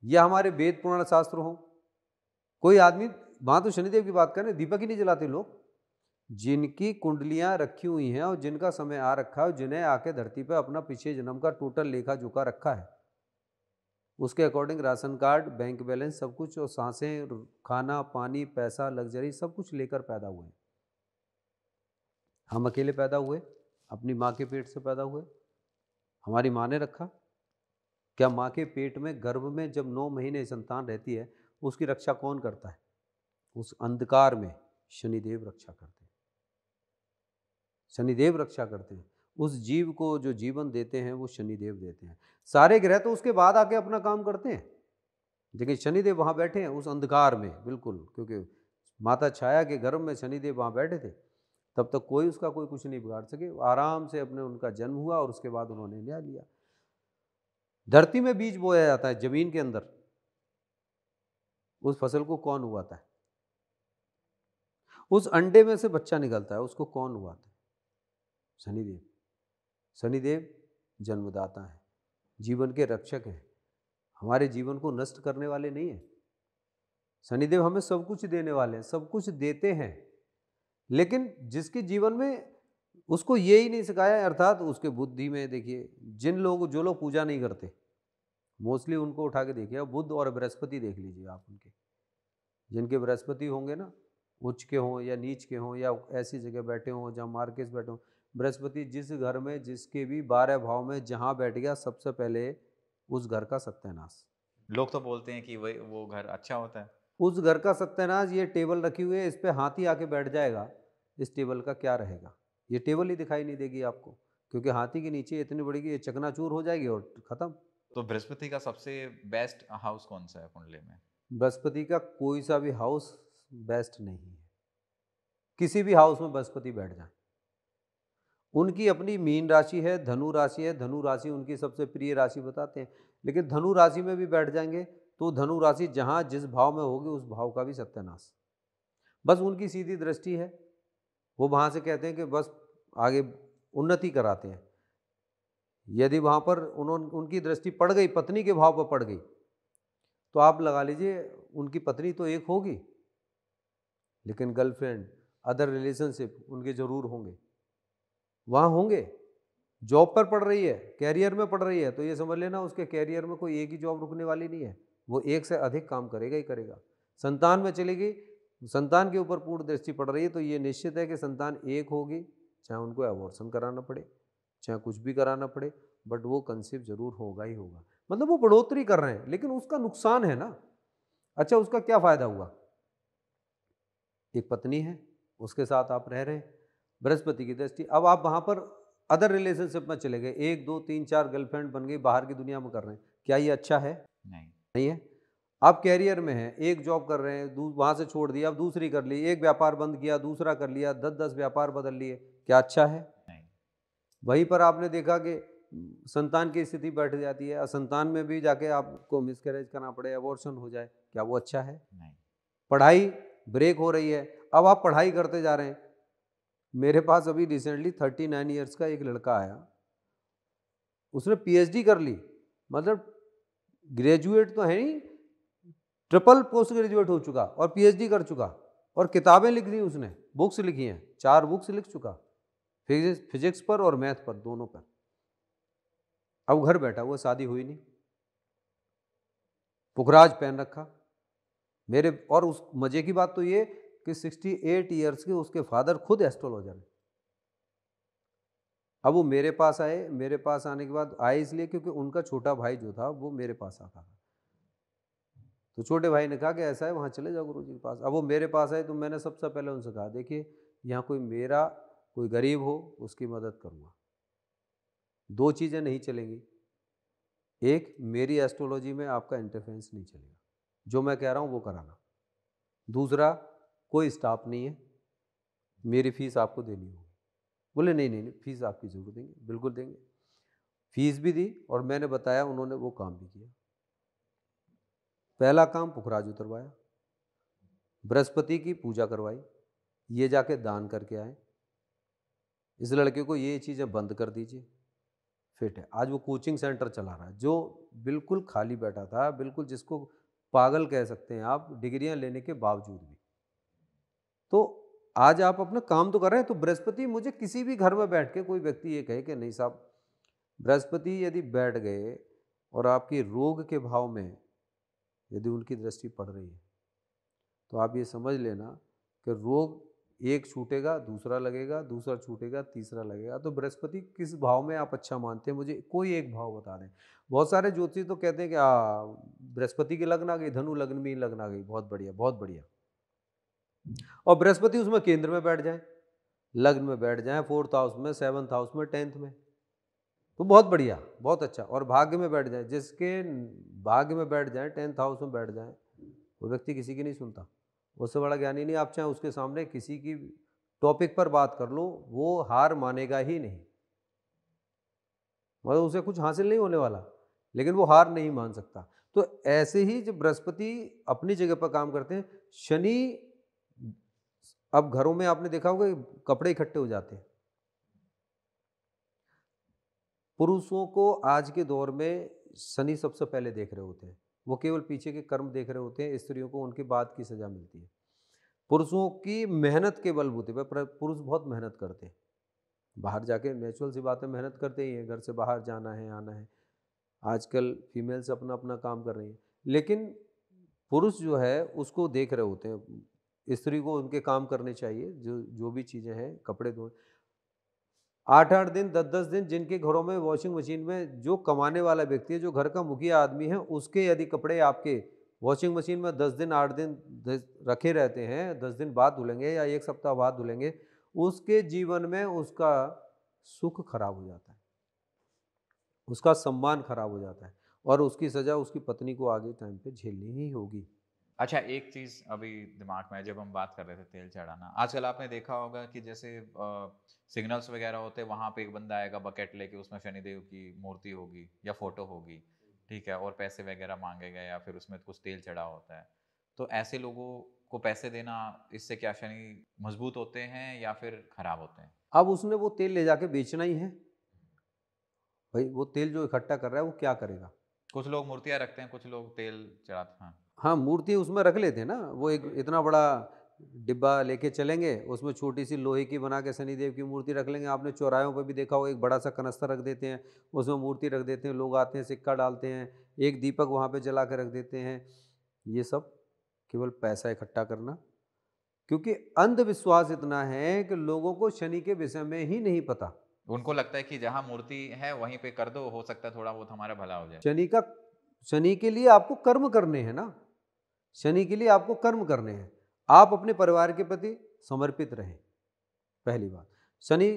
या हमारे वेद पुराण शास्त्र हो, कोई आदमी वहां तो शनिदेव की बात करें, दीपक ही नहीं जलाते लोग। जिनकी कुंडलियां रखी हुई हैं और जिनका समय आ रखा है, जिन्हें आके धरती पर अपना पिछले जन्म का टोटल लेखा जोखा रखा है, उसके according ration card, bank balance, सब कुछ, और सांसें, खाना पानी, पैसा, लग्जरी, सब कुछ लेकर पैदा हुए हैं। हम अकेले पैदा हुए, अपनी माँ के पेट से पैदा हुए, हमारी माँ ने रखा। क्या माँ के पेट में गर्भ में जब 9 महीने संतान रहती है, उसकी रक्षा कौन करता है? उस अंधकार में शनिदेव रक्षा करते हैं। शनिदेव रक्षा करते हैं। उस जीव को जो जीवन देते हैं वो शनिदेव देते हैं। सारे ग्रह तो उसके बाद आके अपना काम करते हैं, लेकिन शनिदेव वहाँ बैठे हैं उस अंधकार में, बिल्कुल, क्योंकि माता छाया के गर्भ में शनिदेव वहाँ बैठे थे, तब तक कोई उसका कोई कुछ नहीं बिगाड़ सके। आराम से अपने उनका जन्म हुआ और उसके बाद उन्होंने न्याय लिया। धरती में बीज बोया जाता है, जमीन के अंदर, उस फसल को कौन उगाता है? उस अंडे में से बच्चा निकलता है, उसको कौन उगाता है? शनिदेव। शनिदेव जन्मदाता है, जीवन के रक्षक हैं, हमारे जीवन को नष्ट करने वाले नहीं हैं। शनिदेव हमें सब कुछ देने वाले हैं, सब कुछ देते हैं, लेकिन जिसके जीवन में उसको ये ही नहीं सिखाया, अर्थात उसके बुद्धि में देखिए, जो लोग पूजा नहीं करते, मोस्टली उनको उठा के देखिए, बुध और बृहस्पति देख लीजिए आप उनके, जिनके बृहस्पति होंगे ना, उच्च के हों या नीच के हों या ऐसी जगह बैठे हों जहाँ मार्केस बैठे हों, बृहस्पति जिस घर में जिसके भी 12 भाव में जहाँ बैठ गया, सबसे पहले उस घर का सत्यानाश। लोग तो बोलते हैं कि वो घर अच्छा होता है। उस घर का सत्यानाश, ये टेबल रखी हुई है, इस पे हाथी आके बैठ जाएगा, इस टेबल का क्या रहेगा? ये टेबल ही दिखाई नहीं देगी आपको, क्योंकि हाथी के नीचे इतनी बड़ी कि ये चकनाचूर हो जाएगी और खत्म। तो बृहस्पति का सबसे बेस्ट हाउस कौन सा है कुंडली में? बृहस्पति का कोई सा भी हाउस बेस्ट नहीं है। किसी भी हाउस में बृहस्पति बैठ जाए, उनकी अपनी मीन राशि है, धनु राशि है, धनु राशि उनकी सबसे प्रिय राशि बताते हैं, लेकिन धनु राशि में भी बैठ जाएंगे तो धनु राशि जहाँ जिस भाव में होगी उस भाव का भी सत्यानाश। बस उनकी सीधी दृष्टि है, वो वहाँ से कहते हैं कि बस आगे उन्नति कराते हैं। यदि वहाँ पर उनकी दृष्टि पड़ गई, पत्नी के भाव पर पड़ गई, तो आप लगा लीजिए उनकी पत्नी तो एक होगी, लेकिन गर्लफ्रेंड, अदर रिलेशनशिप उनके जरूर होंगे, वहाँ होंगे। जॉब पर पढ़ रही है, कैरियर में पढ़ रही है, तो ये समझ लेना उसके कैरियर में कोई एक ही जॉब रुकने वाली नहीं है, वो एक से अधिक काम करेगा ही करेगा। संतान में चलेगी, संतान के ऊपर पूर्ण दृष्टि पड़ रही है, तो ये निश्चित है कि संतान एक होगी, चाहे उनको अबॉर्शन कराना पड़े, चाहे कुछ भी कराना पड़े, बट वो कंसीव जरूर होगा ही होगा। मतलब वो बढ़ोतरी कर रहे हैं, लेकिन उसका नुकसान है ना। अच्छा, उसका क्या फायदा हुआ? एक पत्नी है, उसके साथ आप रह रहे हैं, बृहस्पति की दृष्टि, अब आप वहां पर अदर रिलेशनशिप में चले गए, 1 2 3 4 गर्लफ्रेंड बन गई, बाहर की दुनिया में कर रहे हैं, क्या ये अच्छा है? नहीं है। आप कैरियर में हैं, एक जॉब कर रहे हैं, वहां से छोड़ दिया, अब दूसरी कर ली, एक व्यापार बंद किया, दूसरा कर लिया, 10 व्यापार बदल लिए, क्या अच्छा है? नहीं। वहीं पर आपने देखा कि संतान की स्थिति बैठ जाती है, संतान में भी जाके आपको मिसकैरेज करना पड़े, अबॉर्शन हो जाए, क्या वो अच्छा है? नहीं। पढ़ाई ब्रेक हो रही है, अब आप पढ़ाई करते जा रहे हैं। मेरे पास अभी रिसेंटली 39 ईयर्स का एक लड़का आया, उसने पीएचडी कर ली, मतलब ग्रेजुएट तो है नहीं, ट्रिपल पोस्ट ग्रेजुएट हो चुका और पीएचडी कर चुका, और किताबें लिख दी उसने, बुक्स लिखी हैं, 4 बुक्स लिख चुका, फिजिक्स पर और मैथ पर, दोनों पर। अब घर बैठा हुआ, शादी हुई नहीं, पुखराज पहन रखा मेरे। और उस मजे की बात तो ये कि 68 ईयर्स के उसके फादर खुद एस्ट्रोलॉजर हैं। अब वो मेरे पास आए, मेरे पास आने के बाद आए इसलिए क्योंकि उनका छोटा भाई जो था वो मेरे पास आता था, तो छोटे भाई ने कहा कि ऐसा है, वहाँ चले जाओ गुरु जी के पास। अब वो मेरे पास आए, तो मैंने सबसे पहले उनसे कहा, देखिए यहाँ कोई गरीब हो उसकी मदद करूँगा, 2 चीज़ें नहीं चलेंगी, एक, मेरी एस्ट्रोलॉजी में आपका इंटरफेरेंस नहीं चलेगा, जो मैं कह रहा हूँ वो कराना, दूसरा, कोई स्टाफ नहीं है, मेरी फीस आपको देनी होगी। बोले नहीं नहीं नहीं, फीस आपकी ज़रूर देंगे, बिल्कुल देंगे। फीस भी दी और मैंने बताया, उन्होंने वो काम भी किया। पहला काम पुखराज उतरवाया, बृहस्पति की पूजा करवाई, ये जाके दान करके आए, इस लड़के को ये चीज़ें बंद कर दीजिए, फिट है। आज वो कोचिंग सेंटर चला रहा है, जो बिल्कुल खाली बैठा था, बिल्कुल जिसको पागल कह सकते हैं आप, डिग्रियां लेने के बावजूद भी। तो आज आप अपना काम तो कर रहे हैं। तो बृहस्पति, मुझे किसी भी घर में बैठ के कोई व्यक्ति ये कहे कि नहीं साहब, बृहस्पति यदि बैठ गए और आपकी रोग के भाव में यदि उनकी दृष्टि पड़ रही है, तो आप ये समझ लेना कि रोग एक छूटेगा, दूसरा लगेगा, दूसरा छूटेगा, तीसरा लगेगा। तो बृहस्पति किस भाव में आप अच्छा मानते हैं, मुझे कोई एक भाव बता दें। बहुत सारे ज्योतिषी तो कहते हैं कि बृहस्पति की लगन आ गई, धनु लग्न में ही लगन आ गई, बहुत बढ़िया बहुत बढ़िया। और बृहस्पति उसमें केंद्र में बैठ जाए, लग्न में बैठ जाए, 4th हाउस में, 7th हाउस में, 10th में, तो बहुत बढ़िया, बहुत अच्छा। और भाग्य में बैठ जाए, जिसके भाग्य में बैठ जाए, 10th हाउस में बैठ जाए, वो व्यक्ति किसी की नहीं सुनता, उससे बड़ा ज्ञानी नहीं। आप चाहे उसके सामने किसी की टॉपिक पर बात कर लो, वो हार मानेगा ही नहीं, मतलब उसे कुछ हासिल नहीं होने वाला, लेकिन वो हार नहीं मान सकता। तो ऐसे ही जब बृहस्पति अपनी जगह पर काम करते हैं, शनि, अब घरों में आपने देखा होगा कपड़े इकट्ठे हो जाते हैं। पुरुषों को आज के दौर में शनि सबसे पहले देख रहे होते हैं, वो केवल पीछे के कर्म देख रहे होते हैं, स्त्रियों को उनके बाद की सजा मिलती है। पुरुषों की मेहनत के बलबूते पर पुरुष बहुत मेहनत करते हैं, बाहर जाके नेचुरल सी बात है, मेहनत करते ही हैं, घर से बाहर जाना है, आना है। आजकल फीमेल्स अपना अपना काम कर रही हैं, लेकिन पुरुष जो है उसको देख रहे होते हैं, स्त्री को उनके काम करने चाहिए, जो जो भी चीज़ें हैं, कपड़े धोए, 8-8 दिन, 10-10 दिन, जिनके घरों में वॉशिंग मशीन में, जो कमाने वाला व्यक्ति है, जो घर का मुखिया आदमी है, उसके यदि कपड़े आपके वॉशिंग मशीन में 10 दिन, 8 दिन रखे रहते हैं, 10 दिन बाद धुलेंगे या 1 सप्ताह बाद धुलेंगे, उसके जीवन में उसका सुख खराब हो जाता है, उसका सम्मान खराब हो जाता है, और उसकी सजा उसकी पत्नी को आगे टाइम पे झेलनी ही होगी। अच्छा, एक चीज़ अभी दिमाग में है, जब हम बात कर रहे थे तेल चढ़ाना, आजकल आपने देखा होगा कि जैसे सिग्नल्स वगैरह होते हैं, वहाँ पे एक बंदा आएगा बकेट लेके, उसमें शनिदेव की मूर्ति होगी या फोटो होगी, ठीक है, और पैसे वगैरह मांगेगा या फिर उसमें कुछ तेल चढ़ा होता है। तो ऐसे लोगों को पैसे देना, इससे क्या शनि मजबूत होते हैं या फिर खराब होते हैं? अब उसने वो तेल ले जाके बेचना ही है भाई, वो तेल जो इकट्ठा कर रहा है वो क्या करेगा? कुछ लोग मूर्तियां रखते हैं, कुछ लोग तेल चढ़ाते हैं। हाँ, मूर्ति उसमें रख लेते हैं ना, वो एक इतना बड़ा डिब्बा लेके चलेंगे, उसमें छोटी सी लोहे की बना के शनिदेव की मूर्ति रख लेंगे। आपने चौराहों पे भी देखा हो, एक बड़ा सा कनस्तर रख देते हैं, उसमें मूर्ति रख देते हैं, लोग आते हैं सिक्का डालते हैं, एक दीपक वहाँ पे जला के रख देते हैं। ये सब केवल पैसा इकट्ठा करना, क्योंकि अंधविश्वास इतना है कि लोगों को शनि के विषय में ही नहीं पता। उनको लगता है कि जहां मूर्ति है वहीं पे कर दो, हो सकता है थोड़ा बहुत हमारा भला हो जाए। शनि के लिए आपको कर्म करने हैं ना, शनि के लिए आपको कर्म करने हैं। आप अपने परिवार के प्रति समर्पित रहें, पहली बात। शनि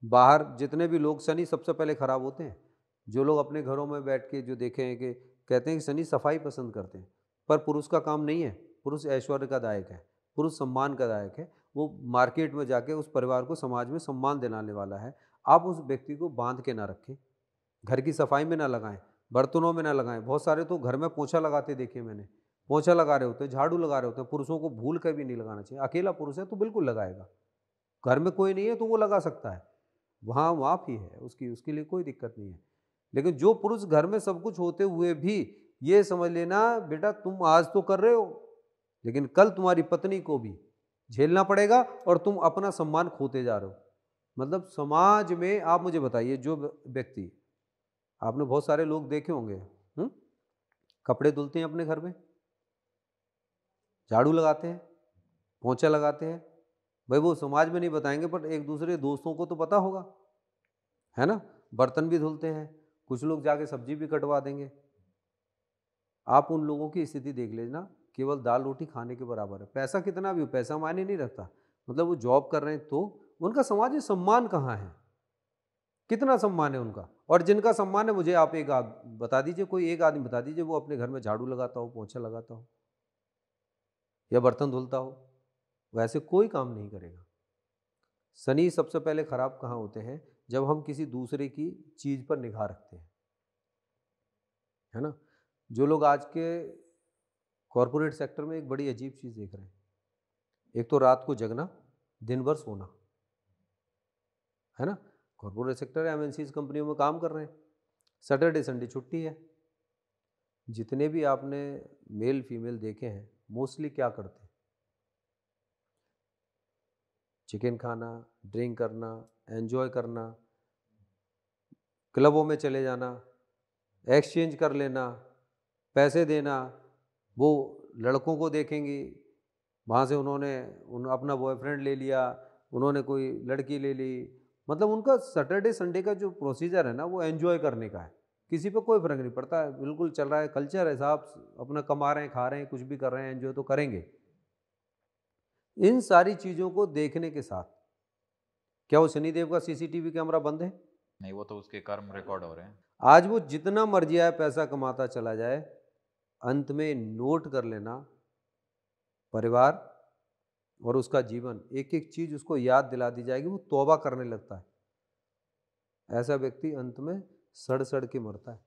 बाहर जितने भी लोग, शनि सबसे पहले खराब होते हैं जो लोग अपने घरों में बैठ के जो देखे हैं कि कहते हैं कि शनि सफाई पसंद करते हैं, पर पुरुष का काम नहीं है। पुरुष ऐश्वर्य का दायक है, पुरुष सम्मान का दायक है। वो मार्केट में जाके उस परिवार को, समाज में सम्मान दिलाने वाला है। आप उस व्यक्ति को बांध के ना रखें, घर की सफाई में ना लगाएं, बर्तनों में ना लगाएं। बहुत सारे तो घर में पोछा लगाते देखे मैंने, पोछा लगा रहे होते हैं, झाड़ू लगा रहे होते हैं। पुरुषों को भूल कर भी नहीं लगाना चाहिए। अकेला पुरुष है तो बिल्कुल लगाएगा, घर में कोई नहीं है तो वो लगा सकता है, वहाँ माफ़ ही है, उसके लिए कोई दिक्कत नहीं है। लेकिन जो पुरुष घर में सब कुछ होते हुए भी ये समझ लेना, बेटा तुम आज तो कर रहे हो, लेकिन कल तुम्हारी पत्नी को भी झेलना पड़ेगा और तुम अपना सम्मान खोते जा रहे हो। मतलब समाज में आप मुझे बताइए, जो व्यक्ति, आपने बहुत सारे लोग देखे होंगे, कपड़े धुलते हैं अपने घर में, झाड़ू लगाते हैं, पोंछा लगाते हैं, भाई वो समाज में नहीं बताएंगे पर एक दूसरे दोस्तों को तो पता होगा, है ना। बर्तन भी धुलते हैं, कुछ लोग जाके सब्जी भी कटवा देंगे। आप उन लोगों की स्थिति देख लेना, केवल दाल रोटी खाने के बराबर है। पैसा कितना भी हो, पैसा मायने नहीं रखता। मतलब वो जॉब कर रहे हैं तो उनका समाज में सम्मान कहाँ है, कितना सम्मान है उनका। और जिनका सम्मान है, मुझे आप एक बता दीजिए, कोई एक आदमी बता दीजिए वो अपने घर में झाड़ू लगाता हो, पोंछा लगाता हो या बर्तन धुलता हो। वैसे कोई काम नहीं करेगा। शनि सबसे पहले खराब कहाँ होते हैं, जब हम किसी दूसरे की चीज़ पर निगाह रखते हैं, है ना। जो लोग आज के कॉरपोरेट सेक्टर में एक बड़ी अजीब चीज़ देख रहे हैं, एक तो रात को जगना, दिन भर सोना, है ना। कॉरपोरेट सेक्टर है, एमएनसीज कंपनियों में काम कर रहे हैं, सैटरडे संडे छुट्टी है। जितने भी आपने मेल फीमेल देखे हैं, मोस्टली क्या करते हैं, चिकन खाना, ड्रिंक करना, एंजॉय करना, क्लबों में चले जाना, एक्सचेंज कर लेना, पैसे देना। वो लड़कों को देखेंगी, वहाँ से उन्होंने अपना बॉयफ्रेंड ले लिया, उन्होंने कोई लड़की ले ली। मतलब उनका सैटरडे संडे का जो प्रोसीजर है ना, वो एंजॉय करने का है। किसी पे कोई फर्क नहीं पड़ता है, बिल्कुल चल रहा है, कल्चर है साहब, अपना कमा रहे हैं, खा रहे हैं, कुछ भी कर रहे हैं, एंजॉय तो करेंगे। इन सारी चीज़ों को देखने के साथ क्या वो शनिदेव का सीसीटीवी कैमरा बंद है? नहीं, वो तो उसके कर्म रिकॉर्ड हो रहे हैं। आज वो जितना मर्जी आए पैसा कमाता चला जाए, अंत में नोट कर लेना, परिवार और उसका जीवन, एक एक चीज उसको याद दिला दी जाएगी, वो तौबा करने लगता है। ऐसा व्यक्ति अंत में सड़ सड़ के मरता है।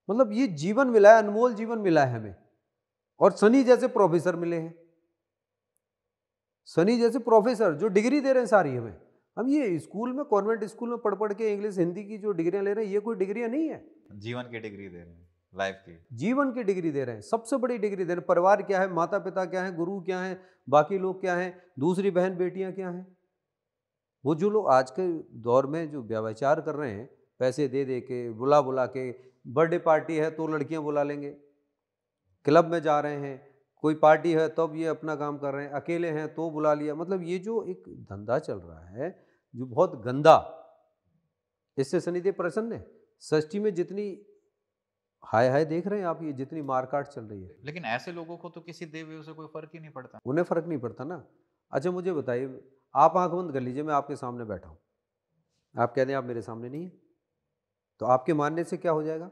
मतलब ये जीवन मिला है, अनमोल जीवन मिला है हमें, और शनि जैसे प्रोफेसर मिले हैं, शनि जैसे प्रोफेसर जो डिग्री दे रहे हैं सारी हमें। हम ये स्कूल में, कॉन्वेंट स्कूल में पढ़ पढ़ के इंग्लिश हिंदी की जो डिग्रियां ले रहे हैं, ये कोई डिग्रियां नहीं है। जीवन की डिग्री दे रहे हैं, लाइफ की जीवन की डिग्री दे रहे हैं, सबसे बड़ी डिग्री दे रहे हैं। परिवार क्या है, माता पिता क्या है, गुरु क्या है, बाकी लोग क्या हैं, दूसरी बहन बेटियां क्या हैं। वो जो लोग आज के दौर में जो व्यभिचार कर रहे हैं, पैसे दे दे के, बुला बुला के, बर्थडे पार्टी है तो लड़कियां बुला लेंगे, क्लब में जा रहे हैं, कोई पार्टी है तब ये अपना काम कर रहे हैं, अकेले हैं तो बुला लिया। मतलब ये जो एक धंधा चल रहा है जो बहुत गंदा, इससे शनिदेव प्रसन्न है। षष्ठी में जितनी हाय हाय देख रहे हैं आप, ये जितनी मारकाट चल रही है, लेकिन ऐसे लोगों को तो किसी देवी से कोई फर्क ही नहीं पड़ता। उन्हें फर्क नहीं पड़ता ना। अच्छा मुझे बताइए, आप आंख बंद कर लीजिए, मैं आपके सामने बैठा हूँ, आप कह दें आप मेरे सामने नहीं है, तो आपके मानने से क्या हो जाएगा?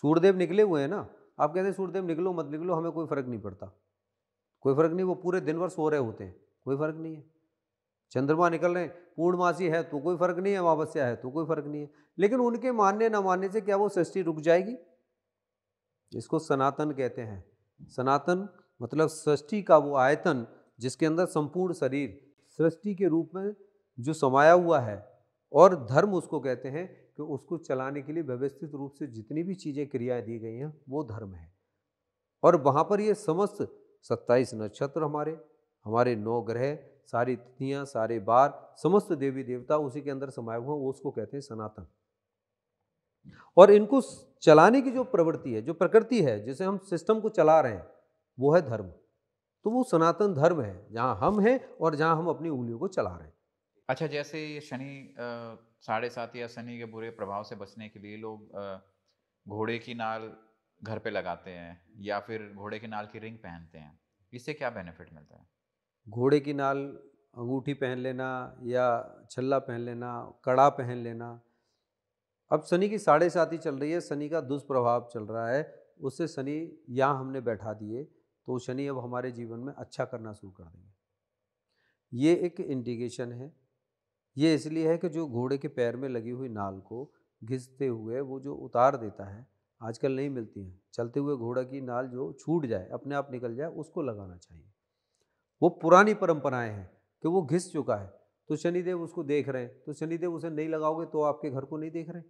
सूर्यदेव निकले हुए हैं ना, आप कहते हैं सूर्यदेव निकलो मत निकलो, हमें कोई फर्क नहीं पड़ता। कोई फर्क नहीं, वो पूरे दिन भर सो रहे होते हैं, कोई फर्क नहीं है। चंद्रमा निकल रहे हैं, पूर्णमासी है तो कोई फर्क नहीं है, अमावस्या है तो कोई फर्क नहीं है। लेकिन उनके मानने ना मानने से क्या वो सृष्टि रुक जाएगी? इसको सनातन कहते हैं। सनातन मतलब सृष्टि का वो आयतन जिसके अंदर संपूर्ण शरीर सृष्टि के रूप में जो समाया हुआ है, और धर्म उसको कहते हैं कि उसको चलाने के लिए व्यवस्थित रूप से जितनी भी चीज़ें क्रियाएं दी गई हैं वो धर्म है। और वहाँ पर ये समस्त 27 नक्षत्र हमारे, हमारे 9 ग्रह, सारी तिथियाँ, सारे बार, समस्त देवी देवता उसी के अंदर समाये हुए हैं, वो उसको कहते हैं सनातन। और इनको चलाने की जो प्रवृत्ति है, जो प्रकृति है, जिसे हम सिस्टम को चला रहे हैं, वो है धर्म। तो वो सनातन धर्म है, जहाँ हम हैं और जहाँ हम अपनी उंगलियों को चला रहे हैं। अच्छा, जैसे ये शनि साढ़े सात या शनि के बुरे प्रभाव से बचने के लिए लोग घोड़े की नाल घर पे लगाते हैं या फिर घोड़े की नाल की रिंग पहनते हैं, इससे क्या बेनिफिट मिलता है? घोड़े की नाल, अंगूठी पहन लेना या छल्ला पहन लेना, कड़ा पहन लेना। अब शनि की साढ़े सात ही चल रही है, शनि का दुष्प्रभाव चल रहा है, उससे शनि यहाँ हमने बैठा दिए, तो शनि अब हमारे जीवन में अच्छा करना शुरू कर देंगे। ये एक इंडिकेशन है। ये इसलिए है कि जो घोड़े के पैर में लगी हुई नाल को घिसते हुए वो जो उतार देता है, आजकल नहीं मिलती हैं। चलते हुए घोड़ा की नाल जो छूट जाए, अपने आप निकल जाए, उसको लगाना चाहिए। वो पुरानी परंपराएं हैं कि वो घिस चुका है, तो शनिदेव उसको देख रहे हैं, तो शनिदेव उसे नहीं लगाओगे तो आपके घर को नहीं देख रहे,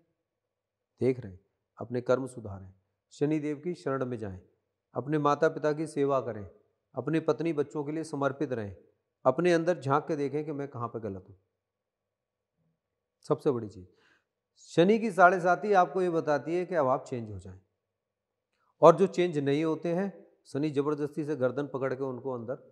देख रहे हैं। अपने कर्म सुधारें, शनिदेव की शरण में जाएं, अपने माता पिता की सेवा करें, अपनी पत्नी बच्चों के लिए समर्पित रहें, अपने अंदर झांक के देखें कि मैं कहाँ पे गलत हूँ। सबसे बड़ी चीज़ शनि की साढ़े साती आपको ये बताती है कि अब आप चेंज हो जाएं। और जो चेंज नहीं होते हैं, शनि जबरदस्ती से गर्दन पकड़ के उनको अंदर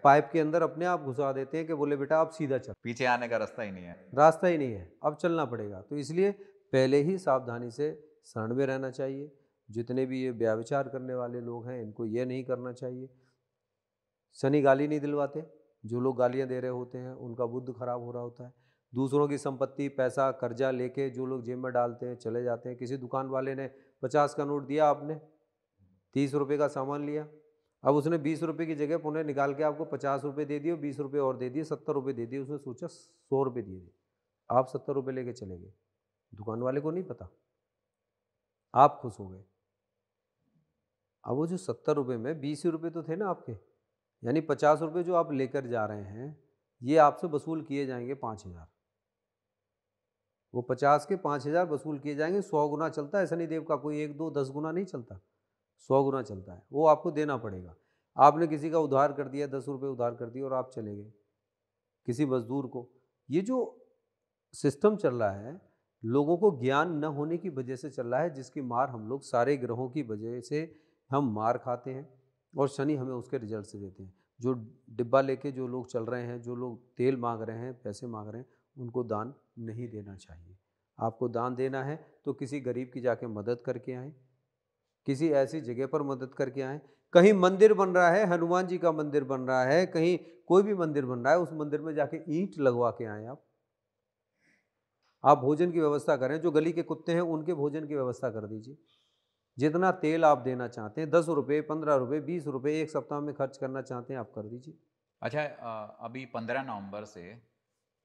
पाइप के अंदर अपने आप घुसा देते हैं कि बोले बेटा आप सीधा चल, पीछे आने का रास्ता ही नहीं है। रास्ता ही नहीं है, अब चलना पड़ेगा। तो इसलिए पहले ही सावधानी से शरण में रहना चाहिए। जितने भी ये व्याविचार करने वाले लोग हैं, इनको ये नहीं करना चाहिए। शनि गाली नहीं दिलवाते, जो लोग गालियां दे रहे होते हैं उनका बुद्ध खराब हो रहा होता है। दूसरों की संपत्ति, पैसा, कर्जा लेके जो लोग जेब में डालते हैं, चले जाते हैं। किसी दुकान वाले ने 50 का नोट दिया, आपने 30 रुपये का सामान लिया, अब उसने 20 रुपये की जगह पुनः निकाल के आपको 50 रुपये दे दिए, 20 रुपये और दे दिए, 70 रुपये दे दिए। उसने सोचा 100 रुपये दिए, आप 70 रुपये लेके चले गए, दुकान वाले को नहीं पता, आप खुश हो गए। अब वो जो 70 रुपये में 20 रुपये तो थे ना आपके, यानी 50 रुपये जो आप लेकर जा रहे हैं, ये आपसे वसूल किए जाएंगे 5000। वो 50 के 5000 वसूल किए जाएंगे। 100 गुना चलता है शनिदेव का, कोई 1, 2, 10 गुना नहीं चलता, 100 गुना चलता है। वो आपको देना पड़ेगा। आपने किसी का उधार कर दिया, 10 रुपये उधार कर दिए और आप चले गए किसी मजदूर को। ये जो सिस्टम चल रहा है, लोगों को ज्ञान न होने की वजह से चल रहा है, जिसकी मार हम लोग सारे ग्रहों की वजह से हम मार खाते हैं और शनि हमें उसके रिजल्ट से देते हैं। जो डिब्बा लेके जो लोग चल रहे हैं, जो लोग तेल मांग रहे हैं, पैसे मांग रहे हैं, उनको दान नहीं देना चाहिए। आपको दान देना है तो किसी गरीब की जाके मदद करके आएँ, किसी ऐसी जगह पर मदद करके आएँ। कहीं मंदिर बन रहा है, हनुमान जी का मंदिर बन रहा है, कहीं कोई भी मंदिर बन रहा है, उस मंदिर में जाके ईंट लगवा के आएँ आप भोजन की व्यवस्था करें। जो गली के कुत्ते हैं उनके भोजन की व्यवस्था कर दीजिए। जितना तेल आप देना चाहते हैं, 10 रुपये, 15 रुपये, 20 रुपये एक सप्ताह में खर्च करना चाहते हैं, आप कर दीजिए। अच्छा, अभी 15 नवंबर से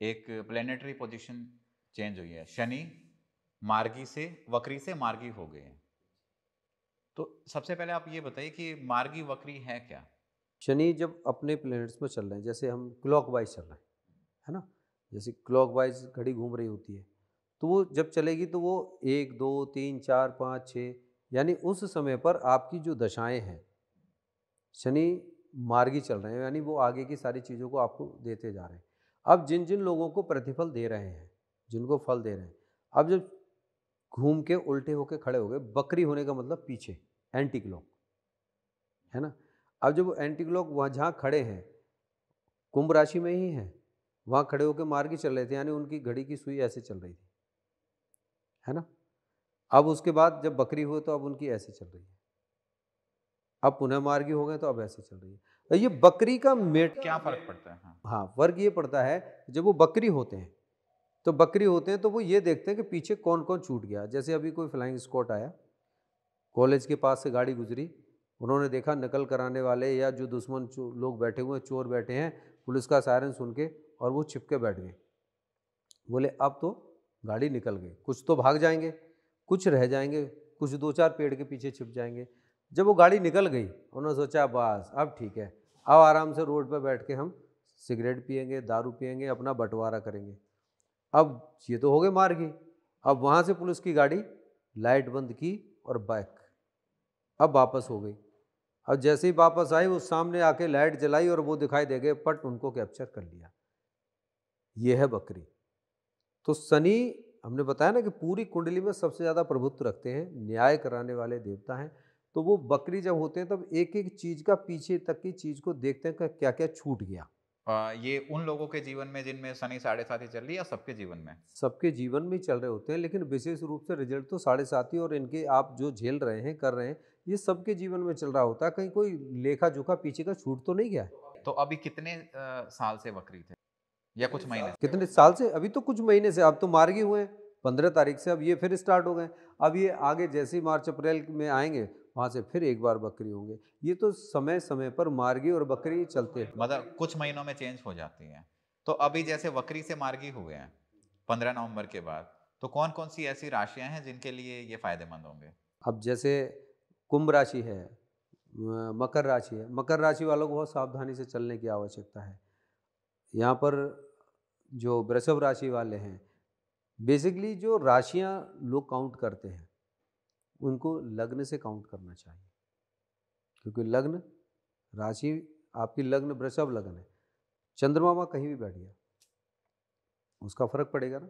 एक प्लेनेटरी पोजीशन चेंज हुई है। शनि मार्गी से, वक्री से मार्गी हो गए हैं। तो सबसे पहले आप ये बताइए कि मार्गी वक्री है क्या? शनि जब अपने प्लैनेट्स में चल रहे हैं, जैसे हम क्लॉकवाइज चल रहे हैं, है ना? जैसे क्लॉकवाइज घड़ी घूम रही होती है, तो वो जब चलेगी तो वो 1, 2, 3, 4, 5, 6, यानी उस समय पर आपकी जो दशाएं हैं, शनि मार्गी चल रहे हैं, यानी वो आगे की सारी चीज़ों को आपको देते जा रहे हैं। अब जिन जिन लोगों को प्रतिफल दे रहे हैं, जिनको फल दे रहे हैं, अब जब घूम के उल्टे होके खड़े हो गए, बकरी होने का मतलब पीछे, एंटी क्लॉक, है ना? अब जब वो एंटी क्लॉक वहाँ जहाँ खड़े हैं, कुंभ राशि में ही हैं, वहाँ खड़े होकर मार्गी चल रहे थे, यानी उनकी घड़ी की सुई ऐसे चल रही थी, है ना? अब उसके बाद जब बकरी हुए तो अब उनकी ऐसे चल रही है। अब पुनः मार्गी हो गए तो अब ऐसे चल रही है। तो ये बकरी का क्या फर्क पड़ता है? हाँ, फर्क ये पड़ता है, जब वो बकरी होते हैं, तो बकरी होते हैं तो वो ये देखते हैं कि पीछे कौन कौन छूट गया। जैसे अभी कोई फ्लाइंग स्क्वाड आया, कॉलेज के पास से गाड़ी गुजरी, उन्होंने देखा नकल कराने वाले या जो दुश्मन लोग बैठे हुए हैं, चोर बैठे हैं, पुलिस का सायरन सुन के, और वो छिप के बैठ गए। बोले अब तो गाड़ी निकल गई, कुछ तो भाग जाएंगे, कुछ रह जाएंगे, कुछ 2-4 पेड़ के पीछे छिप जाएंगे। जब वो गाड़ी निकल गई, उन्होंने सोचा बस अब ठीक है, अब आराम से रोड पर बैठ के हम सिगरेट पिएंगे, दारू पिएंगे, अपना बंटवारा करेंगे। अब ये तो हो गए मार्गी। अब वहाँ से पुलिस की गाड़ी लाइट बंद की और बैक, अब वापस हो गई। अब जैसे ही वापस आई, वो सामने आके लाइट जलाई और वो दिखाई दे गए, पट उनको कैप्चर कर लिया। ये है बकरी। तो शनि, हमने बताया ना कि पूरी कुंडली में सबसे ज़्यादा प्रभुत्व रखते हैं, न्याय कराने वाले देवता हैं। तो वो बकरी जब होते हैं तब एक एक चीज़ का, पीछे तक की चीज़ को देखते हैं कि क्या क्या छूट गया। ये उन लोगों के जीवन में जिनमें शनि 7.5 चल रही है, या सबके जीवन में? सबके जीवन में ही चल रहे होते हैं, लेकिन विशेष रूप से रिजल्ट तो 7.5 और इनके आप जो झेल रहे हैं, कर रहे हैं, ये सबके जीवन में चल रहा होता है। कहीं कोई लेखा जोखा पीछे का छूट तो नहीं गया है। तो अभी कितने साल से वक्री थे, या कुछ महीने से? कितने साल से? अभी तो कुछ महीने से। अब तो मार्गी हुए 15 तारीख से, अब ये फिर स्टार्ट हो गए। अब ये आगे जैसे ही मार्च अप्रैल में आएंगे, वहाँ से फिर एक बार बकरी होंगे। ये तो समय समय पर मार्गी और बकरी चलते हैं। मतलब कुछ महीनों में चेंज हो जाती है। तो अभी जैसे वक्री से मार्गी हुए हैं 15 नवंबर के बाद, तो कौन कौन सी ऐसी राशियां हैं जिनके लिए ये फायदेमंद होंगे? अब जैसे कुंभ राशि है, मकर राशि है, मकर राशि वालों को बहुत सावधानी से चलने की आवश्यकता है। यहाँ पर जो वृषभ राशि वाले हैं, बेसिकली जो राशियाँ लोग काउंट करते हैं, उनको लग्न से काउंट करना चाहिए। क्योंकि लग्न राशि आपकी, लग्न वृषभ लग्न है, चंद्रमा वहाँ कहीं भी बैठ गया, उसका फर्क पड़ेगा ना।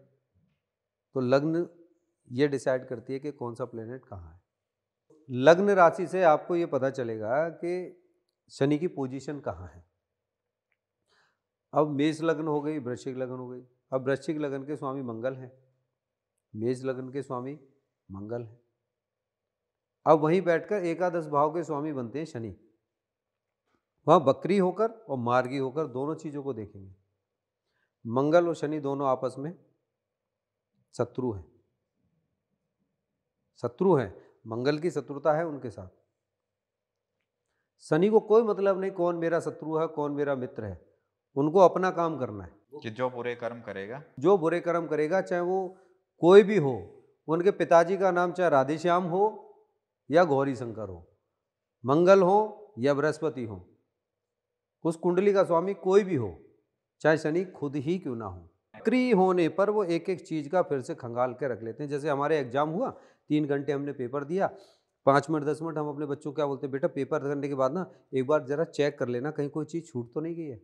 तो लग्न ये डिसाइड करती है कि कौन सा प्लेनेट कहाँ है। लग्न राशि से आपको ये पता चलेगा कि शनि की पोजीशन कहाँ है। अब मेष लग्न हो गई, वृश्चिक लग्न हो गई। अब वृश्चिक लग्न के स्वामी मंगल हैं, मेष लग्न के स्वामी मंगल हैं। अब वहीं बैठकर एकादश भाव के स्वामी बनते हैं शनि। वहाँ बकरी होकर और मार्गी होकर दोनों चीज़ों को देखेंगे। मंगल और शनि दोनों आपस में शत्रु हैं, शत्रु हैं। मंगल की शत्रुता है उनके साथ। शनि को कोई मतलब नहीं कौन मेरा शत्रु है, कौन मेरा मित्र है। उनको अपना काम करना है। कि जो बुरे कर्म करेगा, जो बुरे कर्म करेगा, चाहे वो कोई भी हो, उनके पिताजी का नाम चाहे राधेश्याम हो या गौरी शंकर हो, मंगल हो या बृहस्पति हो, उस कुंडली का स्वामी कोई भी हो, चाहे शनि खुद ही क्यों ना हो, बकरी होने पर वो एक एक चीज़ का फिर से खंगाल के रख लेते हैं। जैसे हमारे एग्जाम हुआ, 3 घंटे हमने पेपर दिया, 5 मिनट 10 मिनट हम अपने बच्चों को क्या बोलते हैं, बेटा पेपर करने के बाद ना एक बार जरा चेक कर लेना कहीं कोई चीज़ छूट तो नहीं गई है।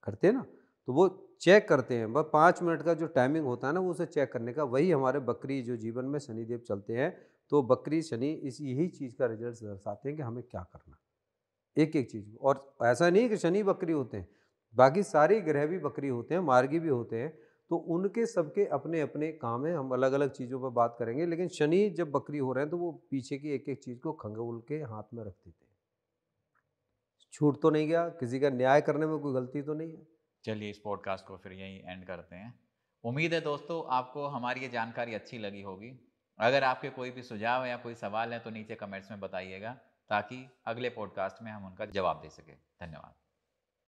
करते हैं ना, तो वो चेक करते हैं। बस 5 मिनट का जो टाइमिंग होता है ना, वो उसे चेक करने का, वही हमारे बकरी जो जीवन में शनिदेव चलते हैं। तो बकरी शनि इस यही चीज़ का रिजल्ट दर्शाते हैं कि हमें क्या करना, एक एक चीज़। और ऐसा नहीं कि शनि बकरी होते हैं, बाकी सारे ग्रह भी बकरी होते हैं, मार्गी भी होते हैं। तो उनके सबके अपने अपने काम हैं, हम अलग अलग चीज़ों पर बात करेंगे। लेकिन शनि जब बकरी हो रहे हैं तो वो पीछे की एक एक चीज़ को खंगोल के हाथ में रख देते हैं। छूट तो नहीं गया, किसी का न्याय करने में कोई गलती तो नहीं है। चलिए इस पॉडकास्ट को फिर यहीं एंड करते हैं। उम्मीद है दोस्तों आपको हमारी ये जानकारी अच्छी लगी होगी। अगर आपके कोई भी सुझाव या कोई सवाल है तो नीचे कमेंट्स में बताइएगा, ताकि अगले पॉडकास्ट में हम उनका जवाब दे सकें। धन्यवाद।